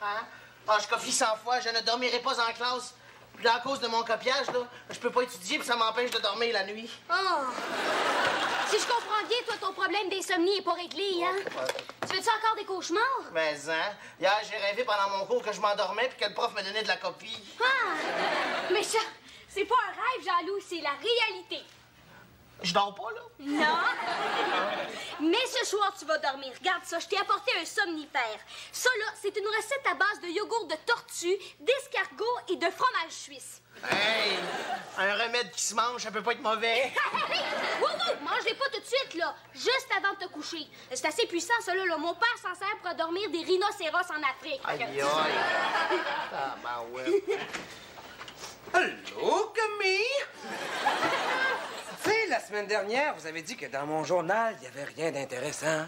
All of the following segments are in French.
Hein? Ah, je copie 100 fois, je ne dormirai pas en classe. Puis à cause de mon copiage, là, je peux pas étudier puis ça m'empêche de dormir la nuit. Oh! Si je comprends bien, toi, ton problème d'insomnie est pas réglé, hein? Tu fais-tu encore des cauchemars? Mais, hein? Hier, j'ai rêvé pendant mon cours que je m'endormais puis que le prof me donnait de la copie. Ah! Mais ça, c'est pas un rêve, Jean-Loup, c'est la réalité. Je dors pas, là? Non. Mais ce soir, tu vas dormir. Regarde ça, je t'ai apporté un somnifère. Ça, là, c'est une recette à base de yogourt de tortue, d'escargot et de fromage suisse. Hey! Un remède qui se mange, ça peut pas être mauvais. Oui, mange-les pas tout de suite, là. Juste avant de te coucher. C'est assez puissant, ça, là. Mon père s'en sert pour endormir des rhinocéros en Afrique. Aïe, aïe. Ah, ben ouais. Allô, Camille? Tu sais, la semaine dernière, vous avez dit que dans mon journal, il n'y avait rien d'intéressant.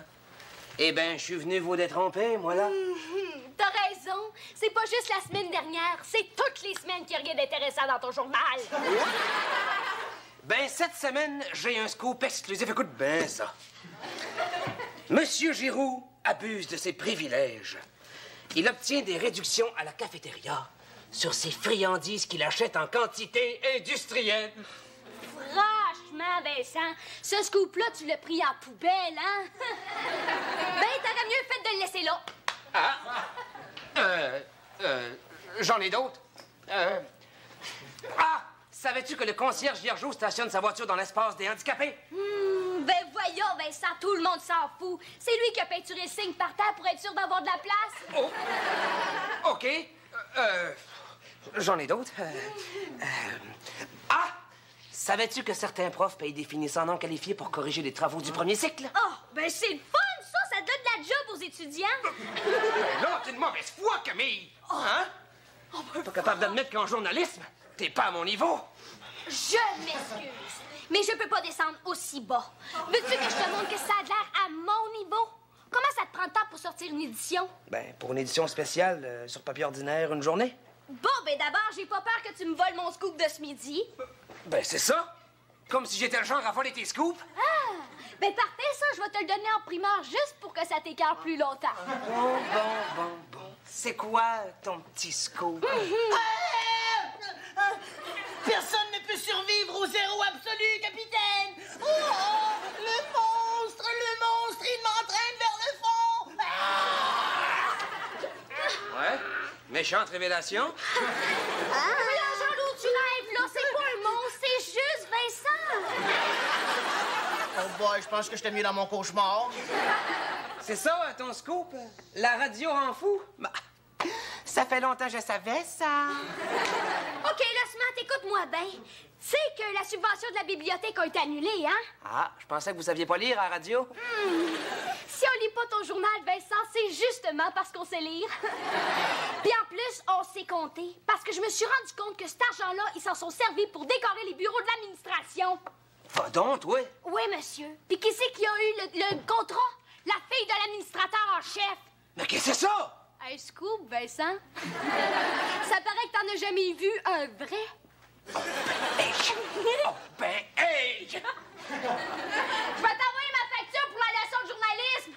Eh ben, je suis venu vous détromper, moi, là. T'as raison. C'est pas juste la semaine dernière. C'est toutes les semaines qu'il y a rien d'intéressant dans ton journal. Ben, cette semaine, j'ai un scoop exclusif. Écoute bien ça. Monsieur Giroux abuse de ses privilèges. Il obtient des réductions à la cafétéria sur ses friandises qu'il achète en quantité industrielle. Franchement, Vincent, ce scoop-là, tu l'as pris en poubelle, hein? Ben, t'aurais mieux fait de le laisser là. J'en ai d'autres. Savais-tu que le concierge Viergeot stationne sa voiture dans l'espace des handicapés? Ben voyons, Vincent, tout le monde s'en fout. C'est lui qui a peinturé le signe par terre pour être sûr d'avoir de la place. Oh. OK. J'en ai d'autres. Savais-tu que certains profs payent des finissants non qualifiés pour corriger les travaux du premier cycle? Oh, ben c'est le fun, ça! Ça donne de la job aux étudiants. Là, t'es une mauvaise foi, Camille! Hein? Pas capable d'admettre qu'en journalisme, t'es pas à mon niveau? Je m'excuse, mais je peux pas descendre aussi bas. Veux-tu que je te montre que ça a l'air à mon niveau? Comment ça te prend de temps pour sortir une édition? Ben, pour une édition spéciale, sur papier ordinaire, une journée. Bon, ben d'abord, j'ai pas peur que tu me voles mon scoop de ce midi. Ben, c'est ça. Comme si j'étais le genre à voler tes scoops. Ah! Ben parfait, ça, je vais te le donner en primeur juste pour que ça t'écarte plus longtemps. Bon. C'est quoi ton petit scoop? Personne ne peut survivre au zéro absolu, capitaine! Oh, le monstre, il m'entraîne vers le fond! Ouais? Méchante révélation? Voyons, Jean-Loup, tu rêves, là. C'est pas un monstre, c'est juste Vincent. Oh boy, je pense que j'étais mieux dans mon cauchemar. C'est ça, ton scoop? La radio rend fou? Bah, ça fait longtemps que je savais ça. OK, là, Smart, écoute-moi bien. Tu sais que la subvention de la bibliothèque a été annulée, hein? Je pensais que vous saviez pas lire à la radio. Si on lit pas ton journal, Vincent, c'est justement parce qu'on sait lire. Puis en plus, on sait compter. Parce que je me suis rendu compte que cet argent-là, ils s'en sont servis pour décorer les bureaux de l'administration. Va donc, toi. Oui, monsieur. Puis qui c'est qui a eu le contrat? La fille de l'administrateur en chef. Mais qu'est-ce que c'est ça? Un scoop, Vincent. Ça paraît que t'en as jamais vu un vrai. Hey! Je vais t'envoyer ma facture pour la leçon de journalisme.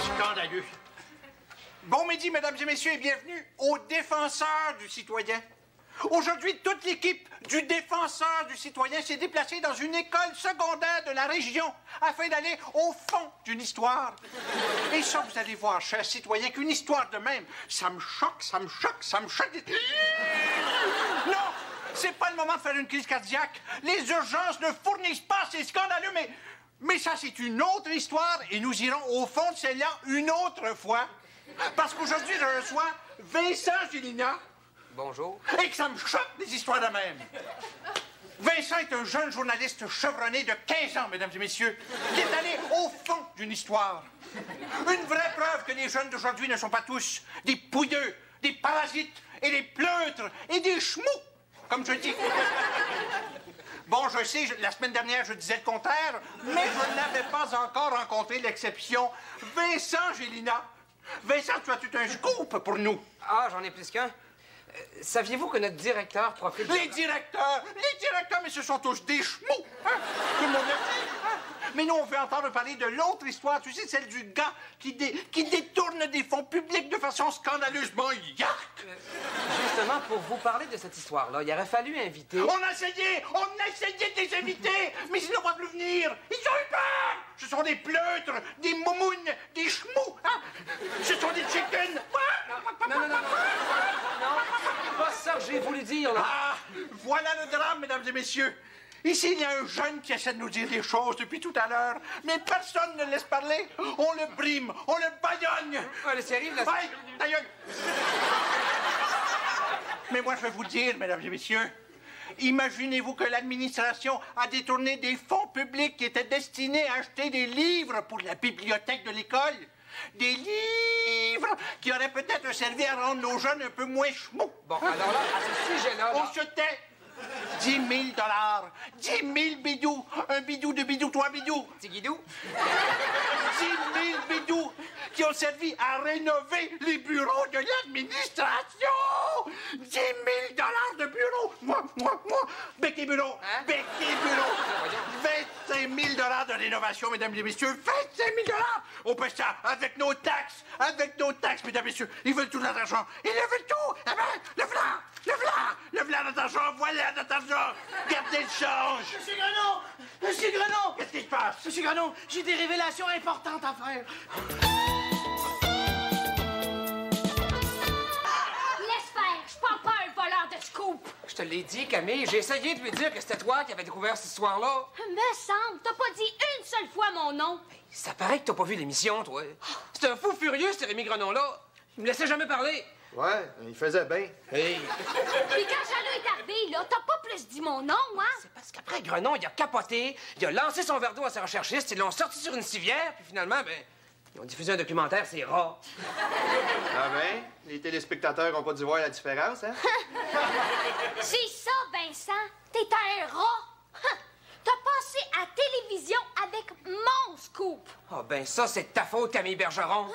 Scandaleux. Bon midi, mesdames et messieurs, et bienvenue aux défenseurs du citoyen. Aujourd'hui, toute l'équipe du défenseur du citoyen s'est déplacée dans une école secondaire de la région afin d'aller au fond d'une histoire. Et ça, vous allez voir, chers citoyens, qu'une histoire de même, ça me choque. Non, c'est pas le moment de faire une crise cardiaque. Les urgences ne fournissent pas, c'est scandaleux, mais ça, c'est une autre histoire et nous irons au fond de celle-là une autre fois. Parce qu'aujourd'hui, je reçois Vincent Gélina. Bonjour. Et que ça me choque des histoires de même. Vincent est un jeune journaliste chevronné de 15 ans, mesdames et messieurs, qui est allé au fond d'une histoire. Une vraie preuve que les jeunes d'aujourd'hui ne sont pas tous des pouilleux, des parasites et des pleutres et des chemous, comme je dis. Bon, je sais, la semaine dernière, je disais le contraire, mais je n'avais pas encore rencontré l'exception. Vincent Gélina. Vincent, tu as tout un scoop pour nous. J'en ai plus qu'un. Saviez-vous que notre directeur profite... Les directeurs, mais ce sont tous des chemous, hein? Tout le monde le dit, hein? Mais nous, on veut entendre parler de l'autre histoire, tu sais, celle du gars qui détourne des fonds publics de façon scandaleusement yark. Justement, pour vous parler de cette histoire-là, il aurait fallu inviter... On a essayé de les inviter, mais ils n'ont pas voulu venir. Ils ont eu peur. Ce sont des pleutres, des moumounes, des chemous, hein? Ce sont des chickens. Non, pas ça que j'ai voulu dire, là. Ah, voilà le drame, mesdames et messieurs. Ici, il y a un jeune qui essaie de nous dire des choses depuis tout à l'heure, mais personne ne le laisse parler. On le brime, on le baillonne. Allez, c'est arrive, là. Aïe, ta gueule. Mais moi, je vais vous dire, mesdames et messieurs, imaginez-vous que l'administration a détourné des fonds publics qui étaient destinés à acheter des livres pour la bibliothèque de l'école. Des livres qui auraient peut-être servi à rendre nos jeunes un peu moins chemous. Bon, alors là, à ce sujet-là... On se tait. 10 000 $. 10 000 bidous. Un bidou, deux bidous, trois bidous. Petit guidou. 10 000 bidous qui ont servi à rénover les bureaux de l'administration. 10 000 $ de bureaux. Moi. Bec et bureaux. Hein? Bec et bureaux. 25 000 $ de rénovation, mesdames et messieurs. 25 000 $. On paie ça avec nos taxes. Avec nos taxes, mesdames et messieurs. Ils veulent tout notre argent. Ils veulent tout. Eh bien, le v'là notre argent. Voilà notre argent. Gardez le change. Monsieur Grenon! Qu'est-ce qui se passe? Monsieur Grenon, j'ai des révélations importantes à faire. Laisse faire, je parle pas à un voleur de scoop. Je te l'ai dit, Camille. J'ai essayé de lui dire que c'était toi qui avais découvert cette histoire-là. Me semble, t'as pas dit une seule fois mon nom. Ça paraît que t'as pas vu l'émission, toi. C'est un fou furieux, ce Rémi Grenon-là. Il me laissait jamais parler. Ouais, il faisait bien. Hey. Puis quand Jeannot est arrivé, là, t'as pas plus dit mon nom, hein? C'est parce qu'après, Grenon, il a capoté, il a lancé son verre d'eau à ses recherchistes, ils l'ont sorti sur une civière, puis finalement, ils ont diffusé un documentaire, c'est rare. Ah ben, les téléspectateurs n'ont pas dû voir la différence, hein? C'est ça, Vincent. T'es un rat. T'as passé à télévision avec mon scoop. Ah ben ça, c'est de ta faute, Camille Bergeron.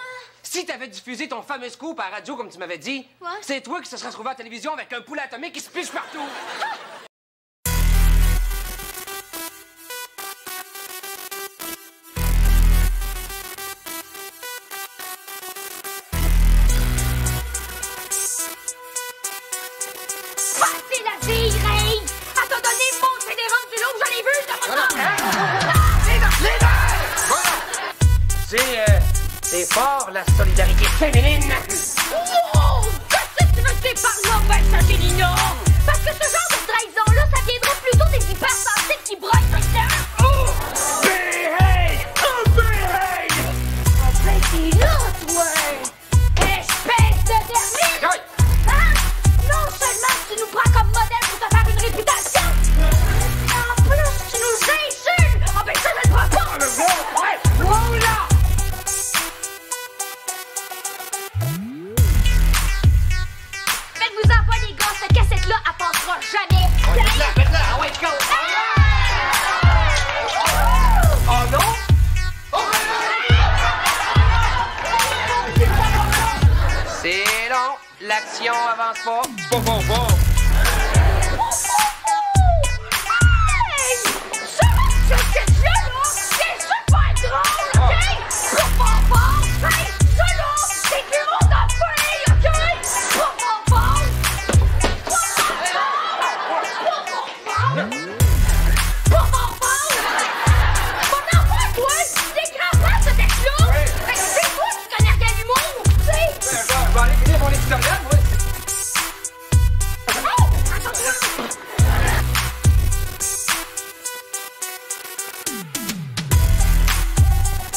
Si t'avais diffusé ton fameux scoop à la radio, comme tu m'avais dit, Ouais. c'est toi qui se serais retrouvé à la télévision avec un poulet atomique qui se piche partout. C'est la virée. Elle t'a donné mon CD-ROM du lot, j'en ai vu de mon C'est fort, la solidarité féminine. Wow! Qu'est-ce que tu veux dire par là, Vincent Gélina? Parce que ce genre de trahison-là, ça viendrait plutôt des hypersensibles qui broient sur le terrain. Oh! Behave! Oh, behave! Oh, ben, t'es là, toi! Espèce de dernier! Aïe! Hein? Non seulement tu nous prends comme modèle pour te faire une réputation, en plus, tu nous insultes! Ah, ben, ça, je le prends pas! Wow, là! Faites-vous-en pas, les gars, cette cassette-là, elle passera jamais! Faites-la! Ah ouais, go! Oh non? C'est long, l'action avance pas. Hey! Ça, cette sketch-là, là, c'est super drôle, OK? Hey, ça, là, c'est du monde en feuille, OK? C'est toi qui connais rien à l'humour, tu sais? Je vais aller finir mon éditorial, moi.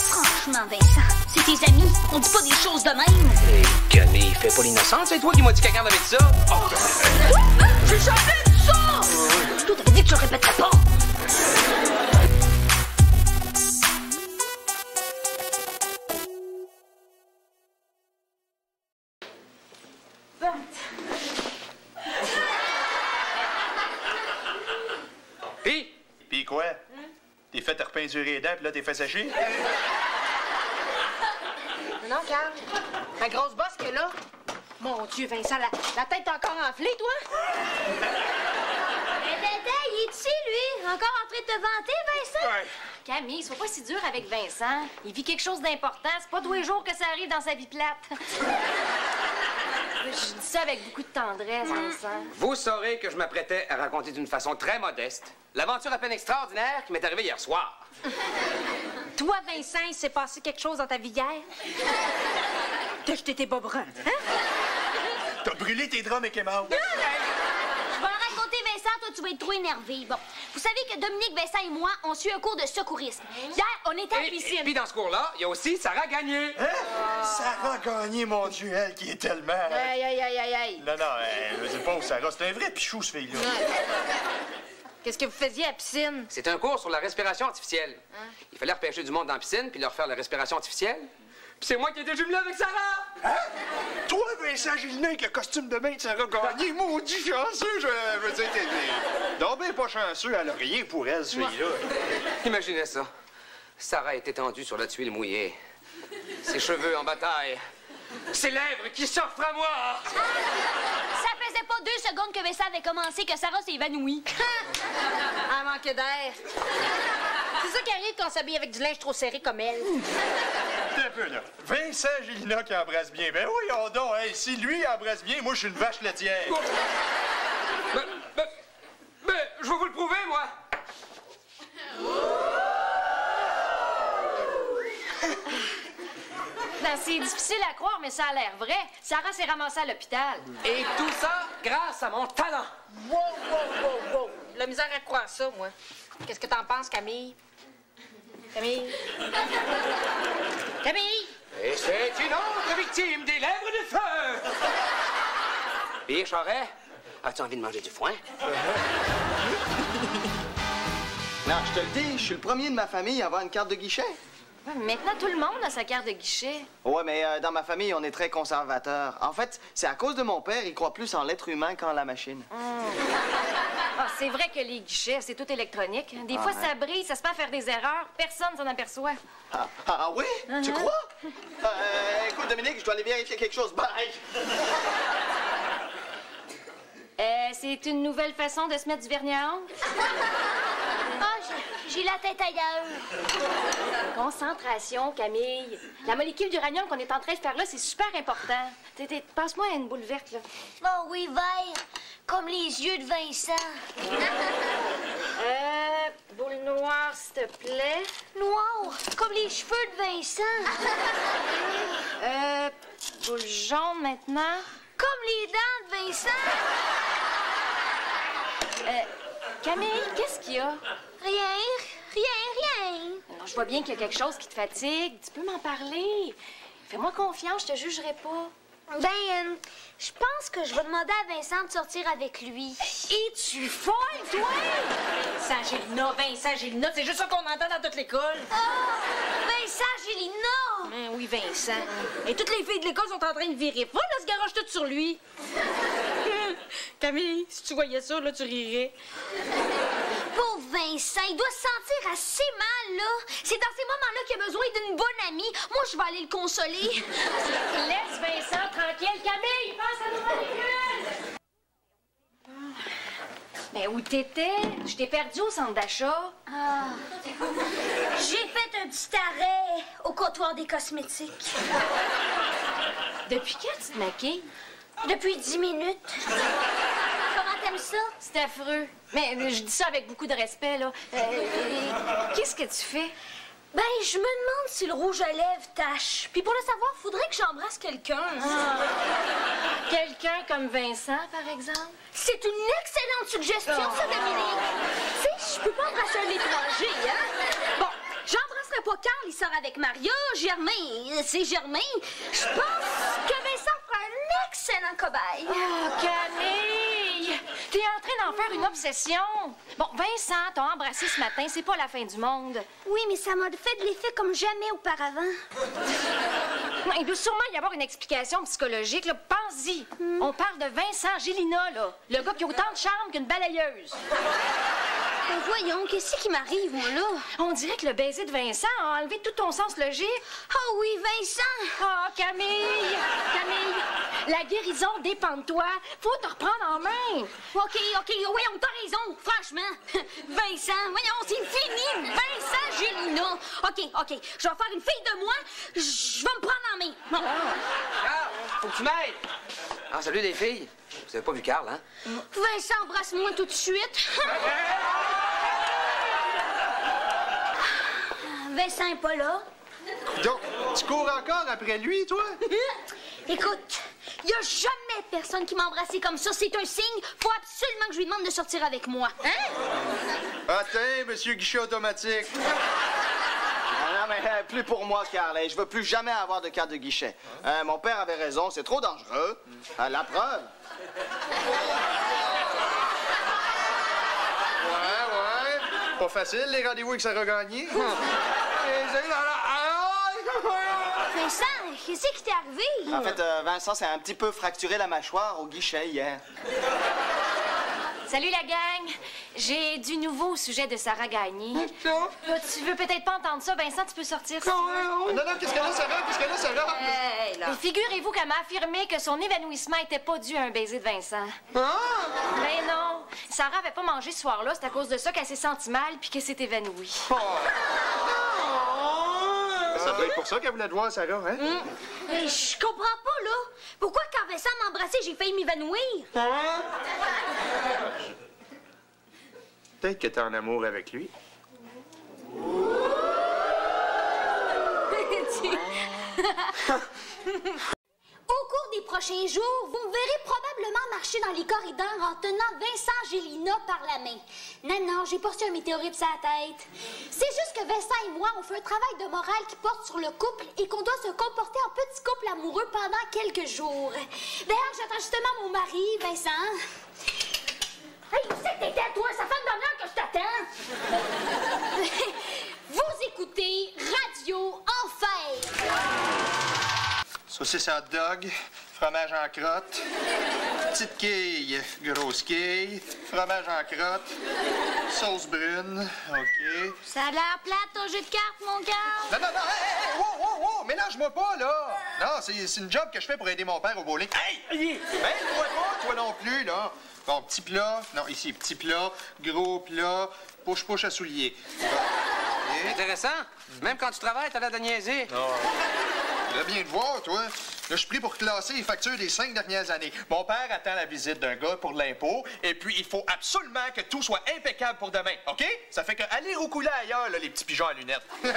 Franchement, Vincent, c'est tes amis. On dit pas des choses de même. Hey, Camille, fais pas l'innocente, c'est toi qui m'as dit quelqu'un avec ça. Oh. J'ai jamais dit ça! Toi, t'avais dit que je le répéterais pas. Pis quoi? T'es fait te repeinturer les dents, pis là, t'es fait sécher? Non, Carl. Ma grosse bosse qu'elle a, Mon Dieu, Vincent, la tête encore enflée, toi? Il est ici, lui. Encore en train de te vanter, Vincent? Ouais. Camille, sois pas si dur avec Vincent. Il vit quelque chose d'important. C'est pas tous les jours que ça arrive dans sa vie plate. Je dis ça avec beaucoup de tendresse, Vincent. Vous saurez que je m'apprêtais à raconter d'une façon très modeste l'aventure à peine extraordinaire qui m'est arrivée hier soir. Toi, Vincent, il s'est passé quelque chose dans ta vie hier? T'as jeté tes bas bruns, hein? T'as brûlé tes draps, Mickey Mouse. Je vais le raconter, Vincent. Toi, tu vas être trop énervé. Bon, vous savez que Dominique, Vincent et moi, on suit un cours de secourisme. Hier, on était à la piscine. Et puis dans ce cours-là, il y a aussi Sarah Gagné. Hein? Sarah Gagné, mon Dieu, elle qui est tellement... Aïe. Non, je sais pas où Sarah. C'est un vrai pichou, ce fille-là. Qu'est-ce que vous faisiez à la piscine? C'est un cours sur la respiration artificielle. Il fallait repêcher du monde dans la piscine puis leur faire la respiration artificielle. Puis c'est moi qui étais jumelé avec Sarah! Hein? Toi, Vincent Gélinas, avec le costume de bain de Sarah Gagné, maudit chanceux, je veux dire, t'es donc ben pas chanceux, elle a rien pour elle, ce fille-là. Imaginez ça. Sarah est étendue sur la tuile mouillée. Ses cheveux en bataille. Ses lèvres qui s'offrent à moi! Ça faisait pas 2 secondes que Vincent avait commencé que Sarah s'est évanouie. Elle manquait d'air. C'est ça qui arrive quand on s'habille avec du linge trop serré comme elle. Un peu, là. Vincent Gélinas qui embrasse bien. Ben oui, on donc, hey, si lui embrasse bien, moi, je suis une vache laitière. Mais, je vais vous le prouver, moi! Non, c'est difficile à croire, mais ça a l'air vrai. Sarah s'est ramassée à l'hôpital. Et tout ça grâce à mon talent. Wow. La misère à croire ça, moi. Qu'est-ce que t'en penses, Camille? Camille? Et c'est une autre victime des lèvres de feu! Pierre Charest, as-tu envie de manger du foin? Non, je te le dis, je suis le premier de ma famille à avoir une carte de guichet. Ouais, mais maintenant, tout le monde a sa carte de guichet. Ouais, mais dans ma famille, on est très conservateur. En fait, c'est à cause de mon père, il croit plus en l'être humain qu'en la machine. Ah, c'est vrai que les guichets, c'est tout électronique. Des fois, ça brille, ça se met à faire des erreurs. Personne s'en aperçoit. Ah oui? Tu crois? Écoute, Dominique, je dois aller vérifier quelque chose. Bye! C'est une nouvelle façon de se mettre du vernis à ongles? Ah, j'ai la tête ailleurs. Concentration, Camille. La molécule d'uranium qu'on est en train de faire là, c'est super important. Passe-moi une boule verte, là. Oh oui, vert, comme les yeux de Vincent. Boule noire, s'il te plaît. Noir, comme les cheveux de Vincent. Boule jaune, maintenant. Comme les dents de Vincent. Camille, qu'est-ce qu'il y a? Rien. Non, je vois bien qu'il y a quelque chose qui te fatigue. Tu peux m'en parler. Fais-moi confiance, je te jugerai pas. Ben, je pense que je vais demander à Vincent de sortir avec lui. Et tu folles, toi? Vincent Gélinas, c'est juste ça qu'on entend dans toute l'école. Oh, Vincent Gélinas! Ben oui, Vincent. Et toutes les filles de l'école sont en train de virer. Voilà, se garoche tout sur lui. Camille, si tu voyais ça, là, tu rirais. Pauvre Vincent, il doit se sentir assez mal, là. C'est dans ces moments-là qu'il a besoin d'une bonne amie. Moi, je vais aller le consoler. Laisse Vincent tranquille. Camille, passe à nos véhicules. Ben, où t'étais? Je t'ai perdu au centre d'achat. Ah. J'ai fait un petit arrêt au comptoir des cosmétiques. Depuis quand tu te maquilles? Depuis 10 minutes. Comment t'aimes ça? C'est affreux. Mais je dis ça avec beaucoup de respect, là. Qu'est-ce que tu fais? Ben, je me demande si le rouge à lèvres tâche. Puis pour le savoir, faudrait que j'embrasse quelqu'un. Quelqu'un comme Vincent, par exemple? C'est une excellente suggestion, ça, Dominique. Tu sais, je peux pas embrasser un étranger, hein? Bon, j'embrasserai pas Carl, il sort avec Maria. Germain, c'est Germain. Je pense que Vincent fera un excellent cobaye. Oh, Camille! T'es en train d'en faire une obsession. Bon, Vincent t'a embrassé ce matin, c'est pas la fin du monde. Oui, mais ça m'a fait de l'effet comme jamais auparavant. Il doit sûrement y avoir une explication psychologique, là. Pense-y. On parle de Vincent Gélinas, là. Le gars qui a autant de charme qu'une balayeuse. Ben voyons, qu'est-ce qui m'arrive, moi, là? On dirait que le baiser de Vincent a enlevé tout ton sens logique. Oh oui, Vincent! Oh, Camille! Camille, la guérison dépend de toi. Faut te reprendre en main. OK, voyons, t'as raison, franchement. Vincent, voyons, c'est fini. Vincent Gélina. OK, je vais faire une fille de moi. Je vais me prendre en main. Bon. Carl, faut que tu m'aides. Ah, salut les filles. Vous avez pas vu Carl, hein? Vincent, embrasse-moi tout de suite. Vincent est pas là. Donc, tu cours encore après lui, toi? Écoute, il y a jamais personne qui m'a embrassé comme ça. C'est un signe. Faut absolument que je lui demande de sortir avec moi. Hein? Attends, monsieur guichet automatique. Non, mais plus pour moi, Carl. Je veux plus jamais avoir de carte de guichet. Mon père avait raison, c'est trop dangereux. La preuve. Ouais. Pas facile, les rendez-vous avec Sarah Gagné. Vincent, qu'est-ce qui t'est arrivé? En fait, Vincent s'est un petit peu fracturé la mâchoire au guichet hier. Salut la gang. J'ai du nouveau au sujet de Sarah Gagné. Tu veux peut-être pas entendre ça, Vincent, tu peux sortir si tu veux. Non, qu'est-ce qu'elle a, Sarah? Qu'est-ce qu'elle a, Sarah? Hey, là. Figurez-vous qu'elle m'a affirmé que son évanouissement était pas dû à un baiser de Vincent. Mais non, Sarah avait pas mangé ce soir-là, c'est à cause de ça qu'elle s'est sentie mal puis qu'elle s'est évanouie. Ça doit être pour ça qu'elle voulait te voir, Sarah, hein? Mais je comprends pas, là. Pourquoi quand Vincent m'a embrassé, j'ai failli m'évanouir? Peut-être que t'es en amour avec lui. Au cours des prochains jours, vous me verrez probablement marcher dans les corridors en tenant Vincent Gélina par la main. Non, j'ai pas reçu un météorite sur la tête. C'est juste que Vincent et moi, on fait un travail de morale qui porte sur le couple et qu'on doit se comporter en petit couple amoureux pendant quelques jours. D'ailleurs, j'attends justement mon mari, Vincent. Hey, où c'est que t'étais, toi? Ça fait une demi-heure que je t'attends. Vous écoutez Radio Enfer. Saucisse hot dog, fromage en crotte, petite quille, grosse quille, fromage en crotte, sauce brune, OK. Ça a l'air plate, ton jeu de cartes, mon cœur. Non, hey, wow, mélange-moi pas, là. Non, c'est une job que je fais pour aider mon père au bowling. Hey! Ben, toi non plus, là. Bon, petit plat, non, ici, petit plat, gros plat, push à souliers. Intéressant. Même quand tu travailles, t'as l'air de niaiser. Tu dois bien te voir, toi. Là, je suis pris pour classer les factures des 5 dernières années. Mon père attend la visite d'un gars pour l'impôt, et puis il faut absolument que tout soit impeccable pour demain, OK? Ça fait que aller roucouler ailleurs, là, les petits pigeons à lunettes. Ouais,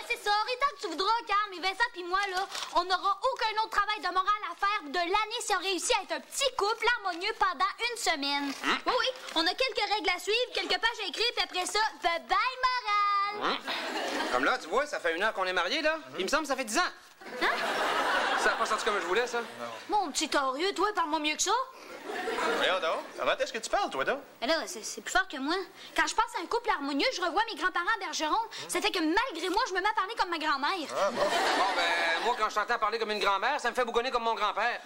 c'est ça. Autant que tu voudras, Carl, mais Vincent puis moi, là, on n'aura aucun autre travail de morale à faire de l'année si on réussit à être un petit couple harmonieux pendant une semaine. Oui, on a quelques règles à suivre, quelques pages à écrire, puis après ça, bye-bye morale! Comme là, tu vois, ça fait 1 heure qu'on est mariés, là. Il me semble que ça fait 10 ans. Hein? Ça n'a pas sorti comme je voulais, ça. Mon petit torieux, toi, parle-moi mieux que ça. Voyons donc. Comment est-ce que tu parles, toi, donc? Mais là, c'est plus fort que moi. Quand je pense à un couple harmonieux, je revois mes grands-parents à Bergeron. Ça fait que malgré moi, je me mets à parler comme ma grand-mère. Bon, ben, moi, quand je t'entends parler comme une grand-mère, ça me fait bougonner comme mon grand-père.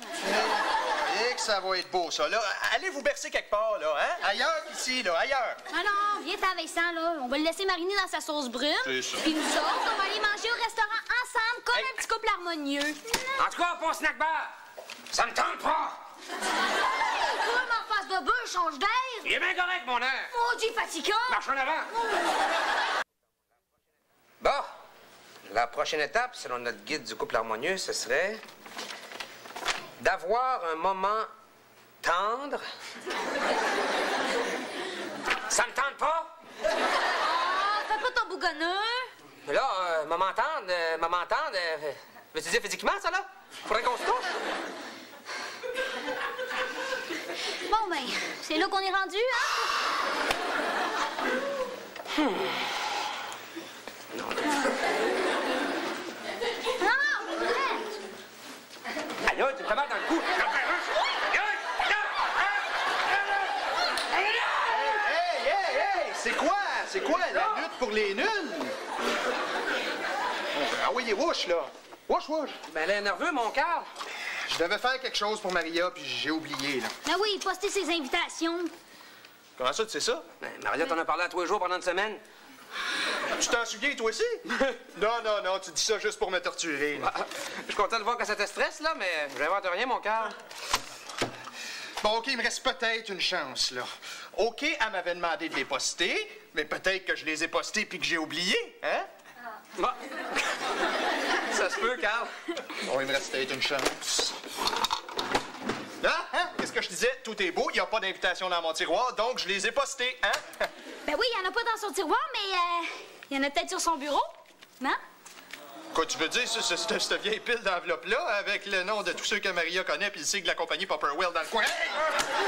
Et que ça va être beau, ça. Là, allez vous bercer quelque part, là, hein? Ailleurs qu'ici, là, ailleurs. Ah non, viens t'en Vincent, là. On va le laisser mariner dans sa sauce brune. C'est ça. Puis nous autres, on va aller manger au restaurant ensemble comme un petit couple harmonieux. En tout cas, pas au snack bar. Ça me tente pas. Toi, m'en face de bœuf, change d'air. Il est bien correct, mon air. Maudit fatigant. Marche en avant. Bon, la prochaine étape, selon notre guide du couple harmonieux, ce serait d'avoir un moment tendre. Ça me tente pas? Fais pas ton bougonneux. Mais là, moment tendre, veux-tu dire physiquement, ça, là? Faudrait qu'on se touche. Bon, ben, c'est là qu'on est rendu, hein? Non. Non, arrête! Aïe, tu me fais mal dans le cou. Hey! C'est quoi la lutte pour les nuls? Ah oui, wouch, là. Wouch. Ben, elle est nerveux, mon Carl. Je devais faire quelque chose pour Maria, puis j'ai oublié, là. Ah oui, poster ses invitations. Comment ça, tu sais ça? Ben, Maria t'en a parlé à tous les jours pendant une semaine. Tu t'en souviens, toi aussi? Non, tu dis ça juste pour me torturer. Là. Je suis content de voir que ça te stresse, là, mais j'invente rien, mon cœur. Bon, OK, il me reste peut-être une chance, là. OK, elle m'avait demandé de les poster, mais peut-être que je les ai postés puis que j'ai oublié, hein? Bon. Ça se peut, Carl. Bon, il me reste peut-être une chance. Hein? Qu'est-ce que je disais? Tout est beau, il n'y a pas d'invitation dans mon tiroir, donc je les ai postés, hein? Ben oui, il n'y en a pas dans son tiroir, mais il y en a peut-être sur son bureau, non? Quoi, tu veux dire, cette vieille pile d'enveloppe-là, avec le nom de tous ceux que Maria connaît, puis le sigle de la compagnie Popperwell dans le coin? Hey!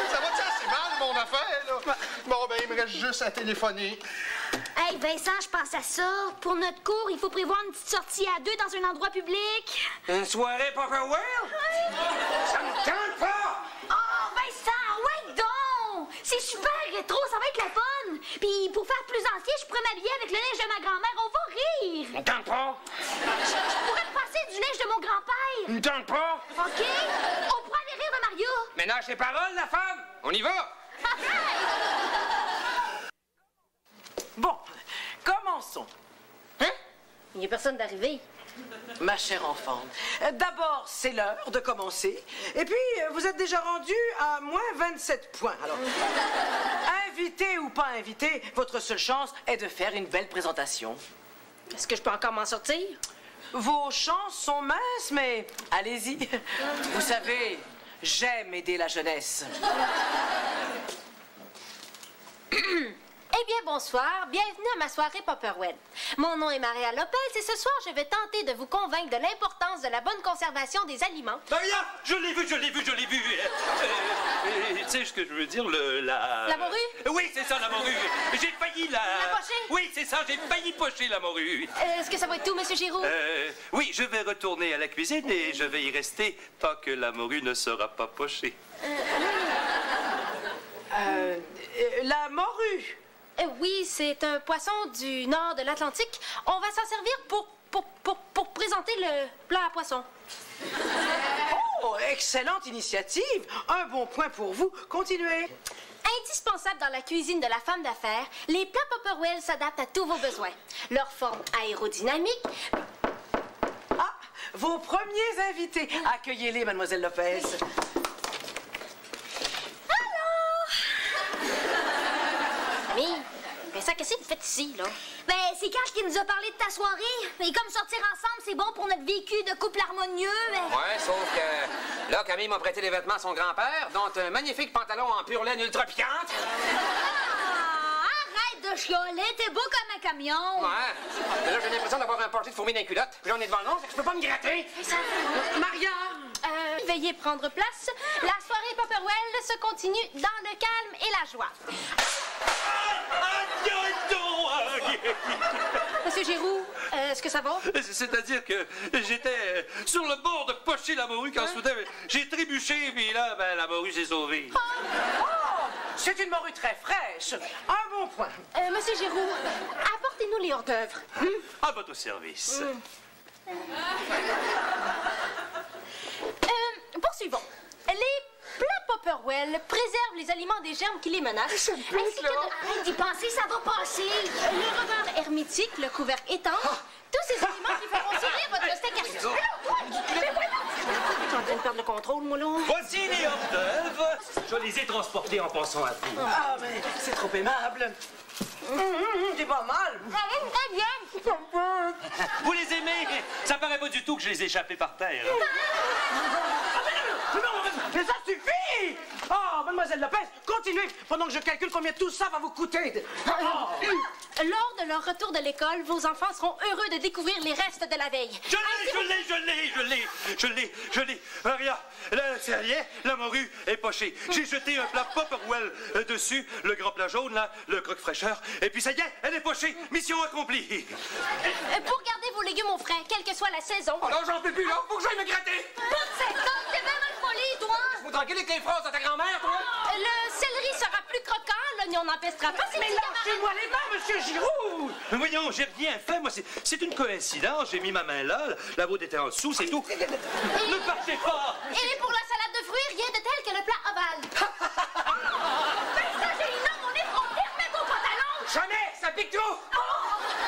Ça va-tu assez mal, mon affaire, là? Bon, ben, il me reste juste à téléphoner. Hey, Vincent, je pense à ça. Pour notre cours, il faut prévoir une petite sortie à deux dans un endroit public. Une soirée Popperwell? Ça me tente pas! Oh, Vincent, ouais donc! C'est super rétro, ça va être la fun! Puis pour faire plus ancien, je pourrais m'habiller avec le linge de ma grand-mère, on va rire! Ça me tente pas! Je pourrais me passer du linge de mon grand-père! Ça me tente pas! OK? On pourrait aller rire de Mario! Ménage ses paroles, la femme! On y va! Bon, commençons. Hein? Il n'y a personne d'arrivé. Ma chère enfant, d'abord, c'est l'heure de commencer. Et puis, vous êtes déjà rendu à moins 27 points. Alors, invité ou pas invité, votre seule chance est de faire une belle présentation. Est-ce que je peux encore m'en sortir? Vos chances sont minces, mais allez-y. Vous savez, j'aime aider la jeunesse. Eh bien, bonsoir. Bienvenue à ma soirée Popperwell. Mon nom est Maria Lopez et ce soir, je vais tenter de vous convaincre de l'importance de la bonne conservation des aliments. Maria, je l'ai vu. Tu sais ce que je veux dire, La morue? Oui, c'est ça, la morue. J'ai failli La pocher? Oui, c'est ça, j'ai failli pocher la morue. Est-ce que ça va être tout, Monsieur Giroux? Oui, je vais retourner à la cuisine et je vais y rester tant que la morue ne sera pas pochée. La morue. Oui, c'est un poisson du nord de l'Atlantique. On va s'en servir pour présenter le plat à poisson. Oh, excellente initiative. Un bon point pour vous. Continuez. Indispensable dans la cuisine de la femme d'affaires, les plats Popperwell s'adaptent à tous vos besoins. Leur forme aérodynamique... Ah, vos premiers invités. Accueillez-les, mademoiselle Lopez. Mais ça, qu'est-ce que vous faites ici, là? Ben, c'est Cash qui nous a parlé de ta soirée. Et comme sortir ensemble, c'est bon pour notre vécu de couple harmonieux, mais... Ouais, sauf que là, Camille m'a prêté les vêtements à son grand-père, dont un magnifique pantalon en pure laine ultra piquante. Ah, arrête de chioler, t'es beau comme un camion. Ouais. Mais là, j'ai l'impression d'avoir un portée de fourmi dans les culottes. Puis là, on est devant le nom, fait que je peux pas me gratter. Maria. Veuillez prendre place. La soirée Popperwell se continue dans le calme et la joie. Monsieur Giroux, est-ce que ça va? C'est-à-dire que j'étais sur le bord de pocher la morue quand soudain j'ai trébuché, puis là, ben, la morue s'est sauvée. Oh, c'est une morue très fraîche. Un bon point. Monsieur Giroux, apportez-nous les hors-d'œuvre. À votre service. Poursuivons. Les plats Popperwell préservent les aliments des germes qui les menacent. Ainsi que Arrête d'y penser, ça va passer. le revers hermétique, le couvercle étanche, tous ces aliments qui feront sourire votre steak à... Je suis en train de perdre le contrôle, moi, là. Voici les hors-d'œuvre. Je les ai transportés en pensant à vous. Ah, mais c'est trop aimable. C'est pas mal. Très bien. Vous les aimez? Ça paraît pas du tout que je les ai échappés par terre. Non, mais ça suffit! Oh, mademoiselle Lopez, continuez pendant que je calcule combien tout ça va vous coûter. Lors de leur retour de l'école, vos enfants seront heureux de découvrir les restes de la veille. Je l'ai. Maria, là, c'est rien, la morue est pochée. J'ai jeté un plat Popperwell dessus, le grand plat jaune, là, le croque fraîcheur, et puis ça y est, elle est pochée. Mission accomplie. Pour garder vos légumes au frais, quelle que soit la saison. Oh non, j'en peux plus, là. Faut que j'aille me gratter. Pas de saison, t'es vraiment folie, toi. Vous tranquille avec les phrases à ta grand-mère, toi? Le céleri sera plus croquant, l'oignon n'empestera pas. Mais lâchez-moi les mains, monsieur Giroux! Mais voyons, j'ai rien fait, moi, c'est une coïncidence. J'ai mis ma main là, la vôtre était en dessous, c'est tout. Ne partez pas! Et pour la salade de fruits, rien de tel que le plat ovale. Vincent, j'ai une homme, on est pique trop!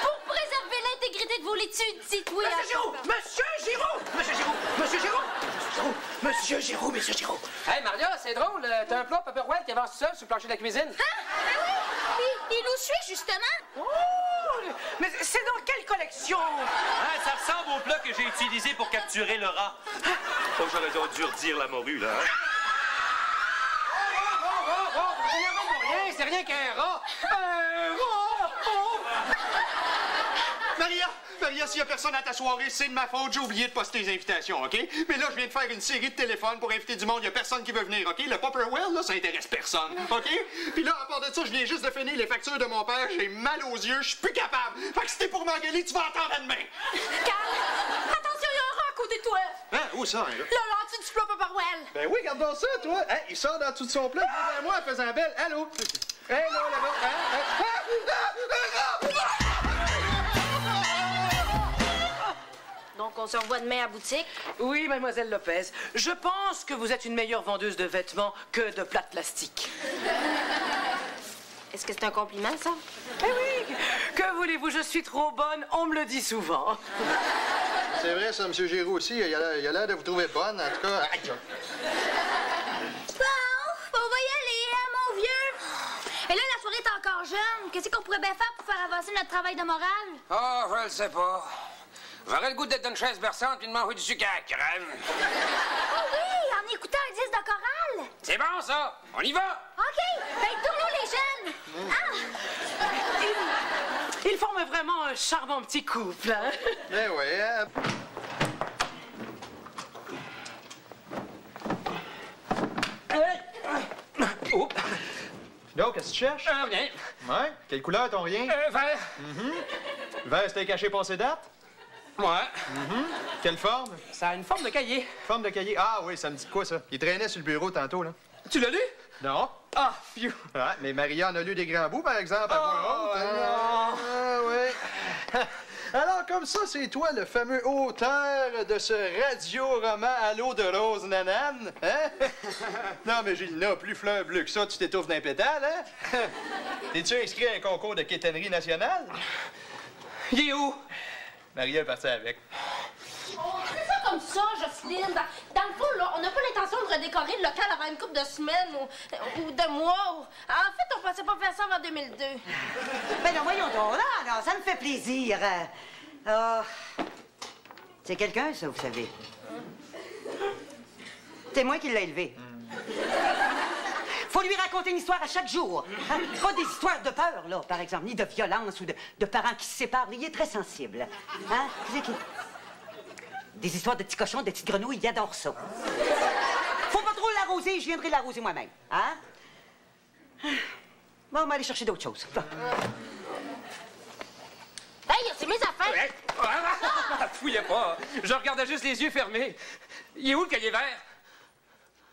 Pour préserver l'intégrité de vos études, dites oui à... Monsieur Giroux! Monsieur Giroux! Monsieur Giroux! Monsieur Giroux! Monsieur Giroux! Monsieur Giroux! Hey, Maria, c'est drôle. T'as un plat Pepperwell qui avance seul sur le plancher de la cuisine. Ah oui! Il nous suit, justement! Oh! Mais c'est dans quelle collection? Hein, ça ressemble au plat que j'ai utilisé pour capturer le rat. Oh, j'aurais dû redire la morue, là. Hein? C'est rien qu'un rat! Maria, s'il y a personne à ta soirée, c'est de ma faute. J'ai oublié de poster les invitations, OK? Mais là, je viens de faire une série de téléphones pour inviter du monde. Il y a personne qui veut venir, OK? Le Popperwell, là, ça intéresse personne, OK? Puis là, à part de ça, je viens juste de finir les factures de mon père. J'ai mal aux yeux, je suis plus capable. Fait que si t'es pour m'engueuler, tu vas entendre à demain. Carl, attention, il y a un rat à côté de toi. Hein? Où ça, hein, là? Là, l'anti du plat Pepperwell. Ben oui, regarde donc ça, toi. Hein? Il sort dans tout son plat. Devant moi, en faisant belle. Allô? Hey, là, là-bas. Donc, on se revoit demain à boutique. Oui, mademoiselle Lopez. Je pense que vous êtes une meilleure vendeuse de vêtements que de plats de plastique. Est-ce que c'est un compliment, ça? Eh oui! Que voulez-vous, je suis trop bonne, on me le dit souvent. C'est vrai, ça, M. Giroux aussi. Il a l'air de vous trouver bonne, en tout cas. Aïe. Bon, on va y aller, hein, mon vieux? Et là, la soirée est encore jeune. Qu'est-ce qu'on pourrait bien faire pour faire avancer notre travail de morale? Oh, je le sais pas. J'aurais le goût d'être dans une chaise berçante puis de manger du sucre à la crème. Oh oui, en écoutant un disque de chorale. C'est bon, ça. On y va. OK, ben tournons les jeunes. Ah! Ils forment vraiment un charmant petit couple, hein? Ben oui, hein? Oh. Donc, qu'est-ce que tu cherches? Rien. Ouais? Quelle couleur ton rien? Vert. Vert, c'était caché passé date? Ouais. Quelle forme? Ça a une forme de cahier. Forme de cahier. Ah oui, ça me dit quoi, ça? Il traînait sur le bureau tantôt, là. Tu l'as lu? Non. Ah, phew. Ouais, mais Maria en a lu des grands bouts, par exemple, à voix haute. non. Ah, oui. Alors, comme ça, c'est toi le fameux auteur de ce radio-roman à l'eau de rose nanane, hein? Non, mais Gilna, plus fleur bleue que ça, tu t'étouffes d'un pétale, hein? T'es-tu inscrit à un concours de quétainerie nationale? Il est où? Maria est partie avec. Oh, c'est ça comme ça, Jocelyne. Dans le fond, là, on n'a pas l'intention de redécorer le local avant une couple de semaines ou de mois. En fait, on pensait pas faire ça avant 2002. Ben non, voyons donc, là, ça me fait plaisir. C'est quelqu'un, ça, vous savez. C'est moi qui l'ai élevé. Faut lui raconter une histoire à chaque jour. Hein? Pas des histoires de peur, là, par exemple, ni de violence ou de parents qui se séparent. Il est très sensible. Hein? Des histoires de petits cochons, de petites grenouilles, il adore ça. Faut pas trop l'arroser, je viendrai l'arroser moi-même. Hein? Bon, on va aller chercher d'autres choses. Hey, c'est mes affaires! Fouillez pas. Je regardais juste les yeux fermés. Il est où le cahier vert?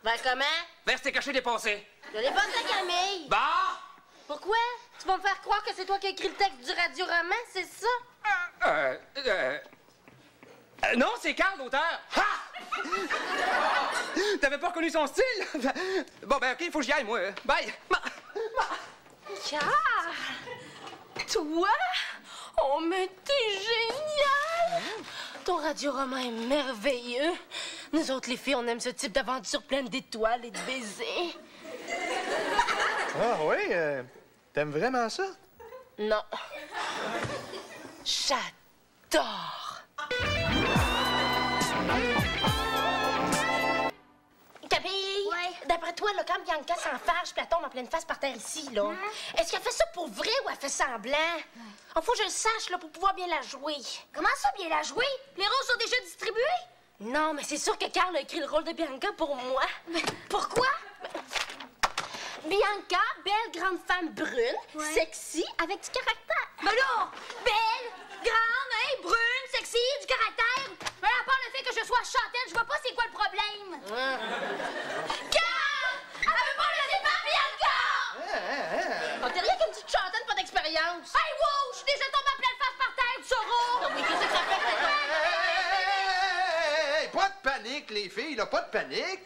Ben comment? Vert, c'était caché dépassé. Je l'ai pas à Camille. Bah! Pourquoi? Tu vas me faire croire que c'est toi qui as écrit le texte du radio-roman, c'est ça? Non, c'est Carl, l'auteur. Ha! T'avais pas reconnu son style? Bon, ben, OK, il faut que j'y aille, moi. Bye. Carl! Toi? Oh, mais t'es génial! Ton radio-roman est merveilleux. Nous autres, les filles, on aime ce type d'aventure pleine d'étoiles et de baisers. Ah oui? T'aimes vraiment ça? Non. J'adore. Camille! Ouais? D'après toi, là, quand Bianca s'enfarge puis elle tombe en pleine face par terre ici, là, est-ce qu'elle fait ça pour vrai ou elle fait semblant? Il faut que je le sache, là, pour pouvoir bien la jouer. Comment ça, bien la jouer? Les rôles sont déjà distribués? Non, mais c'est sûr que Carl a écrit le rôle de Bianca pour moi. Mais pourquoi? Bianca, belle grande femme brune, sexy, avec du caractère. Ben là, belle, grande, hein, brune, sexy, du caractère. Mais à part le fait que je sois chantelle, je vois pas c'est quoi le problème. Carl! Elle veut pas le laisser par Bianca! On t'es rien qu'une petite chantelle, pas d'expérience. Hey, wow! Je suis déjà tombée en pleine face par terre, tu sauras! Oui, qu'est-ce que ça fait? Hey, pas de panique, les filles, là, pas de panique.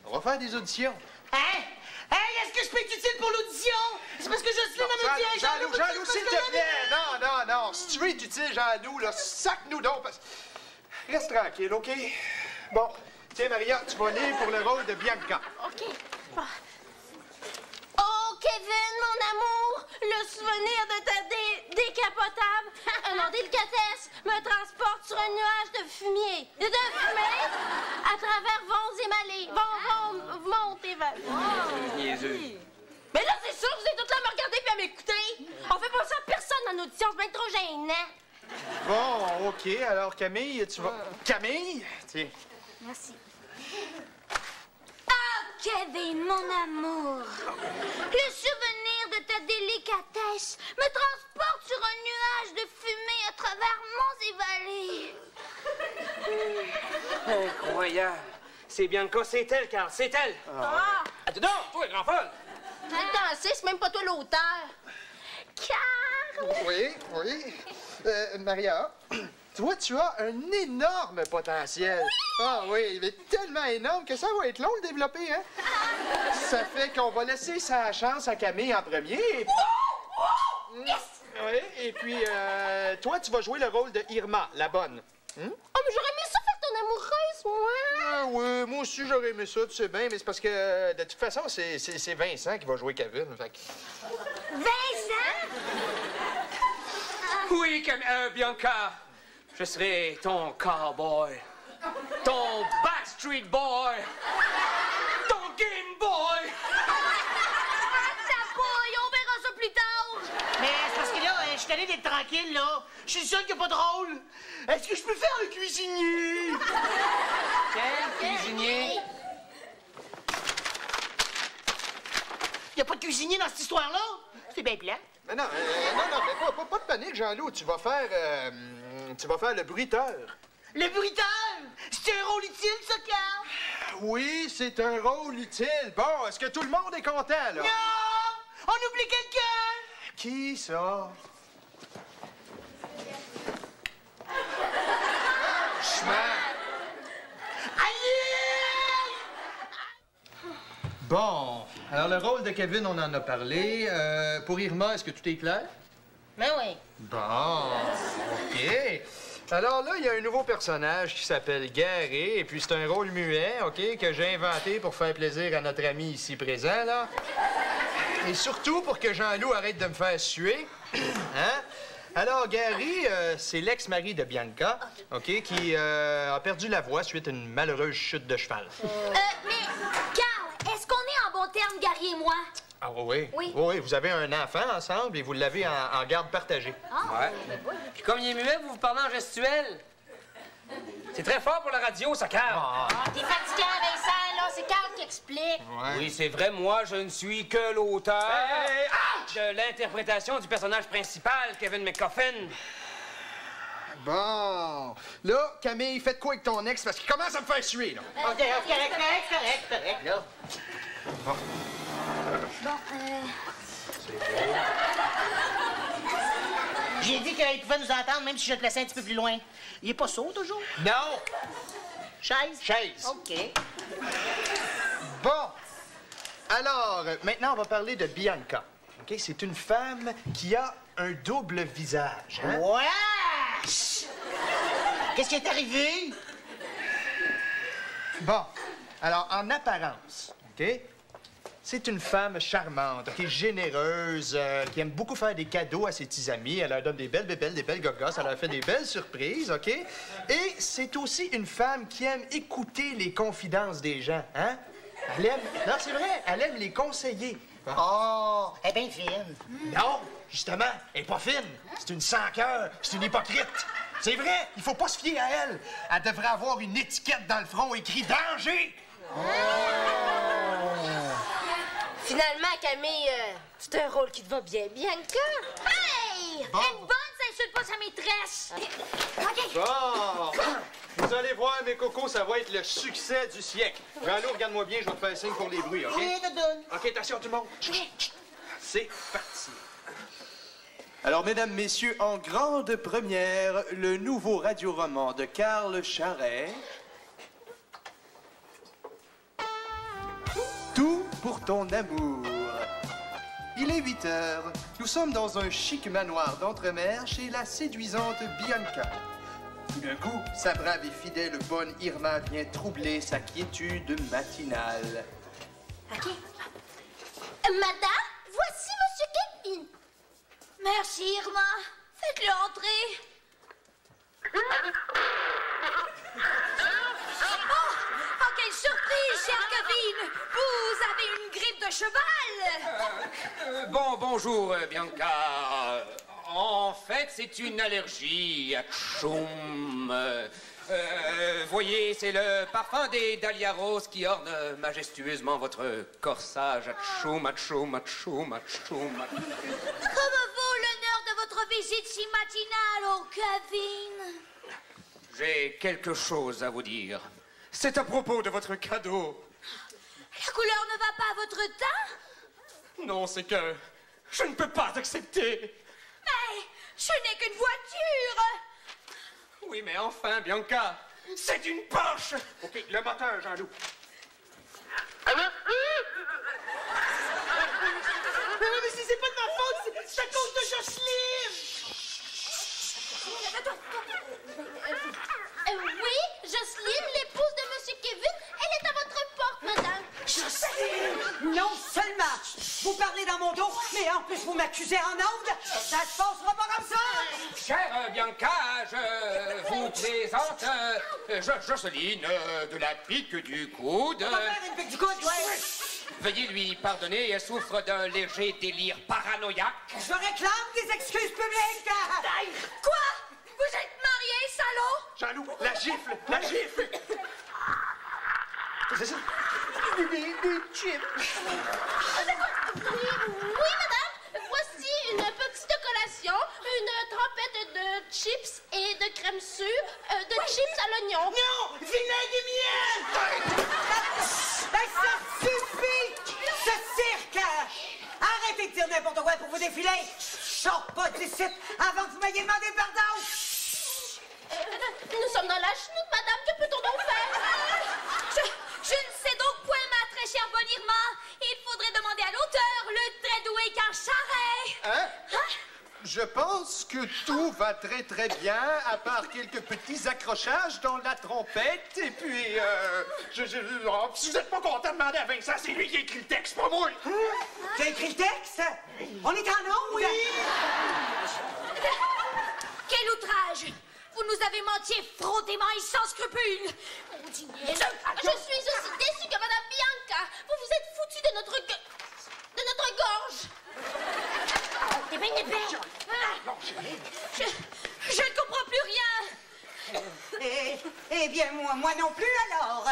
On va faire des auditions. Hein? Hey, est-ce que je peux être utile pour l'audition? C'est parce que Jocelyne a me dit... Jean-Loup, s'il te plaît! Non. Si tu veux être utile, Jean-Loup, là, sac-nous donc. Reste tranquille, OK? Bon, tiens, Maria, tu vas lire pour le rôle de Bianca. OK. Oh, Kevin, mon amour, le souvenir de ta décapotable, non, délicatesse, me transporte sur un nuage de fumier. À travers vents émalés. Monte et vallées. Niaiseux. Mais là, c'est sûr que vous êtes toutes là à me regarder puis à m'écouter. On fait pas ça à personne en audition, c'est bien trop gênant. Bon, OK. Alors, Camille, tu vas... Camille? Tiens. Merci. Kevin, mon amour, le souvenir de ta délicatesse me transporte sur un nuage de fumée à travers monts et vallées. Incroyable. C'est Bianca, c'est elle, Carl, c'est elle. Attends donc, toi, grand folle. Tu le danser, c'est même pas toi l'auteur. Carl! Oui. Maria, tu vois, tu as un énorme potentiel. Oui! Ah oui, mais tellement énorme que ça va être long de développer, hein? Ça fait qu'on va laisser sa chance à Camille en premier. Et... Yes! Oui, et puis toi, tu vas jouer le rôle de Irma, la bonne. Oh, mais j'aurais aimé ça faire ton amoureuse, moi! Ah oui, moi aussi j'aurais aimé ça, tu sais bien, mais c'est parce que de toute façon, c'est Vincent qui va jouer Kevin, fait que... Vincent? Oui, Bianca, je serai ton cowboy, ton Backstreet Boy, ton Game Boy. Ça bouille, on verra ça plus tard. Mais c'est parce que là, je suis allé d'être tranquille, là. Je suis seul qu'il n'y a pas de rôle. Est-ce que je peux faire le cuisinier? Quel cuisinier? Il n'y a pas de cuisinier dans cette histoire-là? C'est bien plat. Mais non, mais pas de panique, Jean-Loup. Tu vas faire le bruiteur. Le bruiteur? C'est un rôle utile, ça, Carl? Oui, c'est un rôle utile. Bon, est-ce que tout le monde est content, là? Non! On oublie quelqu'un! Qui, ça? Bon, alors le rôle de Kevin, on en a parlé. Pour Irma, est-ce que tout est clair? Ben oui. Bon, OK. Alors là, il y a un nouveau personnage qui s'appelle Gary, et puis c'est un rôle muet, OK, que j'ai inventé pour faire plaisir à notre ami ici présent, là. Et surtout pour que Jean-Loup arrête de me faire suer. Hein? Alors, Gary, c'est l'ex-mari de Bianca, OK, qui a perdu la voix suite à une malheureuse chute de cheval. Mais, Carl, est-ce qu'on est en bon terme, Gary et moi? Ah oui? Oui. Oui, vous avez un enfant ensemble et vous l'avez en garde partagée. Ouais. Puis comme il est muet, vous parlez en gestuel. C'est très fort pour la radio, ça, Carl. T'es fatiguant, Vincent, là. C'est Carl qui explique. Ouais. Oui, c'est vrai, moi, je ne suis que l'auteur de l'interprétation du personnage principal, Kevin McCoffin. Bon. Là, Camille, faites quoi avec ton ex? Parce qu'il commence à me faire suer, là. OK, correct, là. Bon. J'ai dit qu'il pouvait nous entendre, même si je te laissais un petit peu plus loin. Il est pas sourd, toujours? Non! Chaise? Chaise. OK. Bon. Alors, maintenant, on va parler de Bianca. OK? C'est une femme qui a un double visage. Hein? Wesh! Qu'est-ce qui est arrivé? Bon. Alors, en apparence, OK? C'est une femme charmante, OK, généreuse, qui aime beaucoup faire des cadeaux à ses petits amis. Elle leur donne des belles bébelles, des belles gogosses. Elle leur fait des belles surprises, OK? Et c'est aussi une femme qui aime écouter les confidences des gens, hein? Elle aime... Non, c'est vrai, elle aime les conseiller. Oh, elle est bien fine. Non, justement, elle est pas fine. C'est une sans-cœur, c'est une hypocrite. C'est vrai, il faut pas se fier à elle. Elle devrait avoir une étiquette dans le front écrit « Danger ». Finalement, Camille, c'est un rôle qui te va bien, Bianca. Hey! Bon. Une bonne, ça insulte pas sa maîtresse. OK. Bon, vous allez voir, mes cocos, ça va être le succès du siècle. Jean-Loup, regarde-moi bien, je vais te faire signe pour les bruits, OK? Oui, Doudou. OK, attention tout le monde. C'est parti. Alors, mesdames, messieurs, en grande première, le nouveau radioroman de Carl Charret. Tout pour ton amour. Il est 8 heures. Nous sommes dans un chic manoir d'Entremer chez la séduisante Bianca. Tout d'un coup, sa brave et fidèle bonne Irma vient troubler sa quiétude matinale. OK. Madame, voici Monsieur Kevin. Merci, Irma. Faites-le entrer. Oh, quelle surprise, cher Kevin. Vous avez une grippe de cheval. Bonjour, Bianca. En fait, c'est une allergie à tchoum. Voyez, c'est le parfum des dahlias roses qui orne majestueusement votre corsage. Atchoum, atchoum, atchoum, atchoum. Comment vaut l'honneur de votre visite si matinale, oh Kevin? J'ai quelque chose à vous dire. C'est à propos de votre cadeau. La couleur ne va pas à votre teint? Non, c'est que je ne peux pas accepter. Mais ce n'est qu'une voiture. Oui, mais enfin, Bianca, c'est une Porsche. OK, le moteur, Jean-Loup. Mais si c'est pas de ma faute, c'est à cause de Jocelyne! Oui, Jocelyne, l'épouse de Monsieur Kevin, elle est à votre porte, madame. Jocelyne! Non seulement vous parlez dans mon dos, mais en plus vous m'accusez en ondes. Ça se passera pas comme ça! Chère Bianca, je vous présente Jocelyne de la pique du coude. On va faire une pique du coude, ouais. Veuillez lui pardonner, elle souffre d'un léger délire paranoïaque. Je réclame des excuses publiques. Quoi? Vous êtes mariés, salaud? Jean-Loup, la gifle, la gifle! C'est ça? Des chips. Oui, madame. Voici une petite collation, une trempette de chips et de crème sûre, de chips à l'oignon. Non! Vinaigre et miel! Ben, ça suffit! Ce cirque! Arrêtez de dire n'importe quoi pour vous défiler! Sors pas d'ici avant que vous m'ayez demandé pardon! Nous sommes dans la chenoute, madame. Que peut-on donc faire? Je ne sais donc point, ma très chère bonne Irma. Il faudrait demander à l'auteur, le très doué Carl Charret. Hein? Je pense que tout va très très bien, à part quelques petits accrochages dans la trompette, et puis Si vous n'êtes pas content, demandez à Vincent, c'est lui qui a écrit le texte, pas moi! Tu as écrit le texte? On est en onde? Oui! Quel outrage! Vous nous avez menti effrontément et sans scrupules. Mon Dieu, je suis aussi déçue que Madame Bianca. Vous vous êtes foutu de notre gorge. T'es bien épais. Je ne comprends plus rien. Eh bien, moi non plus, alors.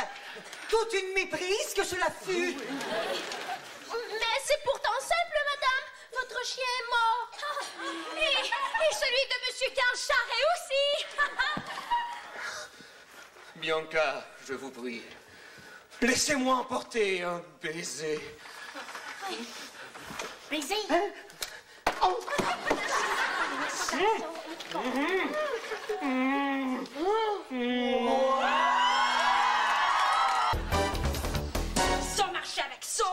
Toute une méprise que cela fut. Mais c'est pourtant simple, madame. Votre chien est mort. Et celui de Monsieur Carl Charret aussi. Bianca, je vous prie, laissez-moi emporter un baiser. Baiser? Oh. Ça marche avec ça.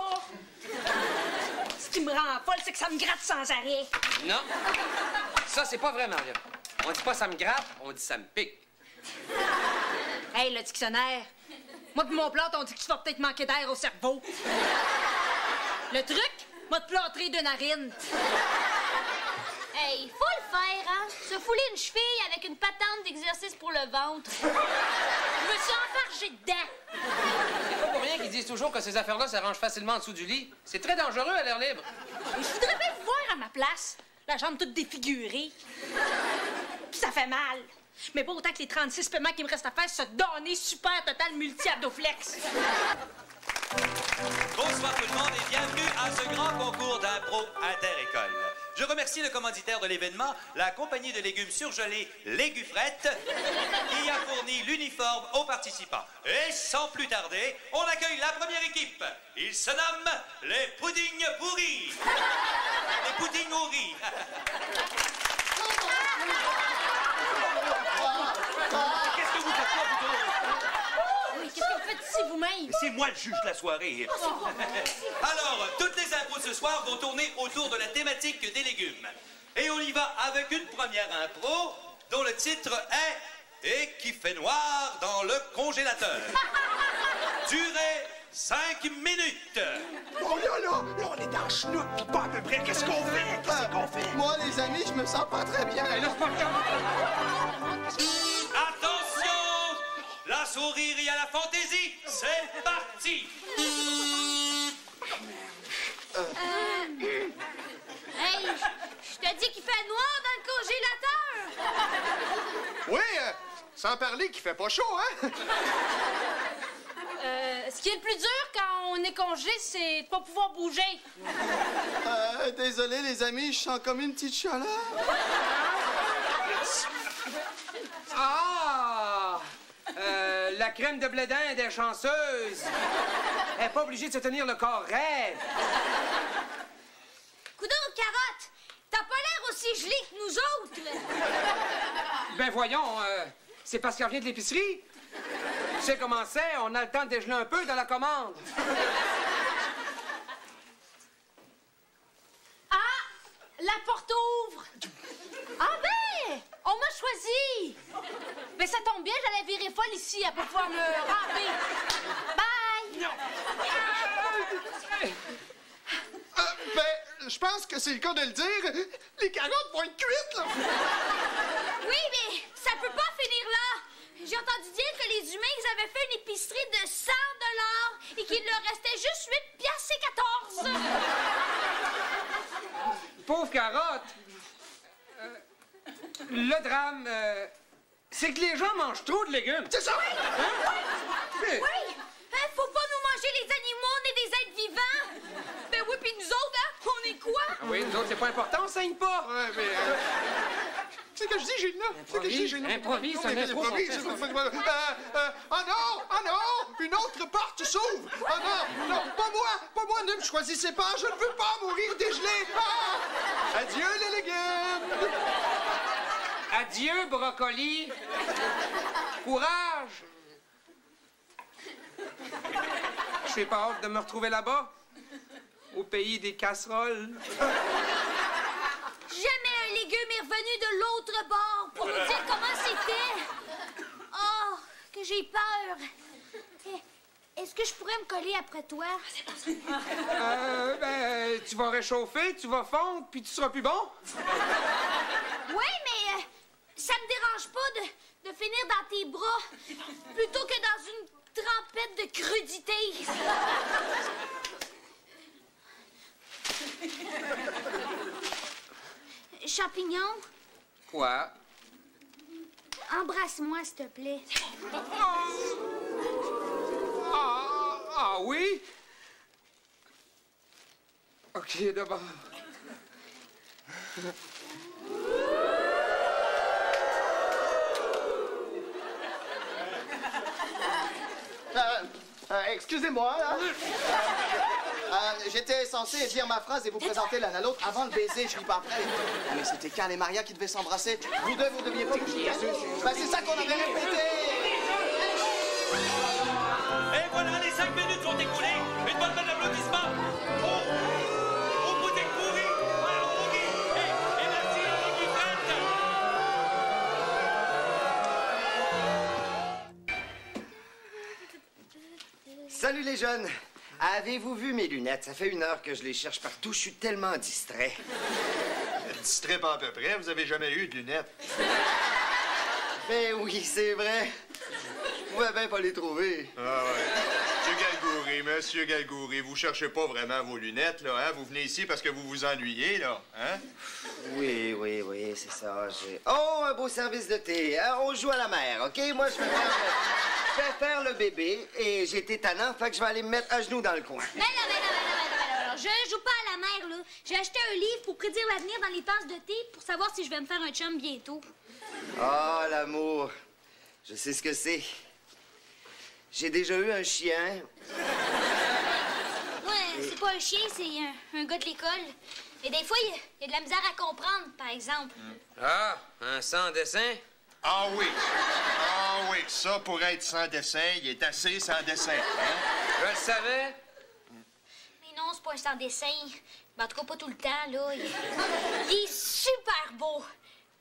Ce qui me rend folle, c'est que ça me gratte sans arrêt. Non, ça c'est pas vrai, Maria. On dit pas ça me gratte, on dit ça me pique. Hey, le dictionnaire. Moi pis mon plâtre, on dit que tu vas peut-être manquer d'air au cerveau. Le truc, moi te plâtrer de narine. Hey, faut le faire, hein? Se fouler une cheville avec une patente d'exercice pour le ventre. Je me suis enfargée dedans. C'est pas pour rien qu'ils disent toujours que ces affaires-là s'arrangent facilement en dessous du lit. C'est très dangereux à l'air libre. Et je voudrais bien vous voir à ma place. La jambe toute défigurée. Puis ça fait mal. Mais pas autant que les 36 paiements qu'il me reste à faire, se donner super total multi-abdoflex. Bonsoir tout le monde et bienvenue à ce grand concours d'impro inter-école. Je remercie le commanditaire de l'événement, la compagnie de légumes surgelés Légufrette, qui a fourni l'uniforme aux participants. Et sans plus tarder, on accueille la première équipe. Ils se nomment les Puddings Pourris. Les Puddings au riz. Qu'est-ce que vous faites là, plutôt? Oui, qu'est-ce que vous faites ici vous-même? C'est c'est moi le juge de la soirée. Alors, toutes les impros de ce soir vont tourner autour de la thématique des légumes. Et on y va avec une première impro dont le titre est « Et qui fait noir dans le congélateur ». Durée 5 minutes. Oh là, on est dans le chenoute, pis pas à peu près. Qu'est-ce qu'on fait? Moi, les amis, je me sens pas très bien. Attention! La sourire à la fantaisie, c'est parti! Hey, je te dis qu'il fait noir dans le congélateur! Oui, sans parler qu'il fait pas chaud, hein? Ce qui est le plus dur quand on est congé, c'est de pas pouvoir bouger. Désolé, les amis, je sens comme une petite chaleur. Ah! La crème de blé d'Inde est chanceuse. Elle n'est pas obligée de se tenir le corps raide. Coudonc, carotte! T'as pas l'air aussi gelé que nous autres! Ben voyons, c'est parce qu'elle revient de l'épicerie. Tu sais comment c'est, on a le temps de dégeler un peu dans la commande. Ah! La porte ouvre! Ah ben! On m'a choisi! Ben ça tombe bien, j'allais virer folle ici pour pouvoir me ramper. Bye! Je pense que c'est le cas de le dire. Les carottes vont être cuites, là. Oui, mais ça peut pas finir là! J'ai entendu dire que les humains, ils avaient fait une épicerie de 100 $ et qu'il leur restait juste 8 piastres et 14. Pauvre carotte. Le drame, c'est que les gens mangent trop de légumes. C'est ça! Oui! Faut pas nous manger les animaux, on est des êtres vivants! Ben oui, puis nous autres, hein, on est quoi? Oui, nous autres, c'est pas important, on saigne pas. Ouais, mais... C'est ce que je dis, Gilles, là. C'est ce que je dis, Gilles. Improvise, un impro. Oh non! Une autre porte s'ouvre! Oh non! Pas moi! Ne me choisissez pas! Je ne veux pas mourir dégelé! Ah! Adieu, les légumes! Adieu, brocoli. Courage. J'ai pas hâte de me retrouver là-bas, au pays des casseroles. Jamais un légume est revenu de l'autre bord pour nous dire comment c'était. Oh, que j'ai peur. Est-ce que je pourrais me coller après toi? Ben, tu vas réchauffer, tu vas fondre, puis tu seras plus bon. Oui, mais ça me dérange pas de finir dans tes bras plutôt que dans une trempette de crudité. Champignon, Quoi? embrasse-moi, s'il te plaît. Ah oui? OK, d'abord. Excusez-moi, là. J'étais censé dire ma phrase et vous présenter l'un à l'autre avant le baiser, je suis pas prêt. Mais c'était Karl et Maria qui devaient s'embrasser. Vous deux, vous deviez pas... Ben, c'est ça qu'on avait répété. Et voilà, les 5 minutes sont écoulées. Une bonne main d'applaudissements. Au bout des pourris, au Guy et merci à Guy Frette. Salut les jeunes. Avez-vous vu mes lunettes? Ça fait 1 heure que je les cherche partout. Je suis tellement distrait. Distrait pas à peu près. Vous avez jamais eu de lunettes. Ben oui, c'est vrai. Je pouvais bien pas les trouver. Ah ouais. Monsieur Galgouri, vous cherchez pas vraiment vos lunettes, là, hein? Vous venez ici parce que vous vous ennuyez, là, hein? Oui, c'est ça. Oh, un beau service de thé. On joue à la mer, OK? Moi, je vais faire le bébé et j'ai été tannant, fait que je vais aller me mettre à genoux dans le coin. Mais non. Je joue pas à la mer, là. J'ai acheté un livre pour prédire l'avenir dans les tasses de thé pour savoir si je vais me faire un chum bientôt. Ah, l'amour. Je sais ce que c'est. J'ai déjà eu un chien. Ouais, c'est pas un chien, c'est un gars de l'école. Et des fois, il y a de la misère à comprendre, par exemple. Ah, un sans dessin? Ah oui, ça, pour être sans dessin, il est assez sans dessin, hein? Je le savais. Mais non, c'est pas un sans dessin. Mais en tout cas, pas tout le temps, là. Il est super beau.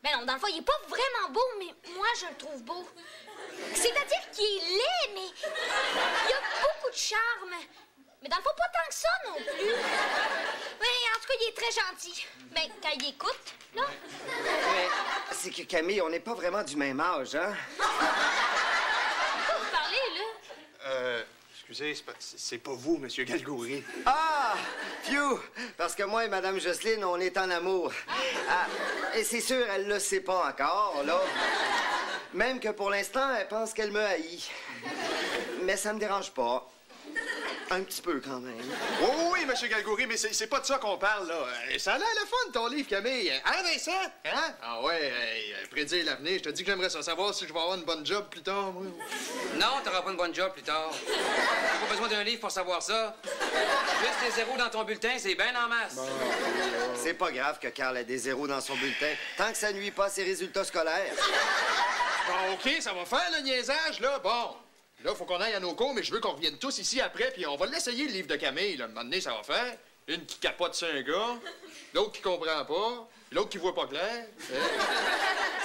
Ben non, dans le fond, il est pas vraiment beau, mais moi, je le trouve beau. C'est-à-dire qu'il est laid, mais il a beaucoup de charme. Mais dans le fond, pas tant que ça non plus. Mais en tout cas, il est très gentil. Ben, quand il écoute, là. Mais c'est que Camille, on n'est pas vraiment du même âge, hein? Pourquoi vous parlez, là? Excusez, c'est pas vous, Monsieur Galgouri. Ah! Phew! Parce que moi et Madame Jocelyne, on est en amour. Ah, et c'est sûr, elle le sait pas encore, là. Même que pour l'instant, elle pense qu'elle me haït. Mais ça me dérange pas. Un petit peu, quand même. Oh, oui, Monsieur Galgouri, mais c'est pas de ça qu'on parle, là. Ça a l'air le fun, ton livre, Camille. Hein, Vincent? Hein? Ah ouais, prédire l'avenir. Je te dis que j'aimerais ça savoir si je vais avoir une bonne job plus tard, moi. Non, t'auras pas une bonne job plus tard. T'as pas besoin d'un livre pour savoir ça. Juste des zéros dans ton bulletin, c'est bien en masse. C'est pas grave que Carl ait des zéros dans son bulletin, tant que ça nuit pas à ses résultats scolaires. Bon, OK, ça va faire le niaisage, là. Bon. Là, faut qu'on aille à nos cours, mais je veux qu'on revienne tous ici après, puis on va l'essayer, le livre de Camille. Là. Un moment donné, ça va faire. Une qui capote sur un gars, l'autre qui comprend pas, l'autre qui voit pas clair.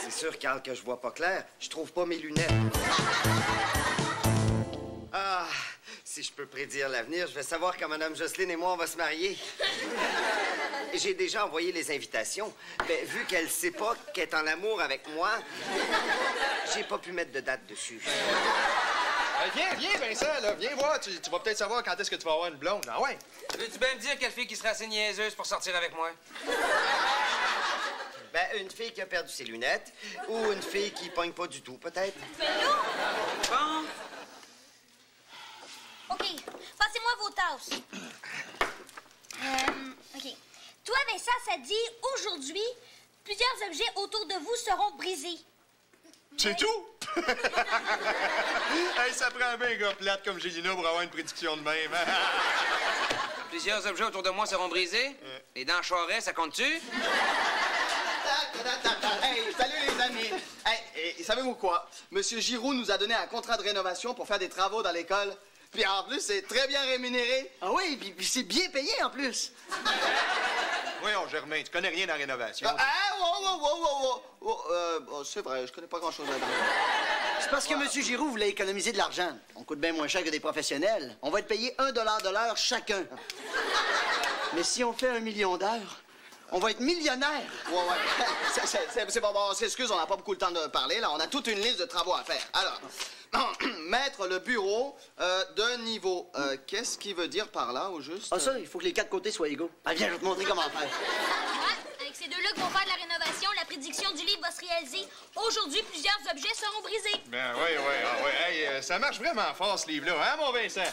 C'est sûr, Carl, que je vois pas clair. Je trouve pas mes lunettes. Ah, si je peux prédire l'avenir, je vais savoir quand Mme Jocelyne et moi, on va se marier. J'ai déjà envoyé les invitations, mais vu qu'elle sait pas qu'elle est en amour avec moi, j'ai pas pu mettre de date dessus. Viens, Vincent, là. Viens voir. Tu vas peut-être savoir quand est-ce que tu vas avoir une blonde. Ah ouais? Veux-tu bien me dire quelle fille qui serait assez niaiseuse pour sortir avec moi? Ben, une fille qui a perdu ses lunettes ou une fille qui pogne pas du tout, peut-être. Mais non! Bon. OK, passez-moi vos tasses. OK. Toi, Vincent, ça dit aujourd'hui, plusieurs objets autour de vous seront brisés. C'est tout? Hey, ça prend bien un gars plate comme Gélina pour avoir une prédiction de même. Plusieurs objets autour de moi seront brisés. Les dents Charest, ça compte-tu? Hey, salut les amis. Hey, savez-vous quoi? Monsieur Giroux nous a donné un contrat de rénovation pour faire des travaux dans l'école. Puis en plus, c'est très bien rémunéré. Ah oui, puis c'est bien payé en plus. Voyons, Germain, tu connais rien dans la rénovation. C'est vrai, je connais pas grand-chose là-dedans. C'est parce que Monsieur Giroux voulait économiser de l'argent. On coûte bien moins cher que des professionnels. On va être payé $1 de l'heure chacun. Mais si on fait 1 million d'heures, on va être millionnaire. Ouais. C'est bon, on s'excuse, on n'a pas beaucoup le temps de parler, là. On a toute une liste de travaux à faire. Alors, mettre le bureau d'un niveau. Qu'est-ce qu'il veut dire par là, au juste? Ah, ça, il faut que les 4 côtés soient égaux. Ah, viens, je vais te montrer comment faire. Ouais, avec ces deux-là qui vont faire de la rénovation, la prédiction du livre va se réaliser. Aujourd'hui, plusieurs objets seront brisés. Ben oui. Hey, ça marche vraiment fort, ce livre-là, hein, mon Vincent?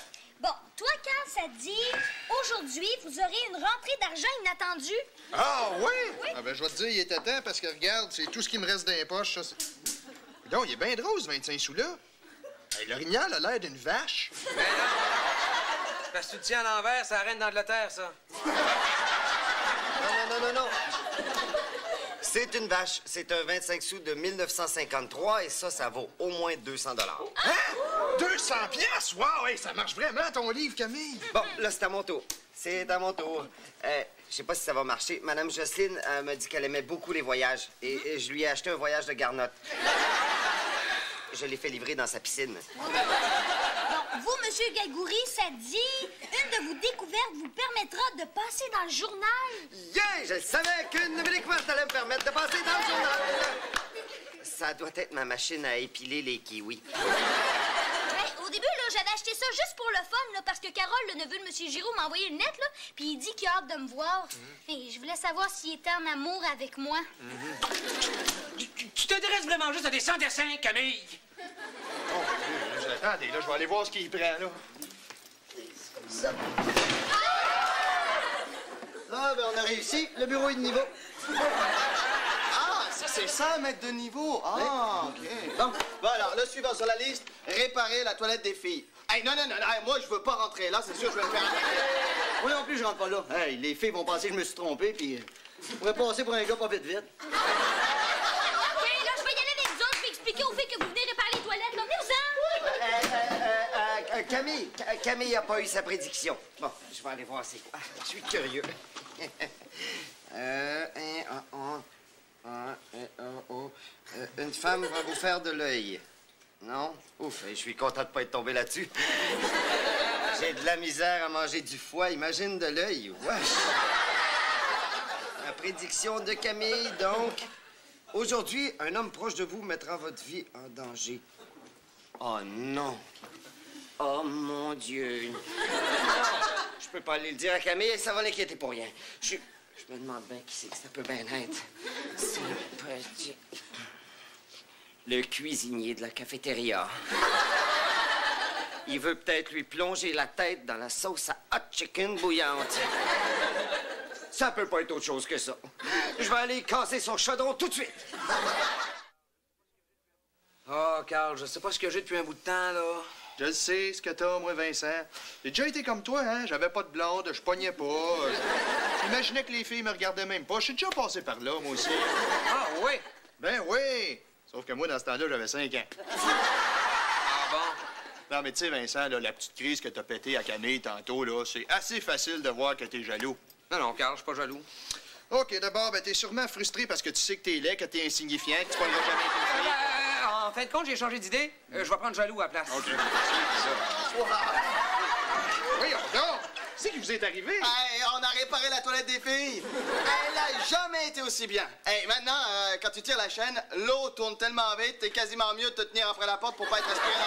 Bon, toi, Carl, ça dit aujourd'hui, vous aurez une rentrée d'argent inattendue. Ah, oui? Ah, ben, je vais te dire, il était temps parce que, regarde, c'est tout ce qui me reste dans les poches, ça. Non, il est bien drôle, ce 25 sous-là. Hey, l'orignal a l'air d'une vache. Ben non. Parce que tu le tiens à l'envers, c'est la reine d'Angleterre, ça. Non. C'est une vache. C'est un 25 sous de 1953 et ça vaut au moins 200 $. Hein? 200 piastres? Wow, hey, ça marche vraiment, ton livre, Camille. Bon, là, c'est à mon tour. C'est à mon tour. Je sais pas si ça va marcher. Madame Jocelyne m'a dit qu'elle aimait beaucoup les voyages et je lui ai acheté un voyage de garnotte. Je l'ai fait livrer dans sa piscine. Bon, vous, Monsieur Galgouri, ça dit une de vos découvertes vous permettra de passer dans le journal. Yeah! Je savais qu'une de mes découvertes allait me permettre de passer dans le journal. Ça doit être ma machine à épiler les kiwis. Au début, là, j'avais acheté ça juste pour le fun, là, parce que Carole, le neveu de Monsieur Giroux, m'a envoyé une lettre, là, puis il dit qu'il a hâte de me voir. Et je voulais savoir s'il était en amour avec moi. Tu t'intéresses vraiment juste à des sans-dessins, Camille? Oh, attendez, là, je vais aller voir ce qu'il prend, là. Ah, ben on a réussi. Le bureau est de niveau. Ah, ça, c'est 100 mètres de niveau. Ah, OK. Bon, alors, le suivant sur la liste, réparer la toilette des filles. Hey, non, hey, moi, je veux pas rentrer là, c'est sûr, je vais le faire. Moi non plus, je rentre pas là. Hey, les filles vont penser que je me suis trompé, puis je pourrais passer pour un gars pas vite. OK, là, je vais y aller avec vous autres, je vais expliquer aux filles que vous venez réparer les toilettes, là. Venez-vous-en! Camille n'a pas eu sa prédiction. Bon, je vais aller voir c'est quoi. Je suis curieux. Une femme va vous faire de l'œil. Non? Ouf, je suis content de pas être tombé là-dessus. J'ai de la misère à manger du foie, imagine de l'œil. Wesh! La prédiction de Camille, donc. Aujourd'hui, un homme proche de vous mettra votre vie en danger. Oh non! Oh mon Dieu! Non. Je peux pas aller le dire à Camille, ça va l'inquiéter pour rien. Je me demande bien qui c'est que ça peut bien être. C'est petit... Le cuisinier de la cafétéria. Il veut peut-être lui plonger la tête dans la sauce à hot chicken bouillante. Ça peut pas être autre chose que ça. Je vais aller casser son chaudron tout de suite. Oh, Carl, je sais pas ce que j'ai depuis un bout de temps, là. Je le sais, ce que t'as, moi, Vincent. J'ai déjà été comme toi, hein? J'avais pas de blonde, je pognais pas. J'imaginais que les filles me regardaient même pas. Je suis déjà passé par là, moi aussi. Ah, oui? Ben oui! Sauf que moi, dans ce temps-là, j'avais 5 ans. Ah bon? Non, mais tu sais, Vincent, là, la petite crise que t'as pétée à Camille tantôt, là, c'est assez facile de voir que t'es jaloux. Non, Carl, je suis pas jaloux. OK, d'abord, ben, t'es sûrement frustré parce que tu sais que t'es laid, que t'es insignifiant, que tu pogneras jamais tes filles. En fin de compte, j'ai changé d'idée. Je vais prendre jaloux à la place. OK. Oui, donc, c'est qui vous est arrivé? Hey, on a réparé la toilette des filles. Elle n'a jamais été aussi bien. Hey, maintenant, quand tu tires la chaîne, l'eau tourne tellement vite, t'es quasiment mieux de te tenir après la porte pour pas être respiré dans le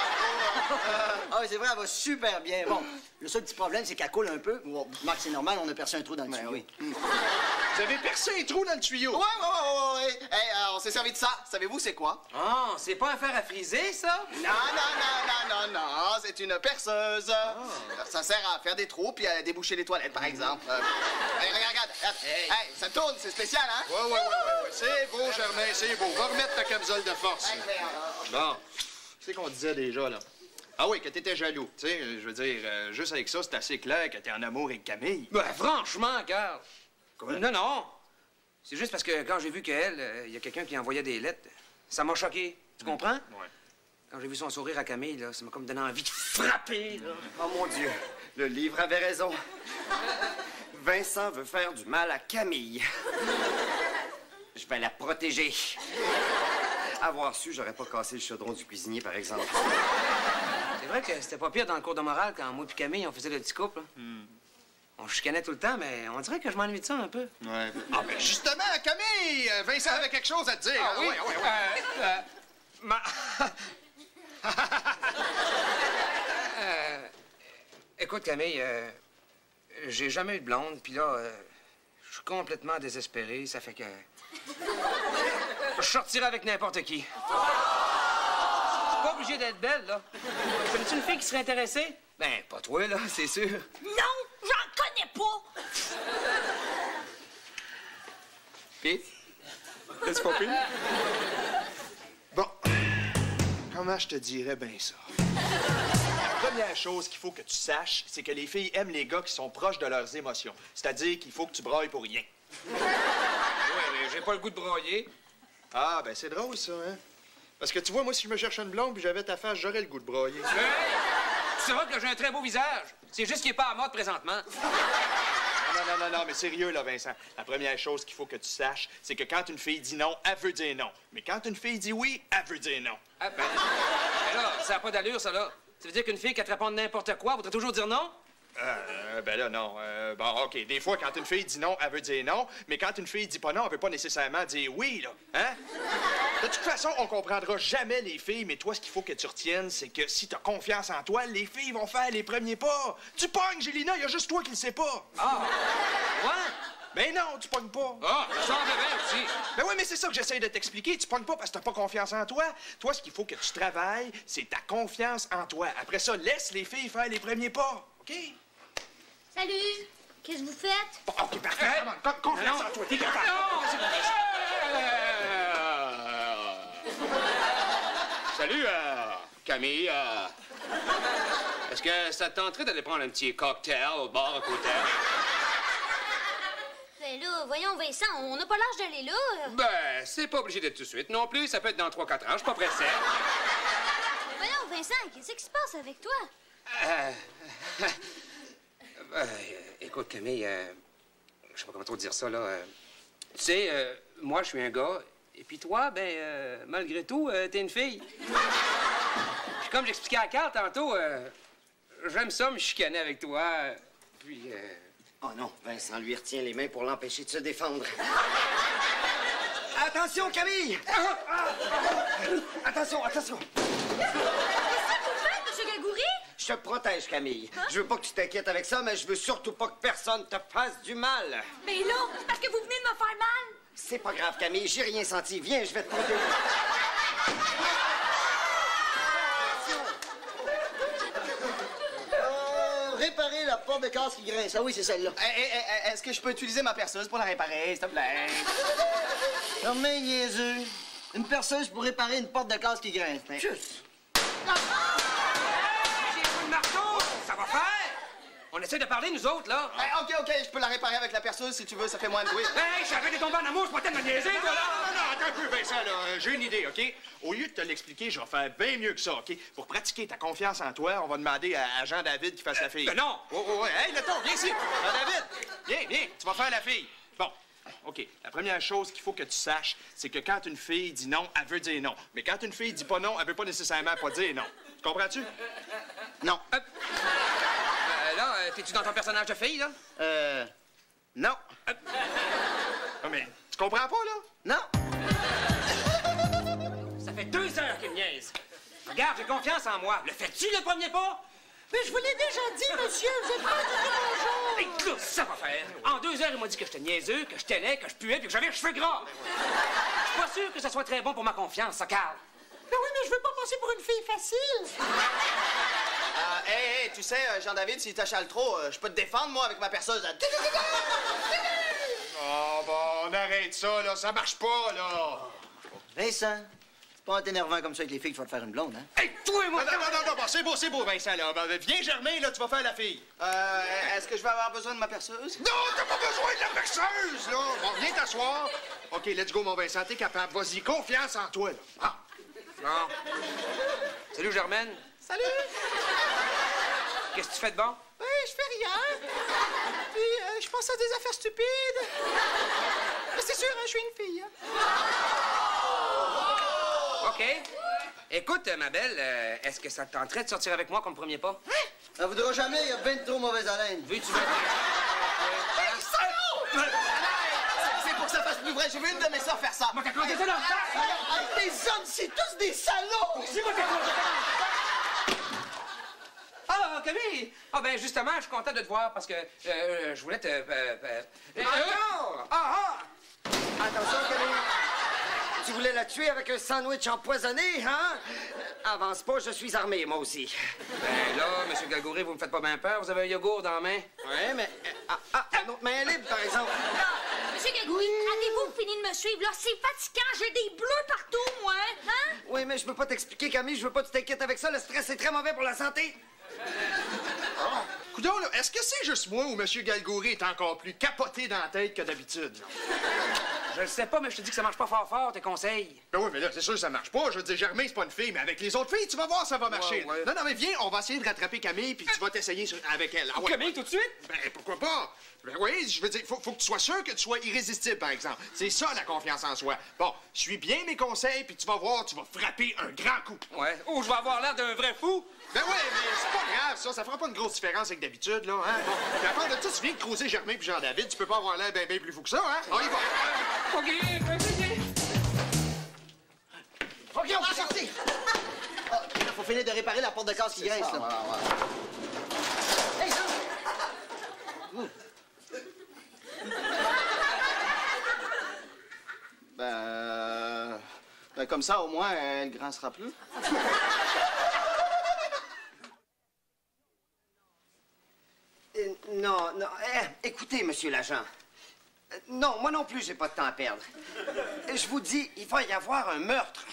Ah oui, c'est vrai, elle va super bien. Bon, le seul petit problème, c'est qu'elle coule un peu. Bon, Marc, c'est normal, on a percé un trou dans le tuyau. Oui. Vous avez percé un trou dans le tuyau? Ouais. Hey, on s'est servi de ça. Savez-vous c'est quoi? Oh, c'est pas un fer à friser, ça? Non, c'est une perceuse. Ça sert à faire des trous puis à déboucher les toilettes, par exemple. Hey, regarde. Hey, ça tourne, c'est spécial, hein? Ouais. C'est beau, Germain, c'est beau. Va remettre ta camisole de force. Bon, c'est qu'on disait déjà, là. Ah oui, que t'étais jaloux. Tu sais, je veux dire, juste avec ça, c'est assez clair que t'es en amour avec Camille. Ben, franchement, Carl. Non. C'est juste parce que quand j'ai vu qu'elle, il y a quelqu'un qui envoyait des lettres, ça m'a choqué. Tu comprends? Ouais. Quand j'ai vu son sourire à Camille, là, ça m'a comme donné envie de frapper, là. Oh mon Dieu, le livre avait raison. Vincent veut faire du mal à Camille. Je vais la protéger. Avoir su, j'aurais pas cassé le chaudron du cuisinier, par exemple. C'est vrai que c'était pas pire dans le cours de morale quand moi et Camille, on faisait le petit couple. On chicanait tout le temps, mais on dirait que je m'ennuie de ça un peu. Ouais. Ah, ben justement, Camille! Vincent avait quelque chose à te dire. Ah oui? Écoute, Camille, j'ai jamais eu de blonde, puis là, je suis complètement désespéré. Ça fait que... je sortirai avec n'importe qui. Pas obligé d'être belle, là. Connais-tu une fille qui serait intéressée? Ben, pas toi, là, c'est sûr. Non, j'en connais pas. Pete? C'est pas pire? Bon, comment je te dirais bien ça? La première chose qu'il faut que tu saches, c'est que les filles aiment les gars qui sont proches de leurs émotions. C'est-à-dire qu'il faut que tu brailles pour rien. Ouais, mais j'ai pas le goût de broyer. Ah, ben c'est drôle, ça, hein? Parce que tu vois, moi, si je me cherchais une blonde puis j'avais ta face, j'aurais le goût de broyer. Tu sauras que j'ai un très beau visage. C'est juste qu'il est pas à mode présentement. Non, mais sérieux, là, Vincent. La première chose qu'il faut que tu saches, c'est que quand une fille dit non, elle veut dire non. Mais quand une fille dit oui, elle veut dire non. Ah, ben là, ça n'a pas d'allure, ça, là. Ça veut dire qu'une fille qui te répond n'importe quoi voudrait toujours dire non? Ben là, non. Bon, OK. Des fois, quand une fille dit non, elle veut dire non. Mais quand une fille dit pas non, elle veut pas nécessairement dire oui, là. Hein? De toute façon, on comprendra jamais les filles, mais toi, ce qu'il faut que tu retiennes, c'est que si t'as confiance en toi, les filles vont faire les premiers pas. Tu pognes, Gélina, il y a juste toi qui le sais pas. Ah! Ouais? Ben non, tu pognes pas. Ah, ça semble bien aussi. Ben oui, mais c'est ça que j'essaie de t'expliquer. Tu pognes pas parce que t'as pas confiance en toi. Toi, ce qu'il faut que tu travailles, c'est ta confiance en toi. Après ça, laisse les filles faire les premiers pas. OK? Salut! Qu'est-ce que vous faites? Bon, OK, parfait. Confiance en toi. T'es capable. Salut, Camille. Est-ce que ça te tenterait d'aller prendre un petit cocktail au bar à côté? Ben là, voyons, Vincent, on n'a pas l'âge d'aller là. Ben, c'est pas obligé d'être tout de suite non plus. Ça peut être dans 3-4 ans. Je suis pas pressé. Voyons, Vincent, qu'est-ce qui se passe avec toi? Écoute, Camille, je sais pas comment trop te dire ça, là. Tu sais, moi, je suis un gars, et puis toi, ben, malgré tout, t'es une fille. Puis comme j'expliquais à Carl tantôt, j'aime ça me chicaner avec toi, puis... Oh non, Vincent lui retient les mains pour l'empêcher de se défendre. Attention, Camille! Attention, attention! Qu'est-ce que vous faites, Monsieur Galgouri? Je te protège, Camille. Je veux pas que tu t'inquiètes avec ça, mais je veux surtout pas que personne te fasse du mal. Mais là, c'est parce que vous venez de me faire mal. C'est pas grave, Camille, j'ai rien senti. Viens, je vais te protéger. Réparer la porte de casse qui grince. Ah oui, c'est celle-là. Est-ce que je peux utiliser ma perceuse pour la réparer, s'il te plaît? Non, mais niaiseux. Une perceuse pour réparer une porte de casse qui grince. Juste. J'ai pris le marteau! Ça va faire! On essaie de parler, nous autres, là. OK, je peux la réparer avec la perceuse, si tu veux, ça fait moins de bruit. Hey, j'arrête de tomber en amour, c'est pas tellement niaiser, toi, là! Non, attends un peu, Vincent, là. J'ai une idée, OK? Au lieu de te l'expliquer, je vais faire bien mieux que ça, OK? Pour pratiquer ta confiance en toi, on va demander à Jean-David qu'il fasse la fille. Non! Oh, hey, Letton, viens ici! Jean-David, viens, tu vas faire la fille. Bon. OK. La première chose qu'il faut que tu saches, c'est que quand une fille dit non, elle veut dire non. Mais quand une fille dit pas non, elle veut pas nécessairement pas dire non. Tu comprends-tu? Non. Là, t'es-tu dans ton personnage de fille, là? Non. Mais tu comprends pas, là? Non. Ça fait 2 heures qu'il me niaise. Regarde, j'ai confiance en moi. Le fais-tu, le premier pas? Mais je vous l'ai déjà dit, monsieur, vous êtes pas dit bonjour. Écoute, ça va faire. En 2 heures, il m'a dit que j'étais niaiseux, que j'étais laid, que je puais, puis que j'avais les cheveux gras. Je suis pas sûr que ça soit très bon pour ma confiance, ça, Carl. Mais oui, mais je veux pas passer pour une fille facile. Hey, tu sais, Jean-David, si t'achales trop, je peux te défendre, moi, avec ma perceuse. Oh, bon, on arrête ça, là. Ça marche pas, là. Vincent, c'est pas en t'énervant comme ça avec les filles qu'il faut te faire une blonde, hein? Hey, toi et moi! Non, bon, c'est beau, Vincent, là. Ben, viens, Germain, là, tu vas faire la fille. Est-ce que je vais avoir besoin de ma perceuse? Non, t'as pas besoin de la perceuse, là. Bon, viens t'asseoir. OK, let's go, mon Vincent, t'es capable. Vas-y, confiance en toi, là. Ah. Non. Salut, Germaine. Salut. Qu'est-ce que tu fais de bon? Oui, je fais rien. Puis, je pense à des affaires stupides. Mais c'est sûr, hein, je suis une fille. Hein. OK. Écoute, ma belle, est-ce que ça te tenterait de sortir avec moi comme premier pas? Ça voudra jamais, il y a bien trop mauvaise haleine. Veux-tu Hey, salaud! C'est pour que ça fasse plus vrai. J'ai vu une de mes sœurs faire ça. Moi, t'as compté ça, là? Les hommes, c'est tous des salauds! C'est moi qui Ah, Camille! Ah, ben, justement, je suis content de te voir parce que je voulais te... Encore? Attention, Camille. Tu voulais la tuer avec un sandwich empoisonné, hein? Avance pas, je suis armé, moi aussi. Ben là, Monsieur Galgouri, vous me faites pas bien peur. Vous avez un yogourt dans la main. Ouais, mais... une autre main libre, par exemple. Monsieur Galgouri, avez-vous fini de me suivre, là? C'est fatigant, j'ai des bleus partout, moi, hein? Oui, mais je peux pas t'expliquer, Camille. Je veux pas que tu t'inquiètes avec ça. Le stress est très mauvais pour la santé. Coudonc, là, est-ce que c'est juste moi ou M. Galgouri est encore plus capoté dans la tête que d'habitude? Je le sais pas, mais je te dis que ça marche pas fort, tes conseils. Ben oui, mais là, c'est sûr que ça marche pas. Je veux dire, Germain, c'est pas une fille, mais avec les autres filles, tu vas voir, ça va marcher. Ouais. Non, mais viens, on va essayer de rattraper Camille, puis tu vas t'essayer avec elle. Ah, ouais. Camille, tout de suite? Ben, pourquoi pas? Ben oui, je veux dire, faut que tu sois sûr que tu sois irrésistible, par exemple. C'est ça, la confiance en soi. Bon, suis bien mes conseils, puis tu vas voir, tu vas frapper un grand coup. Ouais. Oh, je vais avoir l'air d'un vrai fou. Ben ouais, mais c'est pas grave, ça fera pas une grosse différence avec d'habitude, là, hein? Bon, puis à part de ça, tu viens de croiser Germain puis Jean-David, tu peux pas avoir l'air bien plus fou que ça, hein? On y va! OK, OK, on peut sortir! Il faut finir de réparer la porte de casse qui grince, là. Voilà. Hey, ça! Ben, comme ça, au moins, elle grincera plus. Non. Écoutez, monsieur l'agent. Non, moi non plus, j'ai pas de temps à perdre. Je vous dis, il va y avoir un meurtre.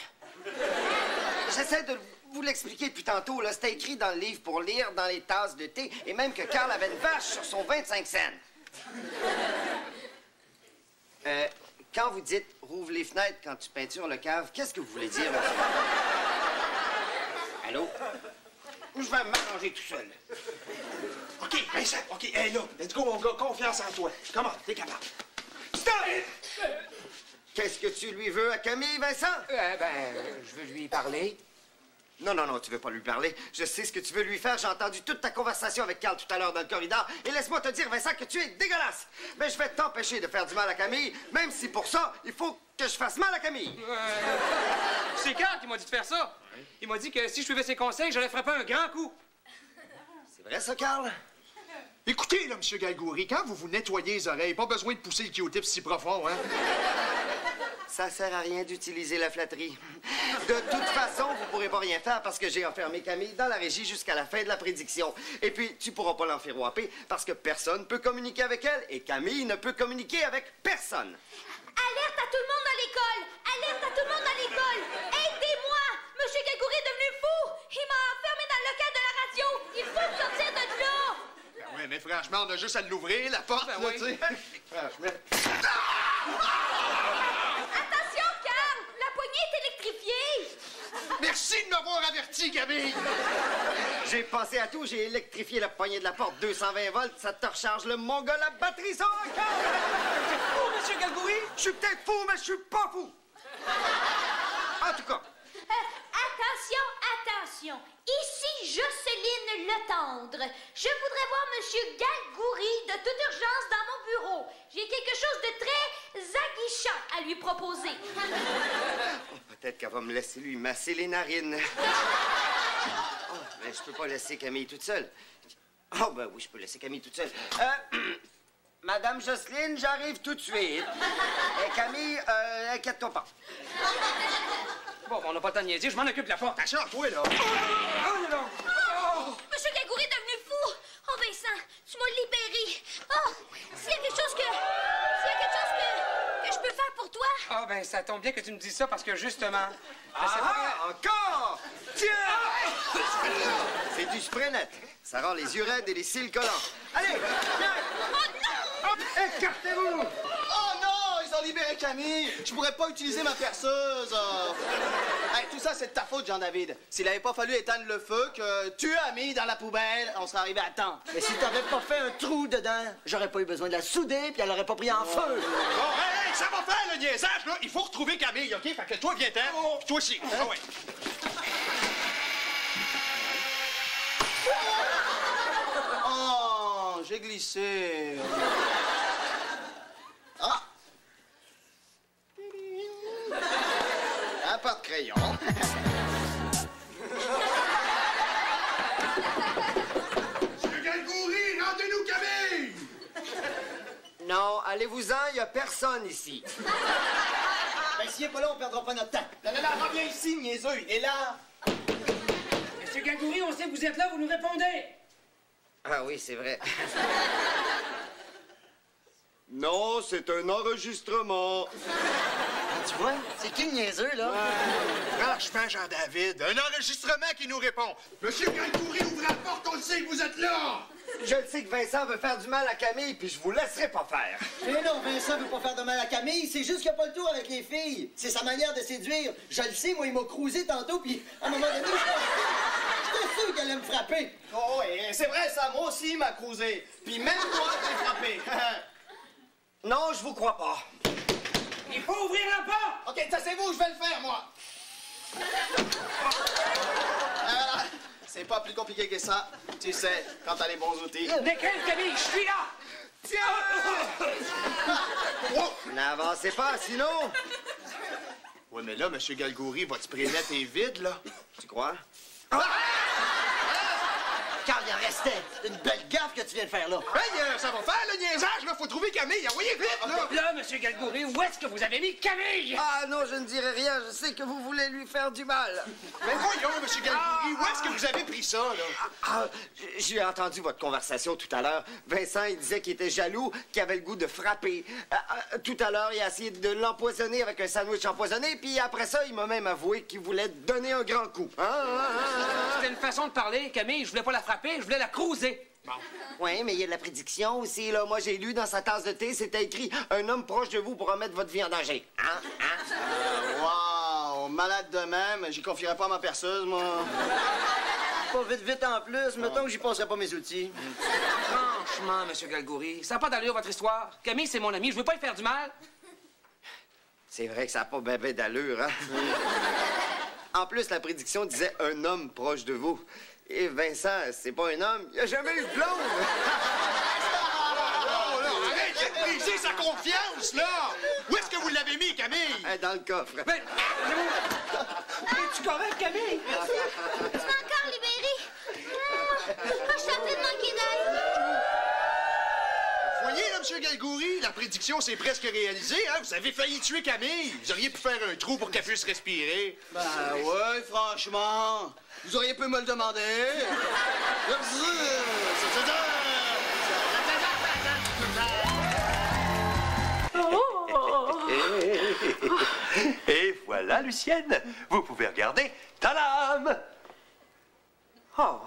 J'essaie de vous l'expliquer depuis tantôt, là. C'était écrit dans le livre pour lire, dans les tasses de thé, et même que Carl avait une vache sur son 25 cents. Quand vous dites « rouvre les fenêtres quand tu peintures le cave », qu'est-ce que vous voulez dire? Allô? ou je vais m'arranger tout seul. OK, Vincent, OK, hey, là, let's go, mon gars, confiance en toi. Comment, t'es capable. Stop! Qu'est-ce que tu lui veux à Camille, Vincent? Je veux lui parler. Non, tu veux pas lui parler. Je sais ce que tu veux lui faire. J'ai entendu toute ta conversation avec Carl tout à l'heure dans le corridor. Et laisse-moi te dire, Vincent, que tu es dégueulasse. Mais je vais t'empêcher de faire du mal à Camille, même si pour ça, il faut que je fasse mal à Camille. C'est Carl qui m'a dit de faire ça. Il m'a dit que si je suivais ses conseils, j'allais frapper un grand coup. C'est vrai, ça, Carl? Écoutez, là, M. Galgouri, quand vous vous nettoyez les oreilles, pas besoin de pousser le Q-tip si profond, hein? Ça sert à rien d'utiliser la flatterie. De toute façon, vous pourrez pas rien faire parce que j'ai enfermé Camille dans la régie jusqu'à la fin de la prédiction. Et puis, tu pourras pas l'enferroiper parce que personne peut communiquer avec elle et Camille ne peut communiquer avec personne. Alerte à tout le monde dans l'école! Alerte à tout le monde dans l'école! Aidez-moi! Monsieur Galgouri est devenu fou! Il m'a enfermé dans le local de la radio! Il faut me sortir de là! Ben oui, mais franchement, on a juste à l'ouvrir, la porte, là, tu sais. Franchement. Attention, Carl! La poignée est électrifiée! Merci de m'avoir averti, Camille! J'ai pensé à tout, j'ai électrifié la poignée de la porte 220 volts, ça te recharge le mongol, la batterie sort encore! T'es fou, Monsieur Galgouri? Je suis peut-être fou, mais je suis pas fou! En tout cas... Attention! Ici Jocelyne Letendre. Je voudrais voir Monsieur Galgouri de toute urgence dans mon bureau. J'ai quelque chose de très aguichant à lui proposer. Peut-être qu'elle va me laisser lui masser les narines. Mais je peux pas laisser Camille toute seule. Oh, ben oui, je peux laisser Camille toute seule. Madame Jocelyne, j'arrive tout de suite. Et Camille, inquiète-toi pas. Bon, on n'a pas le temps de niaiser, je m'en occupe de la porte. Attention, toi, là. Monsieur Galgouri est devenu fou. Oh, Vincent, tu m'as libéré. Oh, s'il y a quelque chose que je peux faire pour toi. Ah, ben, ça tombe bien que tu me dises ça parce que justement... Encore! Tiens! C'est du spray net. Ça rend les yeux raides et les cils collants. Allez, viens! Oh non! Écartez-vous! Oh non! Ils ont libéré Camille! Je pourrais pas utiliser ma perceuse! Hey, tout ça, c'est de ta faute, Jean-David. S'il avait pas fallu éteindre le feu que tu as mis dans la poubelle, on serait arrivé à temps. Mais si t'avais pas fait un trou dedans, j'aurais pas eu besoin de la souder, puis elle aurait pas pris en feu. Bon, hey, ça va faire le niaisage, là. Il faut retrouver Camille, OK? Fait que toi, viens-t'en. Puis toi aussi. Ah ouais. Oh, j'ai glissé. Ah! Un pas de crayon. Monsieur Galgouri, rendez-nous Camille! Non, allez-vous-en, il y a personne ici. Ben, s'il est pas là, on perdra pas notre temps. Là, reviens ici, niaiseux. Et là... Monsieur Galgouri, on sait que vous êtes là, vous nous répondez. Ah oui, c'est vrai. Non, c'est un enregistrement. Tu vois, c'est qui le niaiseux, là? Franchement, Jean-David, un enregistrement qui nous répond. Monsieur Galgouri, ouvrez la porte, on le sait que vous êtes là! Je le sais que Vincent veut faire du mal à Camille, puis je vous laisserai pas faire. Mais non, Vincent veut pas faire de mal à Camille, c'est juste qu'il a pas le tour avec les filles. C'est sa manière de séduire. Je le sais, moi, il m'a cruisé tantôt, puis à un moment donné, j'étais sûr qu'elle allait me frapper. Oh, oui, c'est vrai, ça. Moi aussi, il m'a cruisé. Puis même toi, t'es frappé. Non, je vous crois pas. Il faut ouvrir la porte! OK, tassez-vous, je vais le faire, moi. Voilà. C'est pas plus compliqué que ça. Tu sais, quand t'as les bons outils. Lesquels, Camille? Je suis là! N'avancez pas, sinon... Ouais, mais là, Monsieur Galgouri, votre spray net est vide, là. Tu crois? Carl, il en restait. C'est une belle gaffe que tu viens de faire, là. Hey, ça va faire le niaisage, là. Faut trouver Camille. Envoyez vite, là. Là, Monsieur Galgouri, où est-ce que vous avez mis Camille? Ah non, je ne dirai rien. Je sais que vous voulez lui faire du mal. Mais voyons, Monsieur Galgouri, où est-ce que vous avez pris ça, là? J'ai entendu votre conversation tout à l'heure. Vincent, il disait qu'il était jaloux, qu'il avait le goût de frapper. Tout à l'heure, il a essayé de l'empoisonner avec un sandwich empoisonné, puis après ça, il m'a même avoué qu'il voulait donner un grand coup. C'était une façon de parler, Camille. Je voulais pas la frapper, je voulais la cruiser. Bon. Oui, mais il y a de la prédiction aussi, là. Moi, j'ai lu dans sa tasse de thé, c'était écrit « Un homme proche de vous pourra mettre votre vie en danger. » Wow! Malade de même. J'y confierais pas ma perceuse, moi. pas vite en plus. Mettons que j'y passerais pas mes outils. Franchement, Monsieur Galgouri, ça n'a pas d'allure, votre histoire. Camille, c'est mon ami, je veux pas lui faire du mal. C'est vrai que ça n'a pas ben d'allure, hein? En plus, la prédiction disait un homme proche de vous. Et Vincent, c'est pas un homme. Il a jamais eu de blonde. Arrête de briser sa confiance, là! Où est-ce que vous l'avez mis, Camille? Dans le coffre. Es-tu correct, Camille? Tu m'as encore libéré. Je suis en train de manquer d'air. Vous voyez, là, M. Galgouri, la prédiction s'est presque réalisée, hein? Vous avez failli tuer Camille. Vous auriez pu faire un trou pour qu'elle puisse respirer. Ben ouais, franchement. Vous auriez pu me le demander. Et voilà, Lucienne, vous pouvez regarder Talam! Oh,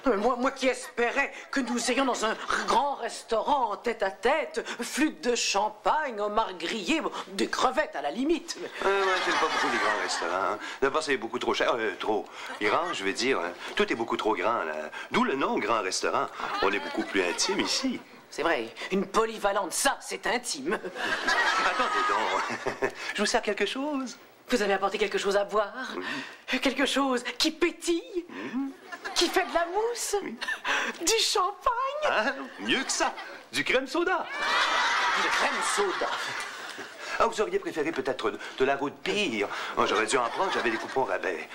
mais moi qui espérais que nous ayons dans un grand restaurant en tête-à-tête, flûte de champagne, homard grillé, des crevettes à la limite. Ouais, j'aime pas beaucoup les grands restaurants. Hein. D'abord, c'est beaucoup trop cher. Trop. Grand, je veux dire. Hein. Tout est beaucoup trop grand, là. D'où le nom grand restaurant. On est beaucoup plus intime ici. C'est vrai, une polyvalente, ça, c'est intime. Attendez donc. Je vous sers quelque chose? Vous avez apporté quelque chose à boire? Quelque chose qui pétille? Qui fait de la mousse? Du champagne? Ah, mieux que ça. Du crème soda. Du crème soda? Ah, vous auriez préféré peut-être de la route pire. Oh, j'aurais dû en prendre, j'avais des coupons rabais.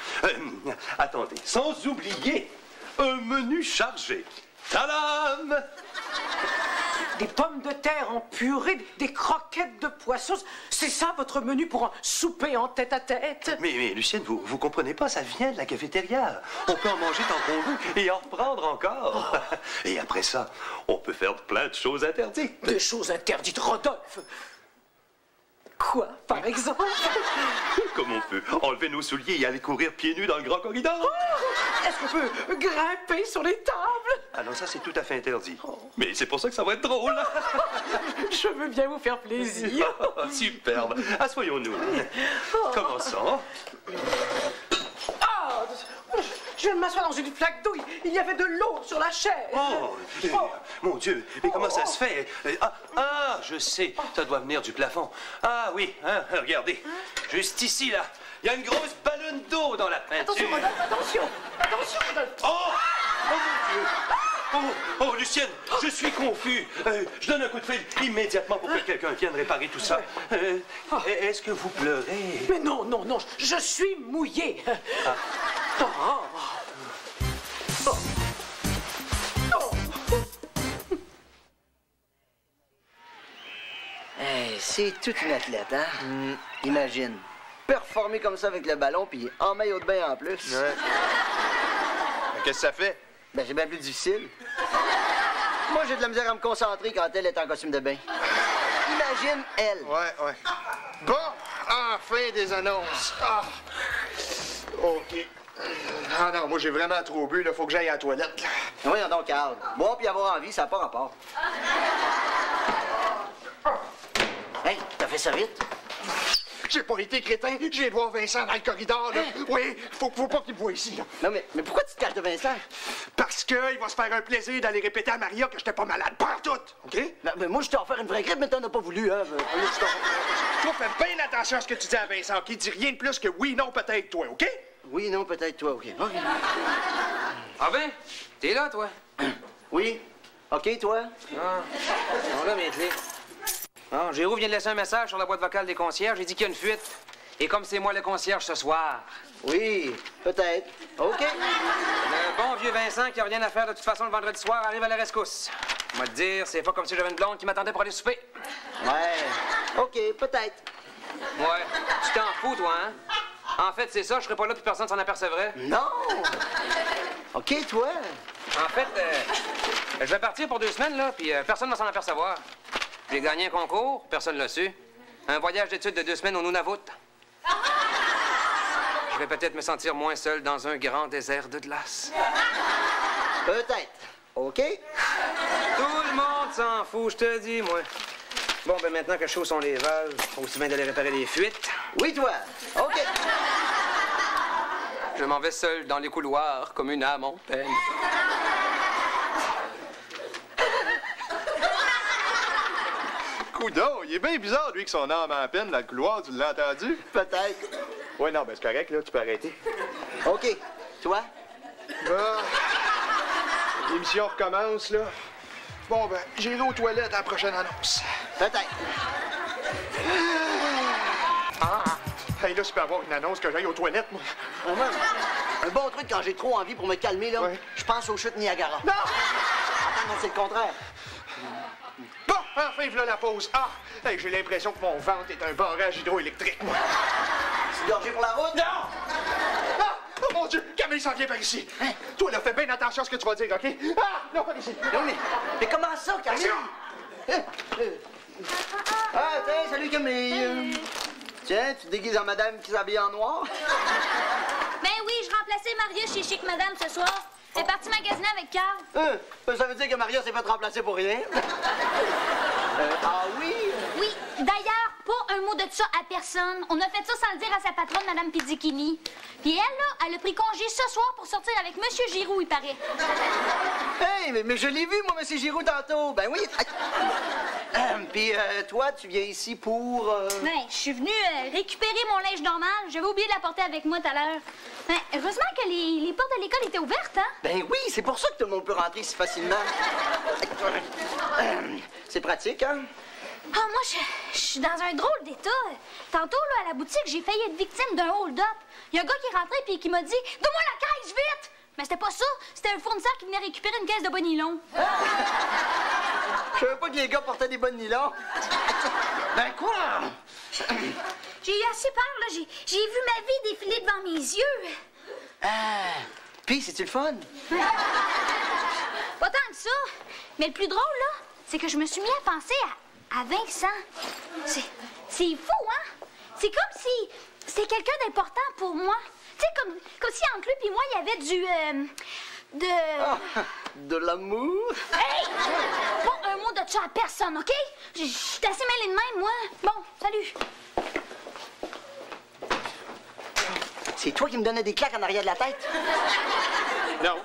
Attendez, sans oublier un menu chargé. Tadam! Des pommes de terre en purée, des croquettes de poisson. C'est ça votre menu pour un souper en tête-à-tête? Mais Lucienne, vous comprenez pas, ça vient de la cafétéria. On peut en manger tant qu'on veut et en reprendre encore. Et après ça, on peut faire plein de choses interdites. Des choses interdites, Rodolphe? Quoi, par exemple? Comme on peut enlever nos souliers et aller courir pieds nus dans le grand corridor. Oh, est-ce qu'on peut grimper sur les tables? Ah non, ça c'est tout à fait interdit. Mais c'est pour ça que ça va être drôle. Je veux bien vous faire plaisir. Superbe. Assoyons-nous. Commençons. Ah, je viens de m'asseoir dans une flaque d'eau. Il y avait de l'eau sur la chaise. Oh, mon Dieu, mais comment ça se fait? Je sais, ça doit venir du plafond. Ah oui, hein, regardez, juste ici, là, il y a une grosse ballonne d'eau dans la peinture. Attention, Rodolphe, attention, Rodolphe. Oh, mon Dieu! Oh, Lucienne, je suis confus. Je donne un coup de fil immédiatement pour que quelqu'un vienne réparer tout ça. Est-ce que vous pleurez? Mais non, je suis mouillé. Hey, c'est toute une athlète, hein? Imagine. Performer comme ça avec le ballon, puis en maillot de bain en plus. Ouais. Qu'est-ce que ça fait? Ben, c'est bien plus difficile. Moi, j'ai de la misère à me concentrer quand elle est en costume de bain. Imagine elle. Ouais. Bon, enfin des annonces. OK. Ah non, moi j'ai vraiment trop bu, là. Faut que j'aille à la toilette. Voyons donc, Carl. Boire puis avoir envie, ça n'a pas rapport. Hey, t'as fait ça vite? J'ai pas été crétin, je viens de voir Vincent dans le corridor, là. Oui, faut pas qu'il me voie ici, là. Non, mais pourquoi tu te caches de Vincent? Parce qu'il va se faire un plaisir d'aller répéter à Maria que j'étais pas malade. Pas tout, OK? Non, mais moi, je t'ai offert une vraie grippe, mais t'en as pas voulu, hein? Toi, fais bien attention à ce que tu dis à Vincent, OK? Dis rien de plus que oui, non, peut-être toi, OK? Oui, non, peut-être toi, OK. Ah ben, t'es là, toi? Oui. OK, toi? On là mes clés. Bon, Géraud vient de laisser un message sur la boîte vocale des concierges. Il dit qu'il y a une fuite. Et comme c'est moi le concierge ce soir. Oui, peut-être. OK. Le bon vieux Vincent qui a rien à faire de toute façon le vendredi soir arrive à la rescousse. Moi te dire, c'est pas comme si j'avais une blonde qui m'attendait pour aller souper. Ouais. OK, peut-être. Ouais. Tu t'en fous, toi, hein? En fait, c'est ça, je serais pas là puis personne s'en apercevrait. Non! OK, toi? En fait, je vais partir pour 2 semaines, là, puis personne ne va s'en apercevoir. J'ai gagné un concours, personne l'a su. Un voyage d'études de 2 semaines au Nunavut. Je vais peut-être me sentir moins seul dans un grand désert de glace. Peut-être. OK? Tout le monde s'en fout, je te dis, moi. Bon, ben maintenant que chaud sont les valves, aussi bien d'aller réparer les fuites. Oui, toi. OK. Je Je m'en vais seul dans les couloirs comme une âme en peine. Coudon, il est bien bizarre, lui, que son âme en peine dans le couloir, tu l'as entendu? Peut-être. Ouais, non, ben c'est correct, là, tu peux arrêter. OK. Toi? L'émission recommence, là. Bon, ben, j'irai aux toilettes à la prochaine annonce. Peut-être. Hey, là, tu peux avoir une annonce que j'aille aux toilettes, moi. Un bon truc quand j'ai trop envie pour me calmer, là, je pense aux chutes Niagara. Non! Attends, non, c'est le contraire. Bon, enfin, voilà la pause. Hey, j'ai l'impression que mon ventre est un barrage hydroélectrique, moi. C'est gorgé pour la route? Non! Oh mon Dieu! Camille s'en vient par ici! Hein? Toi, là, fais bien attention à ce que tu vas dire, OK? Non, pas ici! Non, mais comment ça, Camille? Tiens, salut, Camille! Tiens, tu te déguises en madame qui s'habille en noir? Ben oui, je remplaçais Maria chez Chic Madame ce soir. Elle est partie magasiner avec Carl. Ça veut dire que Maria s'est fait remplacer pour rien? Oui? Oui, d'ailleurs, pas un mot de ça à personne. On a fait ça sans le dire à sa patronne, Madame Pizzichini. Puis elle, là, elle a pris congé ce soir pour sortir avec Monsieur Giroux, il paraît. Hey, mais je l'ai vu, moi, Monsieur Giroux, tantôt. Ben oui. Puis toi, tu viens ici pour... Ben, je suis venue récupérer mon linge normal. J'avais oublié de l'apporter avec moi tout à l'heure. Ben, heureusement que les portes de l'école étaient ouvertes, hein? Ben oui, c'est pour ça que tout le monde peut rentrer si facilement. C'est pratique, hein? Ah, moi, je suis dans un drôle d'état. Tantôt, là, à la boutique, j'ai failli être victime d'un hold-up. Il y a un gars qui est rentré puis qui m'a dit « Donne-moi la caisse, vite! » Mais c'était pas ça. C'était un fournisseur qui venait récupérer une caisse de bas nylon. Je savais pas que les gars portaient des bas de nylon. Ben quoi? J'ai eu assez peur, là. J'ai vu ma vie défiler devant mes yeux. Puis, c'est-tu le fun? Pas tant que ça. Mais le plus drôle, là, c'est que je me suis mis à penser à Vincent. C'est fou, hein? C'est comme si c'était quelqu'un d'important pour moi. Tu sais, comme si entre lui et moi, il y avait de l'amour? Hey! Pas un mot de ça à personne, OK? Je suis assez mêlée de même, moi. Bon, salut. C'est toi qui me donnais des claques en arrière de la tête? Non.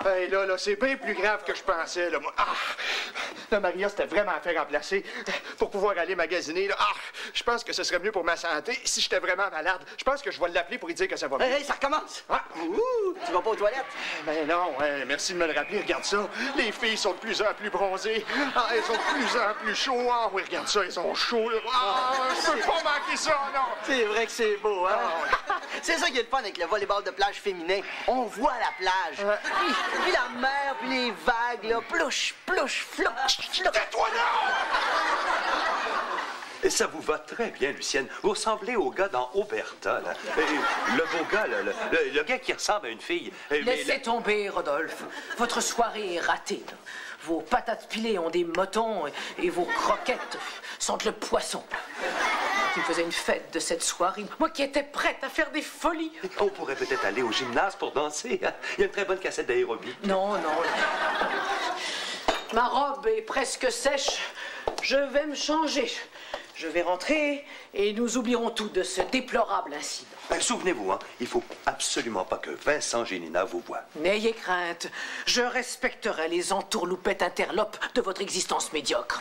Hey, là, c'est bien plus grave que je pensais, là, moi. Là, Maria, c'était vraiment à faire remplacer pour pouvoir aller magasiner, là. Je pense que ce serait mieux pour ma santé si j'étais vraiment malade. Je pense que je vais l'appeler pour lui dire que ça va mieux. Hey, ça recommence! Tu vas pas aux toilettes? Ben non, merci de me le rappeler. Regarde ça. Les filles sont de plus en plus bronzées. Elles sont de plus en plus chaudes. Oui, regarde ça, elles sont chaudes. Je peux pas manquer ça, non! C'est vrai que c'est beau, hein? C'est ça qui est le fun avec le volleyball de plage féminin. On voit la plage. Puis la mer, puis les vagues, là. Plouche, plouche, flouche. Tais-toi, non! Et ça vous va très bien, Lucienne. Vous ressemblez au gars dans Oberta, là. Le beau gars, là, le gars qui ressemble à une fille. Laissez tomber, Rodolphe. Votre soirée est ratée. Là. Vos patates pilées ont des motons et vos croquettes sentent le poisson. Qui me faisait une fête de cette soirée. Moi qui étais prête à faire des folies. On pourrait peut-être aller au gymnase pour danser. Hein? Il y a une très bonne cassette d'aérobie. Non. Ma robe est presque sèche. Je vais me changer. Je vais rentrer et nous oublierons tout de ce déplorable incident. Souvenez-vous, hein, il faut absolument pas que Vincent Génina vous voie. N'ayez crainte. Je respecterai les entourloupettes interlopes de votre existence médiocre.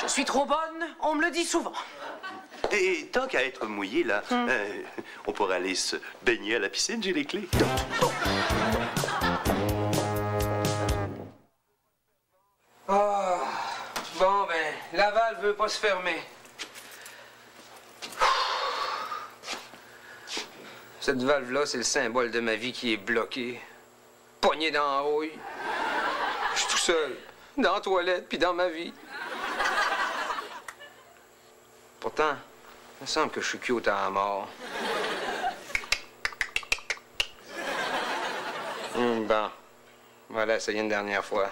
Je suis trop bonne, on me le dit souvent. Et tant qu'à être mouillé, là, on pourrait aller se baigner à la piscine, j'ai les clés. Oh, bon, ben, la valve veut pas se fermer. Cette valve-là, c'est le symbole de ma vie qui est bloquée. Pogné dans la rouille. Je suis tout seul, dans la toilette, puis dans ma vie. Pourtant, il me semble que je suis cute à la mort. Bon, voilà, essayer une dernière fois.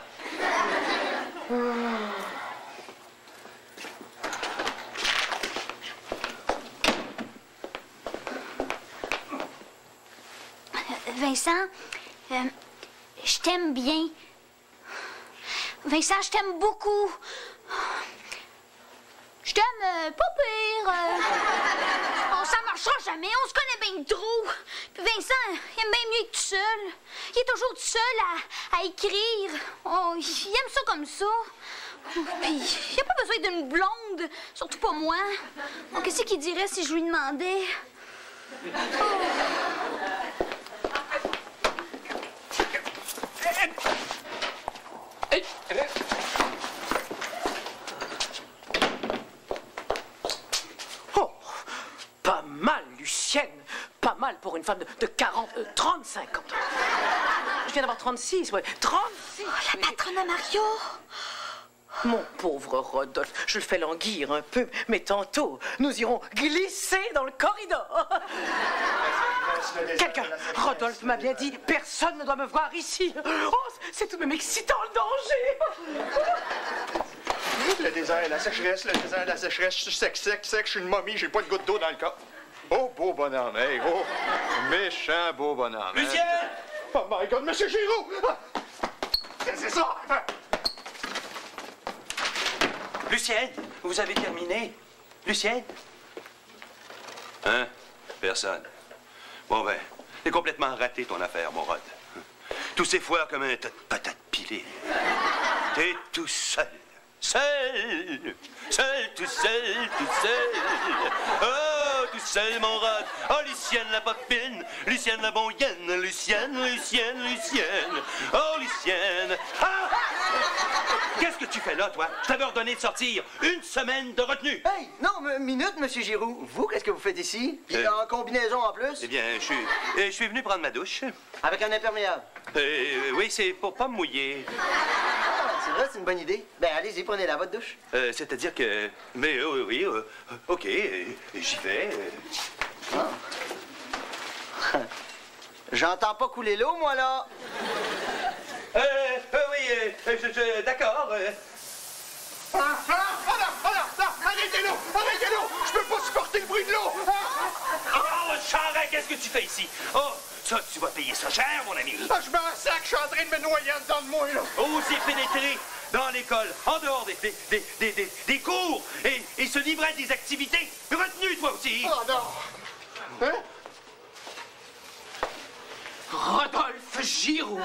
Vincent, je t'aime bien. Vincent, je t'aime beaucoup. Je t'aime pas pire. Ça marchera jamais, On se connaît bien trop. Puis Vincent, il aime bien mieux être tout seul. Il est toujours tout seul à écrire. Oh, il aime ça comme ça. Puis il n'y a pas besoin d'une blonde, surtout pas moi. Oh, qu'est-ce qu'il dirait si je lui demandais? Oh, pas mal, Lucienne. Pas mal pour une femme de 35 ans. Je viens d'avoir 36, ouais. 36! Oh, la patronne à Mario! Mon pauvre Rodolphe, je le fais languir un peu, mais tantôt, nous irons glisser dans le corridor. Quelqu'un, Rodolphe m'a bien dit, personne ne doit me voir ici. Oh, c'est tout de même excitant, le danger. Le désert, la sécheresse, je suis sec, je suis une momie, j'ai pas de goutte d'eau dans le corps. Oh, beau bonhomme, hey, oh, méchant beau bonhomme. Lucien! Hein? Oh my God, Monsieur Giroux! C'est ça! Lucienne, vous avez terminé? Lucienne? Hein? Personne. Bon ben, t'es complètement raté ton affaire, mon Rod. Tous ces foires comme un tas de patates pilées. T'es tout seul. Seul! Seul, tout seul, tout seul! Oh, tout seul, mon Rod! Oh, Lucienne la popine! Lucienne la bonne-yenne! Lucienne! Oh, Lucienne! Ah! Qu'est-ce que tu fais là, toi? Je t'avais ordonné de sortir. 1 semaine de retenue. Hey, non, minute, Monsieur Giroux. Vous, qu'est-ce que vous faites ici? Puis en combinaison en plus? Eh bien, je suis venu prendre ma douche. Avec un imperméable? Oui, c'est pour pas me mouiller. C'est vrai, c'est une bonne idée. Ben, allez-y, prenez-la, votre douche. C'est-à-dire que... Mais oui, OK, j'y vais. J'entends pas couler l'eau, moi, là. Oui, d'accord. Non, arrêtez-l'eau! Je peux pas supporter le bruit de l'eau! Oh, Charest, qu'est-ce que tu fais ici? Oh, ça, tu vas payer ça cher, mon ami. Ah, je m'en sac, je suis en train de me noyer en dedans de moi, là. Oser pénétrer dans l'école, en dehors des cours, et se livrer à des activités. Retenu, toi aussi. Oh, non. Hein? Rodolphe Giroux.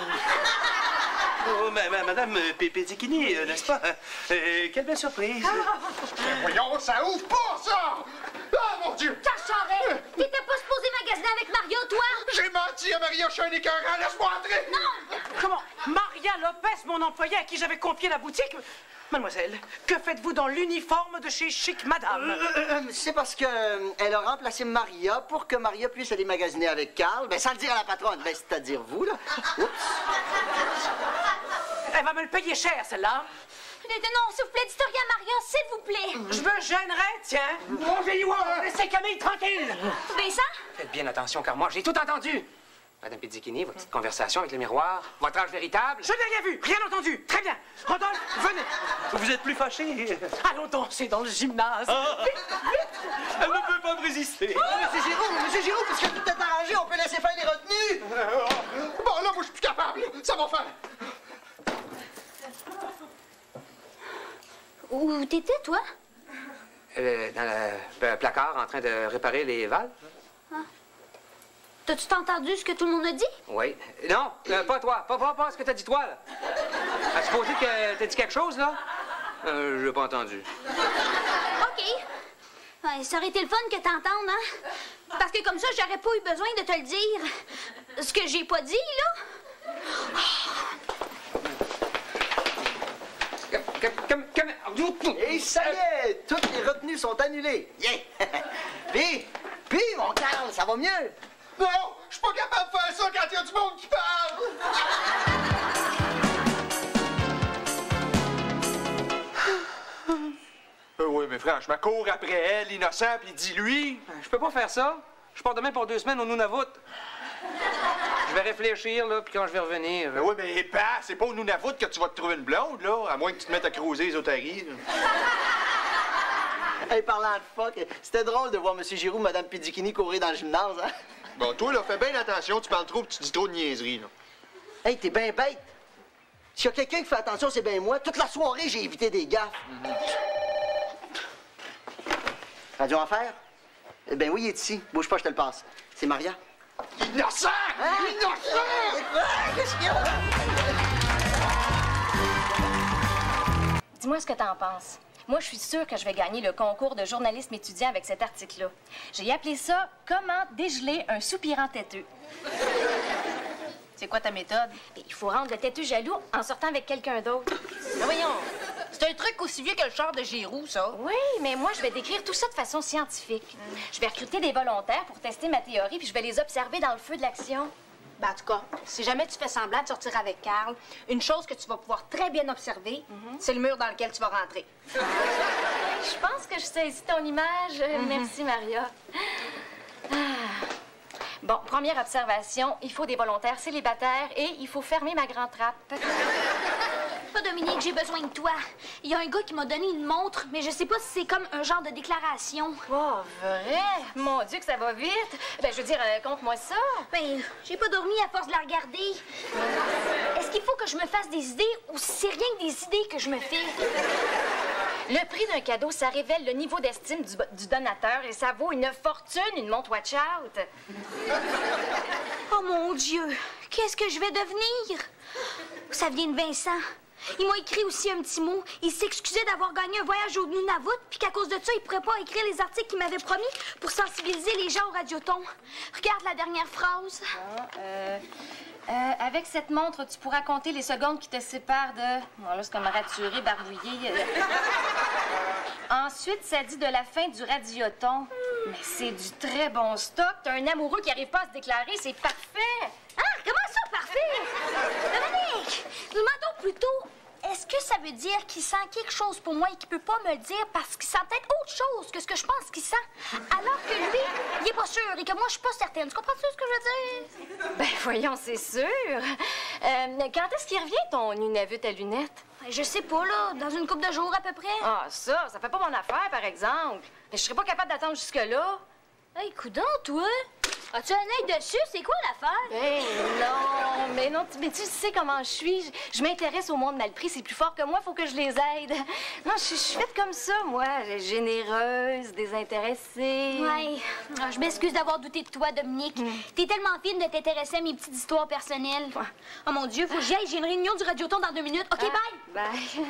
Oh, Madame Pézikini, n'est-ce pas? Quelle belle surprise. Mais voyons, ça ouvre pas, ça! Ah, mon Dieu! Charest, t'étais pas supposé magasiner avec Mario, toi? J'ai menti à Maria, je suis un écœurant, laisse-moi entrer! Non! Comment? Maria Lopez, mon employée à qui j'avais confié la boutique? Mademoiselle, que faites-vous dans l'uniforme de chez Chic Madame? C'est parce que elle a remplacé Maria pour que Maria puisse aller magasiner avec Carl. Ben, sans le dire à la patronne. Ben, c'est-à-dire vous, là. Oups. Elle va me le payer cher, celle-là. Non, s'il vous plaît, dites rien à Maria, s'il vous plaît. Je me gênerais, tiens. Mon laissez Camille tranquille. Vincent? Faites bien attention, car moi, j'ai tout entendu. Madame Pézikini, votre petite conversation avec le miroir, votre âge véritable... Je n'ai rien vu, rien entendu. Très bien. Rodolphe, venez. Vous êtes plus fâché? Allons danser dans le gymnase. Elle ne peut pas me résister. Monsieur Giroux, puisque tout est arrangé, on peut laisser faire les retenues. Bon, là, moi, je suis plus capable. Ça va faire. Où t'étais, toi? Dans le placard, en train de réparer les valves. T'as-tu entendu ce que tout le monde a dit? Oui. Non, pas toi. Pas ce que t'as dit toi, là. As-tu supposé que t'as dit quelque chose, là? Je l'ai pas entendu. OK. Ouais, ça aurait été le fun que t'entendes, hein? Parce que comme ça, j'aurais pas eu besoin de te le dire. Ce que j'ai pas dit, là. Et ça y est, toutes les retenues sont annulées. Yeah. Puis, mon Carl, ça va mieux? Non, je suis pas capable de faire ça quand il y a du monde qui parle. Oui, mais franchement, cours après elle, l'innocent, puis dis-lui. Je peux pas faire ça. Je pars demain pour 2 semaines au Nunavut. Je vais réfléchir, là, puis quand je vais revenir... Oui, mais pas, c'est pas au Nunavut que tu vas te trouver une blonde, là, à moins que tu te mettes à creuser les otaries. Hey, parlant de fuck, c'était drôle de voir M. Giroux et Mme Pézikini courir dans le gymnase, hein? Bon, toi, là, fais bien attention, tu parles trop, puis tu dis trop de niaiseries, là. Hey, t'es bien bête. S'il y a quelqu'un qui fait attention, c'est bien moi. Toute la soirée, j'ai évité des gaffes. Radio Enfer? Ben oui, il est ici. Bouge pas, je te le passe. C'est Maria. Innocent! Innocent! Qu'est-ce qu'il y a? Dis-moi ce que t'en penses. Moi, je suis sûre que je vais gagner le concours de journalisme étudiant avec cet article-là. J'ai appelé ça « Comment dégeler un soupirant têteux ». C'est quoi ta méthode? Il faut rendre le têteux jaloux en sortant avec quelqu'un d'autre. Mais voyons, c'est un truc aussi vieux que le char de Giroux, ça. Oui, mais moi, je vais décrire tout ça de façon scientifique. Je vais recruter des volontaires pour tester ma théorie, puis je vais les observer dans le feu de l'action. Ben, en tout cas, si jamais tu fais semblant de sortir avec Carl, une chose que tu vas pouvoir très bien observer, c'est le mur dans lequel tu vas rentrer. Je pense que je saisis ton image. Merci, Maria. Bon, première observation, il faut des volontaires célibataires et il faut fermer ma grande trappe. Pas Dominique, j'ai besoin de toi. Il y a un gars qui m'a donné une montre, mais je sais pas si c'est comme un genre de déclaration. Oh, vrai? Mon Dieu, que ça va vite. Ben, je veux dire, conte-moi ça. Ben, j'ai pas dormi à force de la regarder. Est-ce qu'il faut que je me fasse des idées ou c'est rien que des idées que je me fais? Le prix d'un cadeau, ça révèle le niveau d'estime du donateur et ça vaut une fortune, une montre Watch Out. Oh mon Dieu, qu'est-ce que je vais devenir? Ça vient de Vincent. Il m'a écrit aussi un petit mot. Il s'excusait d'avoir gagné un voyage au Nunavut, puis qu'à cause de ça, il pourrait pas écrire les articles qu'il m'avait promis pour sensibiliser les gens au radioton. Regarde la dernière phrase. Avec cette montre, tu pourras compter les secondes qui te séparent de... Bon, là, c'est comme raturé, barbouillé. Ensuite, ça dit de la fin du radioton. Mais c'est du très bon stock. T'as un amoureux qui n'arrive pas à se déclarer, c'est parfait. Ah, comment ça, parfait? Dominique, demandons plutôt, est-ce que ça veut dire qu'il sent quelque chose pour moi et qu'il peut pas me le dire parce qu'il sent peut-être autre chose que ce que je pense qu'il sent, alors que lui, il est pas sûr et que moi, je suis pas certaine. Tu comprends-tu ce que je veux dire? Ben, voyons, c'est sûr. Quand est-ce qu'il revient, ton Nunavut à lunettes? Je sais pas, là. Dans une couple de jours, à peu près. Ah, ça fait pas mon affaire, par exemple. Mais je serais pas capable d'attendre jusque-là. Hey, coudonc, toi! As-tu un œil dessus? C'est quoi l'affaire? Ben non, mais tu sais comment je suis. Je m'intéresse au monde mal pris. C'est plus fort que moi, faut que je les aide. Non, je suis faite comme ça, moi. Généreuse, désintéressée. Ouais. Je m'excuse d'avoir douté de toi, Dominique. T'es tellement fine de t'intéresser à mes petites histoires personnelles. Oh mon Dieu, faut que j'y aille. J'ai une réunion du radioton dans 2 minutes. OK, bye! Bye.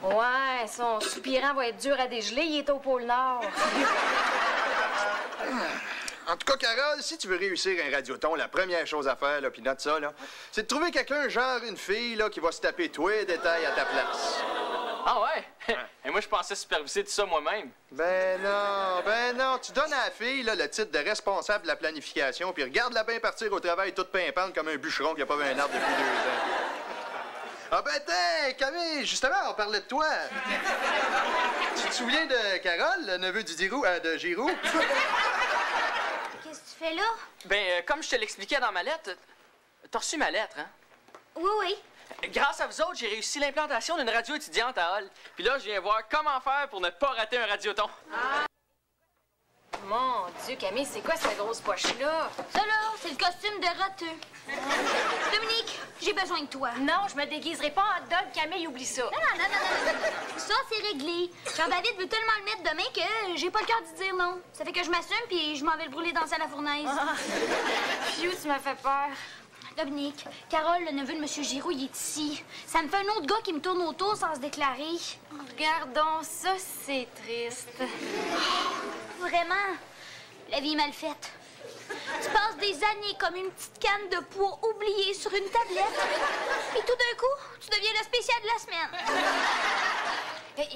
Ouais, son soupirant va être dur à dégeler. Il est au pôle Nord. En tout cas, Carole, si tu veux réussir un radioton, la première chose à faire, là, puis note ça, là, c'est de trouver quelqu'un, genre une fille, là, qui va se taper tous les détails à ta place. Ah ouais? Et moi, je pensais superviser tout ça moi-même. Ben non. Tu donnes à la fille, là, le titre de responsable de la planification, puis regarde-la bien partir au travail toute pimpante comme un bûcheron qui a pas vu un arbre depuis 2 ans. Ah ben tiens, Camille, justement, on parlait de toi. Tu te souviens de Carole, le neveu de Giroux? Qu'est-ce que tu fais là? Ben, comme je te l'expliquais dans ma lettre, t'as reçu ma lettre, hein? Oui. Grâce à vous autres, j'ai réussi l'implantation d'une radio étudiante à Hall. Puis là, je viens voir comment faire pour ne pas rater un radioton. Mon Dieu, Camille, c'est quoi cette grosse poche-là? Ça, là, c'est le costume de roteux. Dominique, j'ai besoin de toi. Non, je me déguiserai pas en hot dog, Camille, oublie ça. Non. Ça, c'est réglé. Jean-David veut tellement le mettre demain que j'ai pas le cœur d'y dire non. Ça fait que je m'assume puis je m'en vais le brûler dans la salle à fournaise. Phew, tu m'as fait peur. Dominique, Carole, le neveu de M. Giroux, il est ici. Ça me fait un autre gars qui me tourne autour sans se déclarer. Regardons ça, c'est triste. Vraiment, la vie est mal faite. Tu passes des années comme une petite canne de poids oubliée sur une tablette. Et tout d'un coup, tu deviens le spécial de la semaine.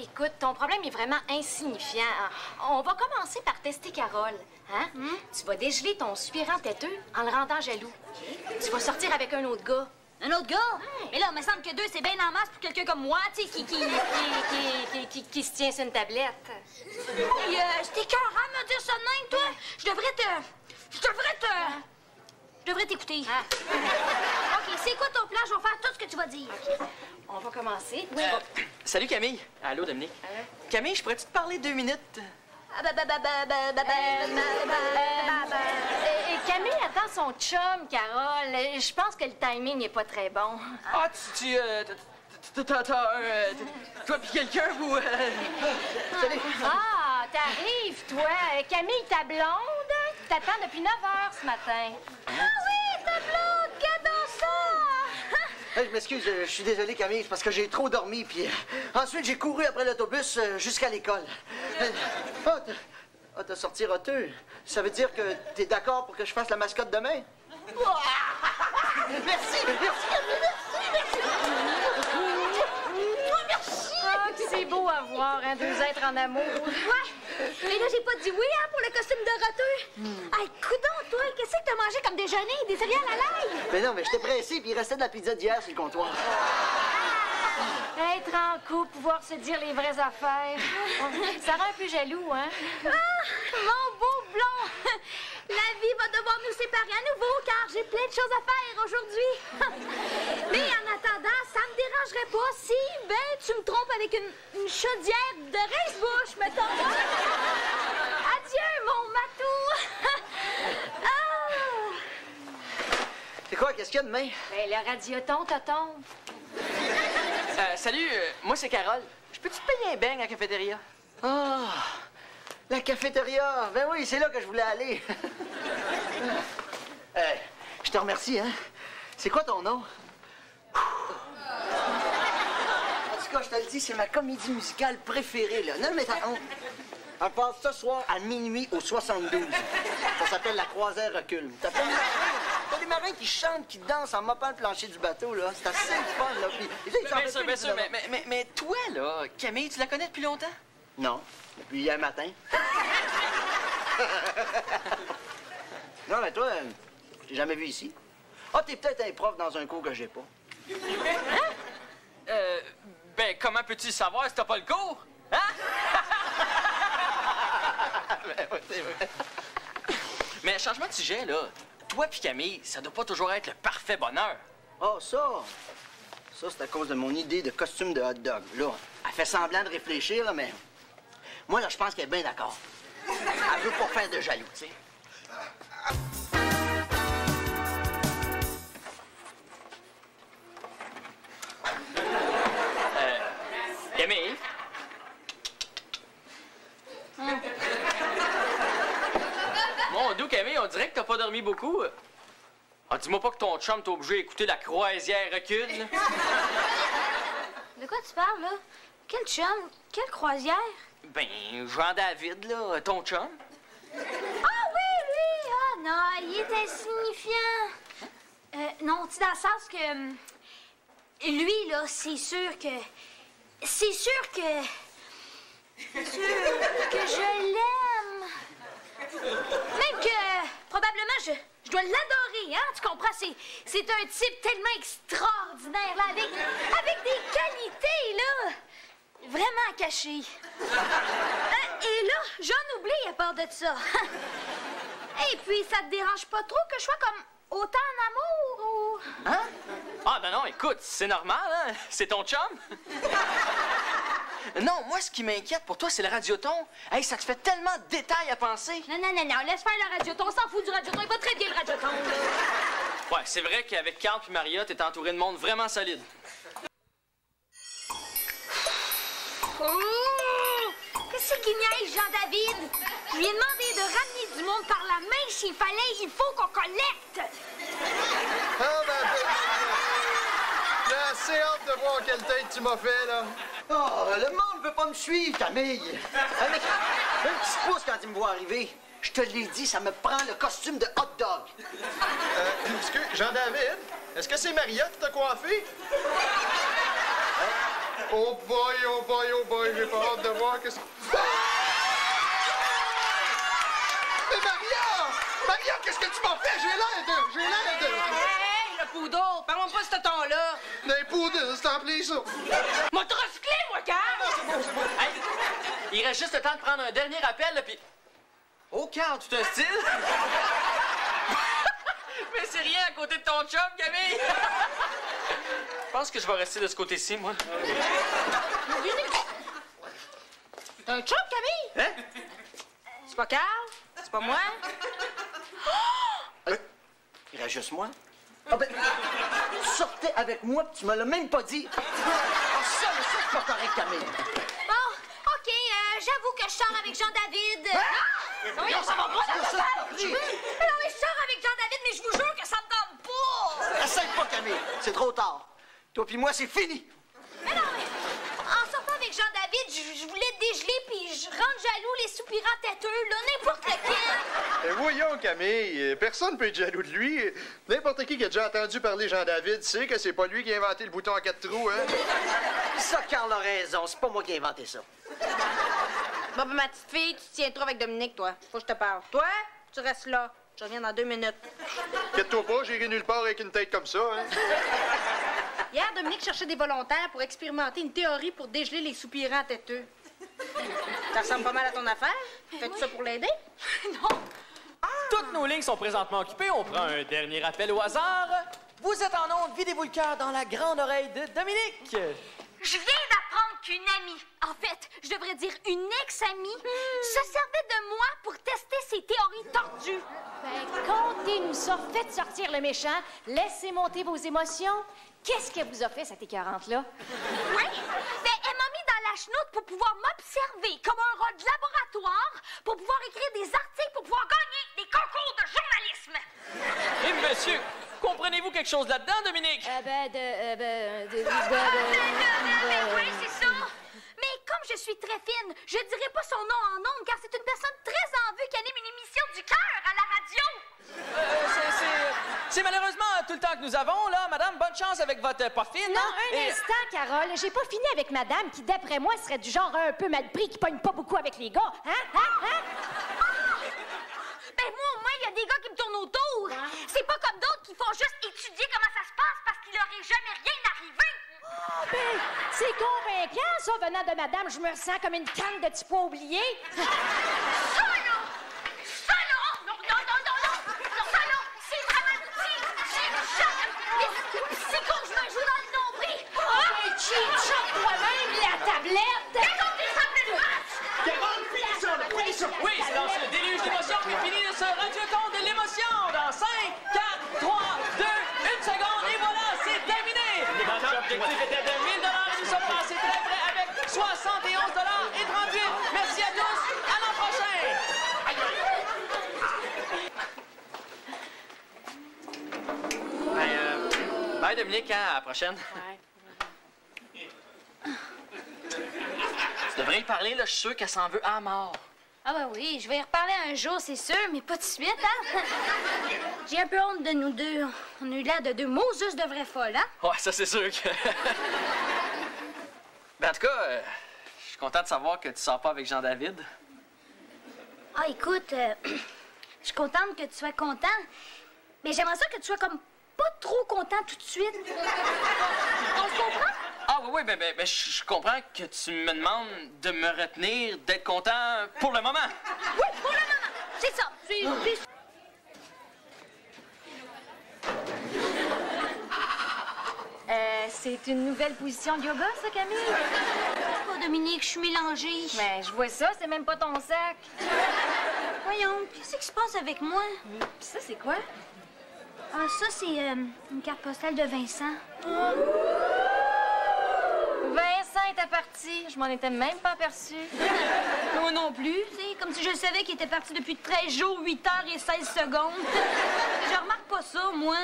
Écoute, ton problème est vraiment insignifiant. On va commencer par tester Carole. Hein? Tu vas dégeler ton soupirant têteux en le rendant jaloux. Tu vas sortir avec un autre gars. Un autre gars? Mais là, il me semble que 2, c'est bien en masse pour quelqu'un comme moi, tu sais, qui se tient sur une tablette. C'était écœurant de me dire ça de même, toi. Je devrais t'écouter. OK, c'est quoi ton plan? Je vais faire tout ce que tu vas dire. OK. On va commencer. Oui. Salut, Camille. Allô, Dominique. Camille, je pourrais-tu te parler 2 minutes? Camille attend son chum, Carole. Je pense que le timing n'est pas très bon. Ah, toi pis quelqu'un, vous... Ah, t'arrives, toi? Camille, ta blonde, t'attend depuis 9 heures ce matin. Ah oui, ta blonde, cadeau ça! Je m'excuse, je suis désolé, Camille, c'est parce que j'ai trop dormi, puis ensuite j'ai couru après l'autobus jusqu'à l'école. T'as sorti roteux. Ça veut dire que t'es d'accord pour que je fasse la mascotte demain? Merci, Camille, merci. Ah, c'est beau à voir, hein, deux êtres en amour. Ouais, mais là, j'ai pas dit oui, hein, pour le costume de roteux. Hey, coudonc, toi, qu'est-ce que t'as mangé comme déjeuner? Des céréales à l'ail? Mais non, mais j'étais pressé, puis il restait de la pizza d'hier sur le comptoir. Être en couple, pouvoir se dire les vraies affaires. Ça rend un peu jaloux, hein? Ah, mon beau blond! La vie va devoir nous séparer à nouveau, car j'ai plein de choses à faire aujourd'hui. Mais en attendant, ça me dérangerait pas si, tu me trompes avec une chaudière de rince-bouche, mettons. Adieu, mon matou! C'est quoi, qu'est-ce qu'il y a demain? Ben, le radioton, tonton. Salut, moi c'est Carole. Je peux-tu te payer un beigne à la cafétéria? Ah, la cafétéria. Ben oui, c'est là que je voulais aller. Je te remercie, hein. C'est quoi ton nom? En tout cas, je te le dis, c'est ma comédie musicale préférée, là. Non, mais elle passe ce soir à minuit au 72. Ça s'appelle La Croisière recule. T'as des marins qui chantent, qui dansent en mopant le plancher du bateau, là. C'est assez fun, là. Puis, Bien sûr, mais toi, là, Camille, tu la connais depuis longtemps? Non, depuis hier matin. Non, mais toi, je t'ai jamais vu ici. Ah, t'es peut-être un prof dans un cours que j'ai pas. Ben, comment peux-tu le savoir si t'as pas le cours? Hein? Ben, ouais, c'est vrai. Mais changement de sujet, là. Toi puis Camille, ça doit pas toujours être le parfait bonheur. Oh, ça, c'est à cause de mon idée de costume de hot dog. Là, elle fait semblant de réfléchir, là, mais moi, là, je pense qu'elle est bien d'accord. Elle veut pas faire de jaloux, tu sais. Camille? Mon doux Camille, on dirait que t'as pas dormi beaucoup. Ah, dis-moi pas que ton chum t'a obligé d'écouter La Croisière recule. De quoi tu parles, là? Quel chum? Quelle croisière? Ben, Jean-David, là, ton chum. Ah oui, lui! Ah non, il est insignifiant. Non, tu sais, dans le sens que... lui, là, c'est sûr que je l'aime. Même que, probablement, je dois l'adorer, hein? Tu comprends? C'est un type tellement extraordinaire, là, avec des qualités, là, vraiment cachées. Et là, j'en oublie à part de ça. Et puis, ça te dérange pas trop que je sois comme autant en amour ou... Hein? Ah, ben non, écoute, c'est normal, hein? C'est ton chum. Non, moi, ce qui m'inquiète pour toi, c'est le radioton. Hey, ça te fait tellement de détails à penser. Non, laisse faire le radioton. On s'en fout du radioton. Il va très bien, le radioton. Ouais, c'est vrai qu'avec Carl puis Maria, t'es entouré de monde vraiment solide. Oh! Qu'est-ce qui niaise, Jean-David? Je lui ai demandé de ramener du monde par la main s'il fallait. Il faut qu'on collecte. Ah, ben, j'ai assez hâte de voir quelle tête tu m'as fait, là. Oh, le monde veut pas me suivre, Camille. Un petit pouce quand il me voit arriver. Je te l'ai dit, ça me prend le costume de hot dog. Excuse, Jean-David, est-ce que c'est Maria qui t'a coiffé? Oh boy, j'ai pas hâte de voir qu'est-ce que... Mais Maria, qu'est-ce que tu m'as fait? J'ai l'air de... Hey, le poudre, parle-moi pas de ce ton-là. D'un poudre, c'est appelé ça. M'a te recyclé, moi, Carl! C'est bon. Hey, il reste juste le temps de prendre un dernier appel, là, puis... Oh, Carl, tout un style! Mais c'est rien à côté de ton chum, Camille! Je pense que je vais rester de ce côté-ci, moi. T'as un chum, Camille? Hein? C'est pas Carl? C'est pas moi? Il reste juste moi. Ah ben, tu sortais avec moi, puis tu me l'as même pas dit. Ah, ça, c'est pas correct, Camille. Bon, OK, j'avoue que je sors avec avec Jean-David. Non, ça va pas, ça! Mais non, mais je sors avec Jean-David, mais je vous jure que ça me tente pas! Essaye pas, Camille. C'est trop tard. Toi puis moi, c'est fini. Mais non, mais en sortant avec Jean-David, je voulais dégeler, puis je rends jaloux les soupirants têteux, là, n'importe lequel. Voyons, Camille, personne peut être jaloux de lui. N'importe qui a déjà entendu parler Jean-David sait que c'est pas lui qui a inventé le bouton à 4 trous, hein? Ça, Carl a raison. C'est pas moi qui ai inventé ça. Bon, ben, ma petite fille, tu tiens trop avec Dominique, toi. Faut que je te parle. Toi, tu restes là. Je reviens dans 2 minutes. Inquiète-toi pas, j'irai nulle part avec une tête comme ça, hein? Hier, Dominique cherchait des volontaires pour expérimenter une théorie pour dégeler les soupirants têteux. Ça ressemble pas mal à ton affaire? Fais-tu ça pour l'aider? Non. Toutes nos lignes sont présentement occupées. On prend un dernier appel au hasard. Vous êtes en onde, videz-vous le cœur dans la grande oreille de Dominique. Je viens d'apprendre qu'une amie, en fait, je devrais dire une ex-amie, se servait de moi pour tester ses théories tordues. Ben, contez-nous ça. Faites sortir le méchant. Laissez monter vos émotions. Qu'est-ce qu'elle vous a fait, cette écœurante-là? Oui? Ben, elle m'a mis dans la chenoute pour pouvoir m'observer comme un rat de laboratoire, pour pouvoir écrire des articles, pour pouvoir gagner des concours de journalisme. Et monsieur, comprenez-vous quelque chose là-dedans, Dominique? Oui, c'est ça. Mais comme je suis très fine, je dirai pas son nom en ondes, car c'est une personne très en vue qui anime une émission du cœur à la radio. C'est malheureusement tout le temps que nous avons, là, madame. Bonne chance avec votre pas fine. Non, un instant, Carole. J'ai pas fini avec madame qui, d'après moi, serait du genre un peu mal pris, qui pogne pas beaucoup avec les gars. Hein? Ben moi, au moins, il y a des gars qui me tournent autour. Ouais. C'est pas comme d'autres qui font juste étudier comment ça se passe parce qu'il leur est jamais rien arrivé. Oh, ben, c'est convaincant, ça, venant de madame. Je me ressens comme une canne de petits pois oubliés. Ça, là! Ça, là! Non, ça, là! C'est vraiment... C'est quand je me joue dans le nombril! Oh, cheat-shot toi-même, la tablette! Raconte tes sables de match! Carole, finis ça, là! Finis ça! Oui, c'est dans ce déluge d'émotion que finit de ce radiocompte de l'émotion. Dans 5, 4, 3, 2, 1 seconde, et voilà, c'est terminé! Notre objectif était de 1 000 et nous sommes passés très près avec 71 et 38. Merci à tous, à l'an prochain! Bye, Dominique, hein, à la prochaine. Ouais. Tu devrais y parler, là, je suis sûr qu'elle s'en veut à mort. Ah ben oui, je vais y reparler un jour, c'est sûr, mais pas tout de suite, hein? J'ai un peu honte de nous deux. On a eu l'air de deux Moses de vraies folles, hein? Ouais, ça, c'est sûr que... Ben, en tout cas, je suis content de savoir que tu sors pas avec Jean-David. Ah, écoute, je suis contente que tu sois content, mais j'aimerais ça que tu sois comme pas trop content tout de suite. On se comprend? Ah oui, ben, je comprends que tu me demandes de me retenir, d'être content pour le moment. Oui, pour le moment. C'est ça. C'est une nouvelle position de yoga, ça, Camille? Oh, Dominique, je suis mélangée. Ben, je vois ça, c'est même pas ton sac. Voyons, qu'est-ce qui se passe avec moi? Puis ça, c'est quoi? Ah, ça, c'est une carte postale de Vincent. Vincent était parti. Je m'en étais même pas aperçue. Moi non plus, tu sais, comme si je savais qu'il était parti depuis 13 jours, 8 heures et 16 secondes. Je remarque pas ça, moi.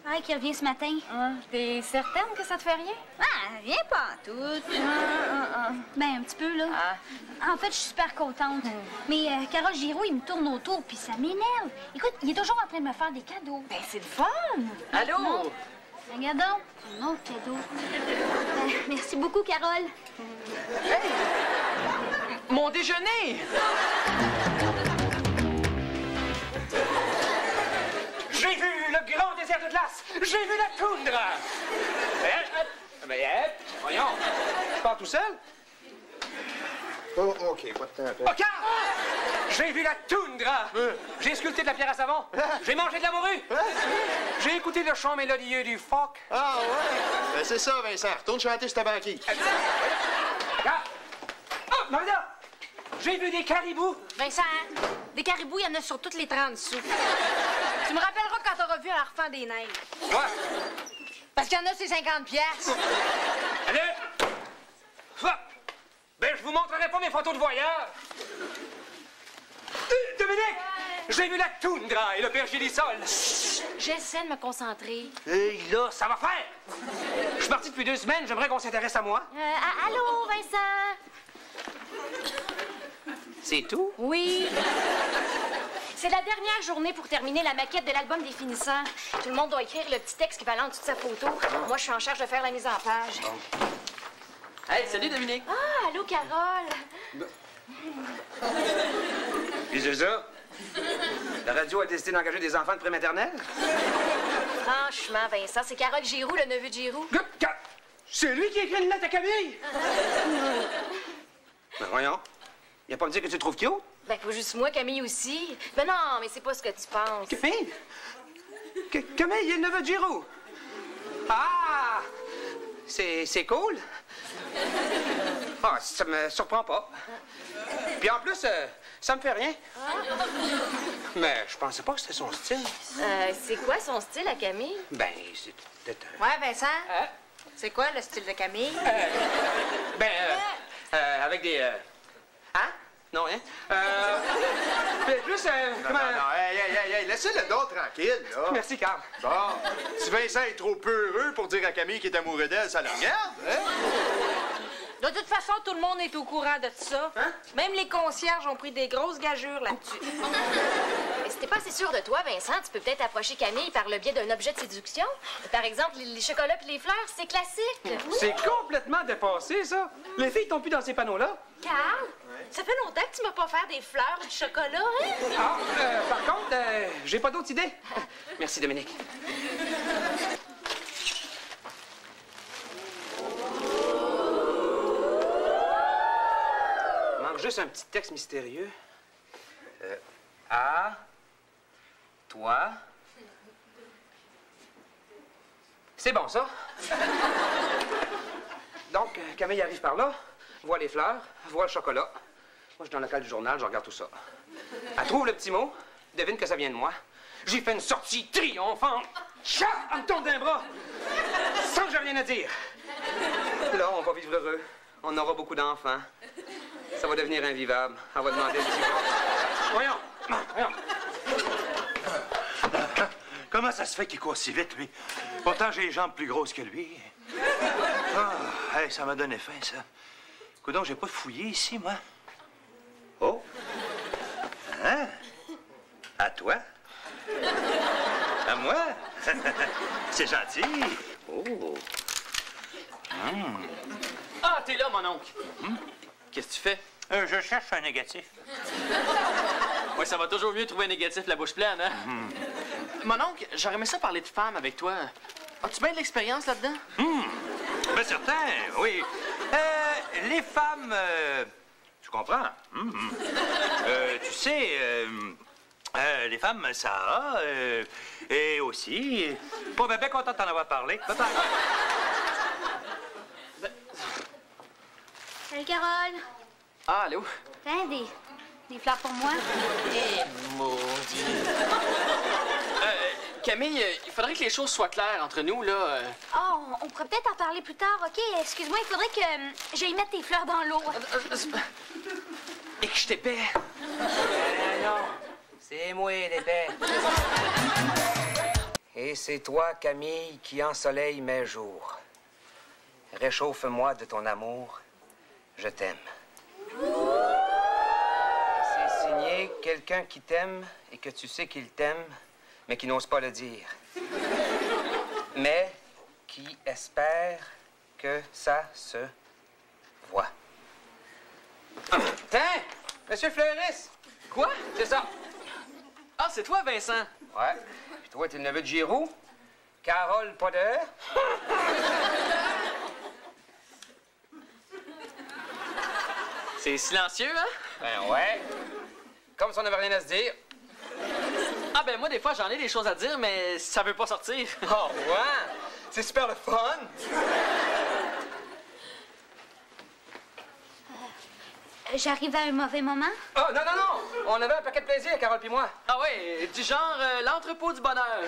Ah, qui revient ce matin. Ah, t'es certaine que ça te fait rien? Ah, rien pas en tout. Ben, un petit peu, là. En fait, je suis super contente. Mais Carole Giroux, il me tourne autour, puis ça m'énerve. Écoute, il est toujours en train de me faire des cadeaux. Ben, c'est le fun! Allô? Non. Regarde donc, un autre cadeau. Merci beaucoup, Carole. Hey! Mon déjeuner! J'ai vu le grand désert de glace! J'ai vu la toundra! Mais, voyons, tu pars tout seul? Oh, OK, pas de temps. OK! J'ai vu la toundra! J'ai sculpté de la pierre à savon! J'ai mangé de la morue! J'ai écouté le chant mélodieux du phoque! Ah ouais? Ben, c'est ça, Vincent. Retourne chanter sur ta banquise. Oh, Maria! J'ai vu des caribous! Vincent, des caribous, il y en a sur toutes les 30 sous. Tu me rappelleras quand t'auras vu un harfang des neiges. Quoi? Parce qu'il y en a, c'est 50 piastres. Allez! Hop! Ben, je vous montrerai pas mes photos de voyage. Dominique! J'ai vu la toundra et le pergélisol. J'essaie de me concentrer. Et là, ça va faire! Je suis parti depuis 2 semaines, j'aimerais qu'on s'intéresse à moi. Allô, Vincent? C'est tout? Oui. C'est la dernière journée pour terminer la maquette de l'album des finissants. Tout le monde doit écrire le petit texte qui va aller en dessous de sa photo. Moi, je suis en charge de faire la mise en page. Hey, salut Dominique. Ah, allô, Carole. Puis c'est ça? La radio a décidé d'engager des enfants de prématernelle? Franchement, Vincent, c'est Carole Giroux, le neveu de Giroux. C'est lui qui a écrit une lettre à Camille? Ben voyons. Il a pas me dire que tu le trouves cute? Ben, pas juste moi, Camille aussi. Ben non, mais c'est pas ce que tu penses. Camille? Camille, il est le neveu de Giroux. Ah! C'est cool. Ah, ça me surprend pas. Puis en plus, ça me fait rien. Mais je pensais pas que c'était son style. C'est quoi son style à Camille? Ben, c'est peut-être... Ouais, Vincent? C'est quoi le style de Camille? Avec des... Hein? Non, hein? Plus, comment... Non, hey, laissez-le donc tranquille, là. Merci, Carl. Bon, si Vincent est trop peu heureux pour dire à Camille qu'il est amoureux d'elle, ça le regarde, hein? De toute façon, tout le monde est au courant de ça. Hein? Même les concierges ont pris des grosses gageures là-dessus. Mais si t'es pas assez sûr de toi, Vincent, tu peux peut-être approcher Camille par le biais d'un objet de séduction. Par exemple, les chocolats et les fleurs, c'est classique. C'est complètement dépassé, ça. Les filles tombent plus dans ces panneaux-là. Carl, ça fait longtemps que tu m'as pas offert des fleurs ou du chocolat, hein? Ah, par contre, j'ai pas d'autres idées. Merci, Dominique. Juste un petit texte mystérieux. À toi. C'est bon, ça. Donc, Camille arrive par là, voit les fleurs, voit le chocolat. Moi, je suis dans le local du journal, je regarde tout ça. Elle trouve le petit mot, devine que ça vient de moi. J'ai fait une sortie triomphante. Chat, elle me tombe d'un bras. Sans que j'ai rien à dire. Là, on va vivre heureux. On aura beaucoup d'enfants. Ça va devenir invivable. On va demander le petit... Voyons. Comment ça se fait qu'il court si vite, lui? Pourtant, j'ai les jambes plus grosses que lui. Ah, hey, ça m'a donné faim, ça. Coudon, j'ai pas fouillé ici, moi. Oh. Hein? À toi? À moi? C'est gentil. Oh. Ah, t'es là, mon oncle. Qu'est-ce que tu fais? Je cherche un négatif. Ouais, ça va toujours mieux trouver un négatif la bouche pleine, hein? Mon oncle, j'aurais aimé ça parler de femmes avec toi. As-tu bien de l'expérience là-dedans? Bien certain, oui. Les femmes... tu comprends? Tu sais, les femmes, ça et aussi... Pas bien content de t'en avoir parlé. Salut, Carole. Ah, allô? Tiens, des fleurs pour moi. Maudit. Camille, il faudrait que les choses soient claires entre nous, là. Oh, on pourrait peut-être en parler plus tard, OK? Excuse-moi, il faudrait que j'aille mettre tes fleurs dans l'eau. Et que je t'épais. Non, c'est moi l'épais. Et c'est toi, Camille, qui ensoleille mes jours. Réchauffe-moi de ton amour, je t'aime. C'est signé quelqu'un qui t'aime et que tu sais qu'il t'aime, mais qui n'ose pas le dire. Mais qui espère que ça se voit. Tiens, Monsieur Fleuris! Quoi? C'est ça. Ah, c'est toi, Vincent? Ouais. Puis toi, t'es le neveu de Giroux? Carole Poder? C'est silencieux, hein? Ben ouais. Comme si on n'avait rien à se dire. Ah, ben moi, des fois, j'en ai des choses à dire, mais ça veut pas sortir. Oh, ouais! C'est super le fun! J'arrive à un mauvais moment? Oh, non! On avait un paquet de plaisir, Carole puis moi. Ah ouais, du genre l'entrepôt du bonheur.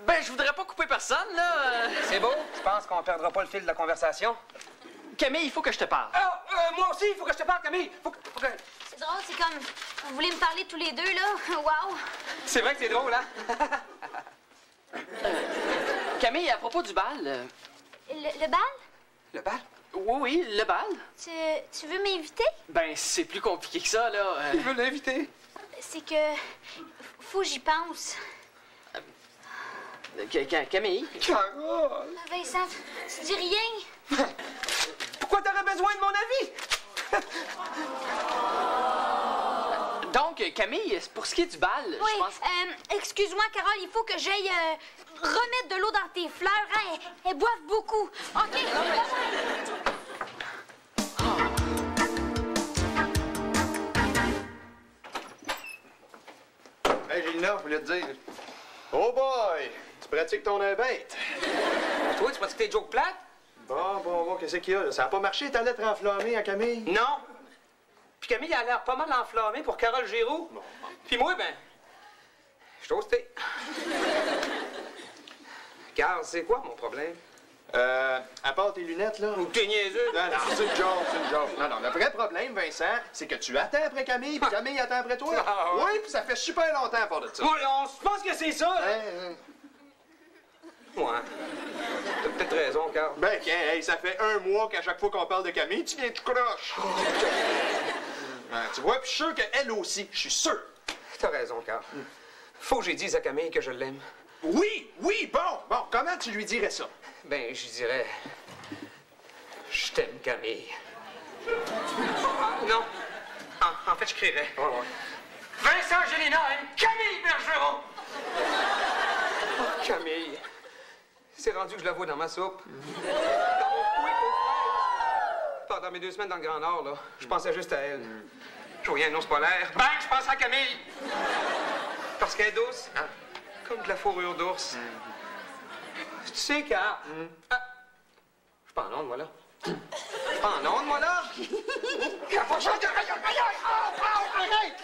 Ben, je voudrais pas couper personne, là. C'est beau. Je pense qu'on perdra pas le fil de la conversation. Camille, il faut que je te parle. Ah, moi aussi, il faut que je te parle, Camille. Faut que... C'est drôle, c'est comme... Vous voulez me parler tous les deux, là? Wow! C'est vrai que c'est drôle, hein? Camille, à propos du bal... Le bal? Le bal? Oui, oui, le bal. Tu veux m'inviter? Ben, c'est plus compliqué que ça, là. Je veux l'inviter. C'est que... Faut que j'y pense. Camille? Carole! Vincent, tu dis rien? Pourquoi t'aurais besoin de mon avis? Donc, Camille, pour ce qui est du bal, oui, je pense... excuse-moi, Carole, il faut que j'aille remettre de l'eau dans tes fleurs. Hein? Elles boivent beaucoup. OK? Hey, Gélina, je voulais te dire. Oh boy! Tu pratiques ton air bête. Toi, tu pratiques tes jokes plates? Bon, qu'est-ce qu'il y a, là? Ça a pas marché ta lettre enflammée à Camille? Non. Puis Camille a l'air pas mal enflammée pour Carole Giroux. Bon. Puis moi, ben, je suis toasté. Carl, c'est quoi mon problème? À part tes lunettes, là. Ou t'es niaiseux? Non, c'est une joke, Non, le vrai problème, Vincent, c'est que tu attends après Camille, puis Camille attend après toi. Ah, ouais. Oui, puis ça fait super longtemps à part de ça. Oui, on pense que c'est ça, là. Ouais. T'as peut-être raison, Carl. Ben, hey, ça fait 1 mois qu'à chaque fois qu'on parle de Camille, tu viens tout croche. Tu vois, puis je suis sûr qu'elle aussi, je suis sûr. T'as raison, Carl. Faut que j'ai dit à Camille que je l'aime. Oui, bon, comment tu lui dirais ça? Ben, je dirais... Je t'aime, Camille. Non. En fait, je crierais. Ouais. Vincent Gélina aime Camille Bergeron! Oh, Camille. C'est rendu que je la vois dans ma soupe. Dans mon poulet aux fraises. Pendant mes 2 semaines dans le Grand Nord, là, je pensais juste à elle. Je voyais un ours polaire. Bang, je pense à Camille. Parce qu'elle est douce, hein? Comme de la fourrure d'ours. Tu sais, Car... Ah. Je suis pas en onde, moi, là. Je suis pas en onde, moi, là.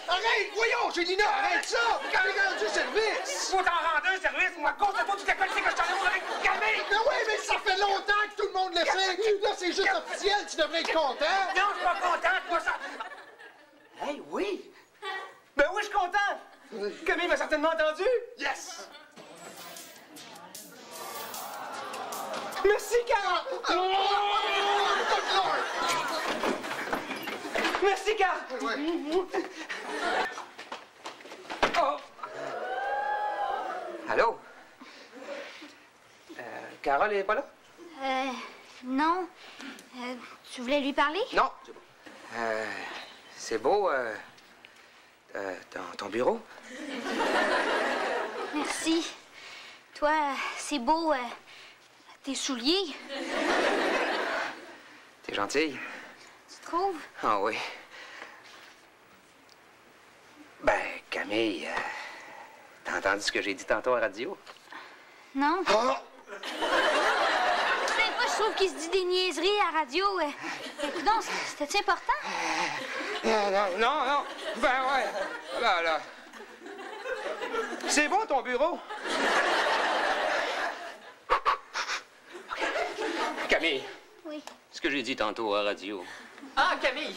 Arrête! Voyons, Gélina, arrête ça! T'es rendu service! Faut t'en rendre un service, moi, à cause de toi, tu t'es collé, c'est que je t'en ai avec Camille! Mais oui, mais ça fait longtemps que tout le monde le sait! Là, c'est juste officiel, tu devrais être content! Non, je suis pas content, toi, ça... Hey, oui! Ben oui, je suis content! Camille m'a certainement entendu! Yes! Merci, Carl! Merci, Carl! Oh! Allô? Carole est pas là? Non. Tu voulais lui parler? Non, c'est bon. C'est beau, dans ton bureau? Merci. Toi, c'est beau, tes souliers. T'es gentille. Tu trouves? Ah oui. Ben, Camille, t'as entendu ce que j'ai dit tantôt à la radio? Non. Je trouve qu'il se dit des niaiseries à la radio. Écoute donc, c'était-tu important? Non. Ben ouais. Là. C'est bon, ton bureau? Camille. Oui. Ce que j'ai dit tantôt à la radio. Ah, Camille!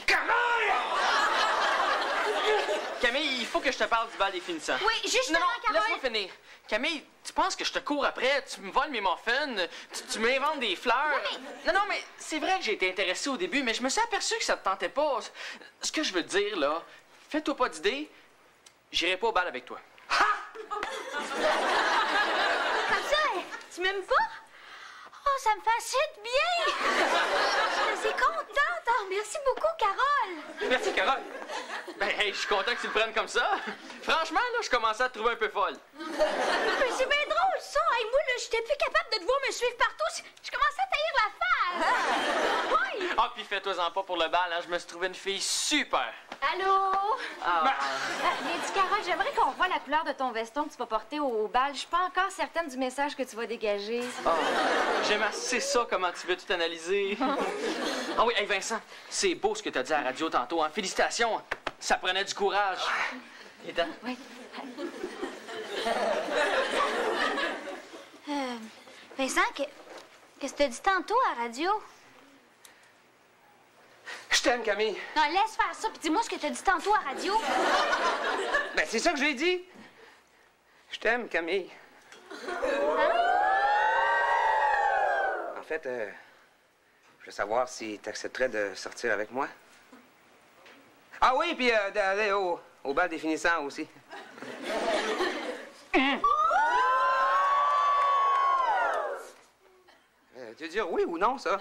Camille, il faut que je te parle du bal des finissants. Oui, justement, non, Carole. laisse-moi finir. Camille, tu penses que je te cours après, tu me voles mes muffins, tu m'inventes des fleurs. Oui, mais... Non, mais c'est vrai que j'ai été intéressé au début, mais je me suis aperçu que ça te tentait pas. Ce que je veux te dire, là, fais-toi pas d'idée, j'irai pas au bal avec toi. Comme ça, tu m'aimes pas? Oh, ça me fascine bien! Je suis contente! Oh, merci beaucoup, Carole! Merci, Carole. Ben, hey, je suis content que tu le prennes comme ça. Franchement, là, je commençais à te trouver un peu folle. Mais c'est bien drôle, ça! Hey, moi, là, j'étais plus capable de te voir me suivre partout. Je commençais à taillir la face! Oui! Ah, puis fais-toi-en pas pour le bal, hein. Je me suis trouvé une fille super. Allô? Ah. Lady Carole, j'aimerais qu'on voit la couleur de ton veston que tu vas porter au bal. Je suis pas encore certaine du message que tu vas dégager. Oh, j'aime assez ça, comment tu veux tout analyser. Ah oui, hey Vincent, c'est beau ce que tu as dit à la radio tantôt. Hein. Félicitations, ça prenait du courage. Et Oui. Vincent, qu'est-ce que tu as dit tantôt à la radio? Je t'aime, Camille. Non, laisse faire ça, puis dis-moi ce que tu as dit tantôt à la radio. Ben, c'est ça que j'ai dit. Je t'aime, Camille. En fait, je veux savoir si tu accepterais de sortir avec moi. Ah oui, puis d'aller au bal des finissants aussi. Tu veux dire oui ou non, ça?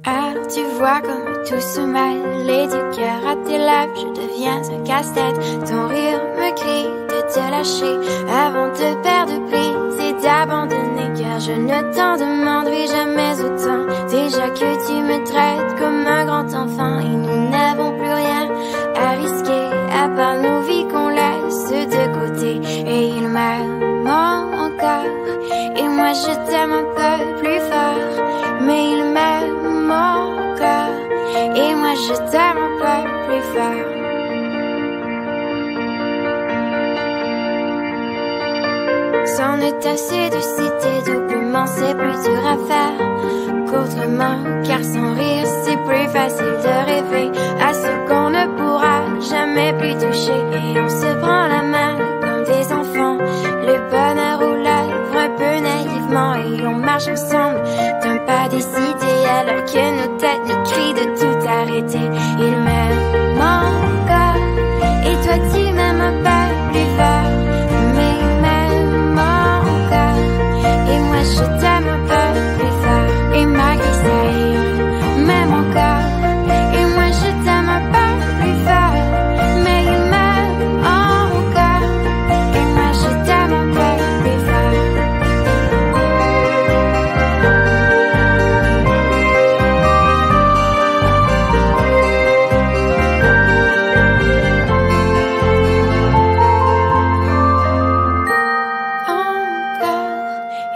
Alors tu vois comme tout se mêle et du cœur à tes lèvres, je deviens un casse-tête. Ton rire me crie de te lâcher avant de perdre prise et d'abandonner, car je ne t'en demanderai jamais autant. Déjà que tu me traites comme un grand enfant et nous n'avons plus rien à risquer à part nos vies qu'on laisse de côté. Et il m'aime encore et moi je t'aime un peu plus fort, mais il m'aime encore et moi je t'aime un peu plus fort. C'en est assez de citer doublement, c'est plus dur à faire qu'autrement, car sans rire c'est plus facile de rêver à ce qu'on ne pourra jamais plus toucher. Et on se prend la main comme des enfants, le bonheur aux lèvres un peu naïvement, et on marche ensemble d'un pas décidé alors que nos têtes nous crient de tout arrêter. Il m'aime encore et toi tu m'aimes un peu plus fort, mais il m'aime encore et moi je t'aime un peu plus fort. Et malgré ça il m'aime encore et moi je t'aime un peu plus fort, mais il m'aime encore et moi je t'aime un peu plus fort.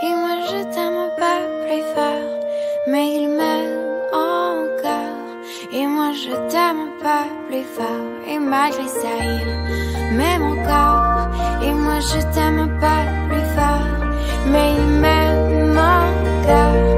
Et moi je t'aime un peu plus fort, mais il m'aime encore et moi je t'aime un peu plus fort. Et malgré ça il m'aime encore et moi je t'aime un peu plus fort, mais il m'aime encore.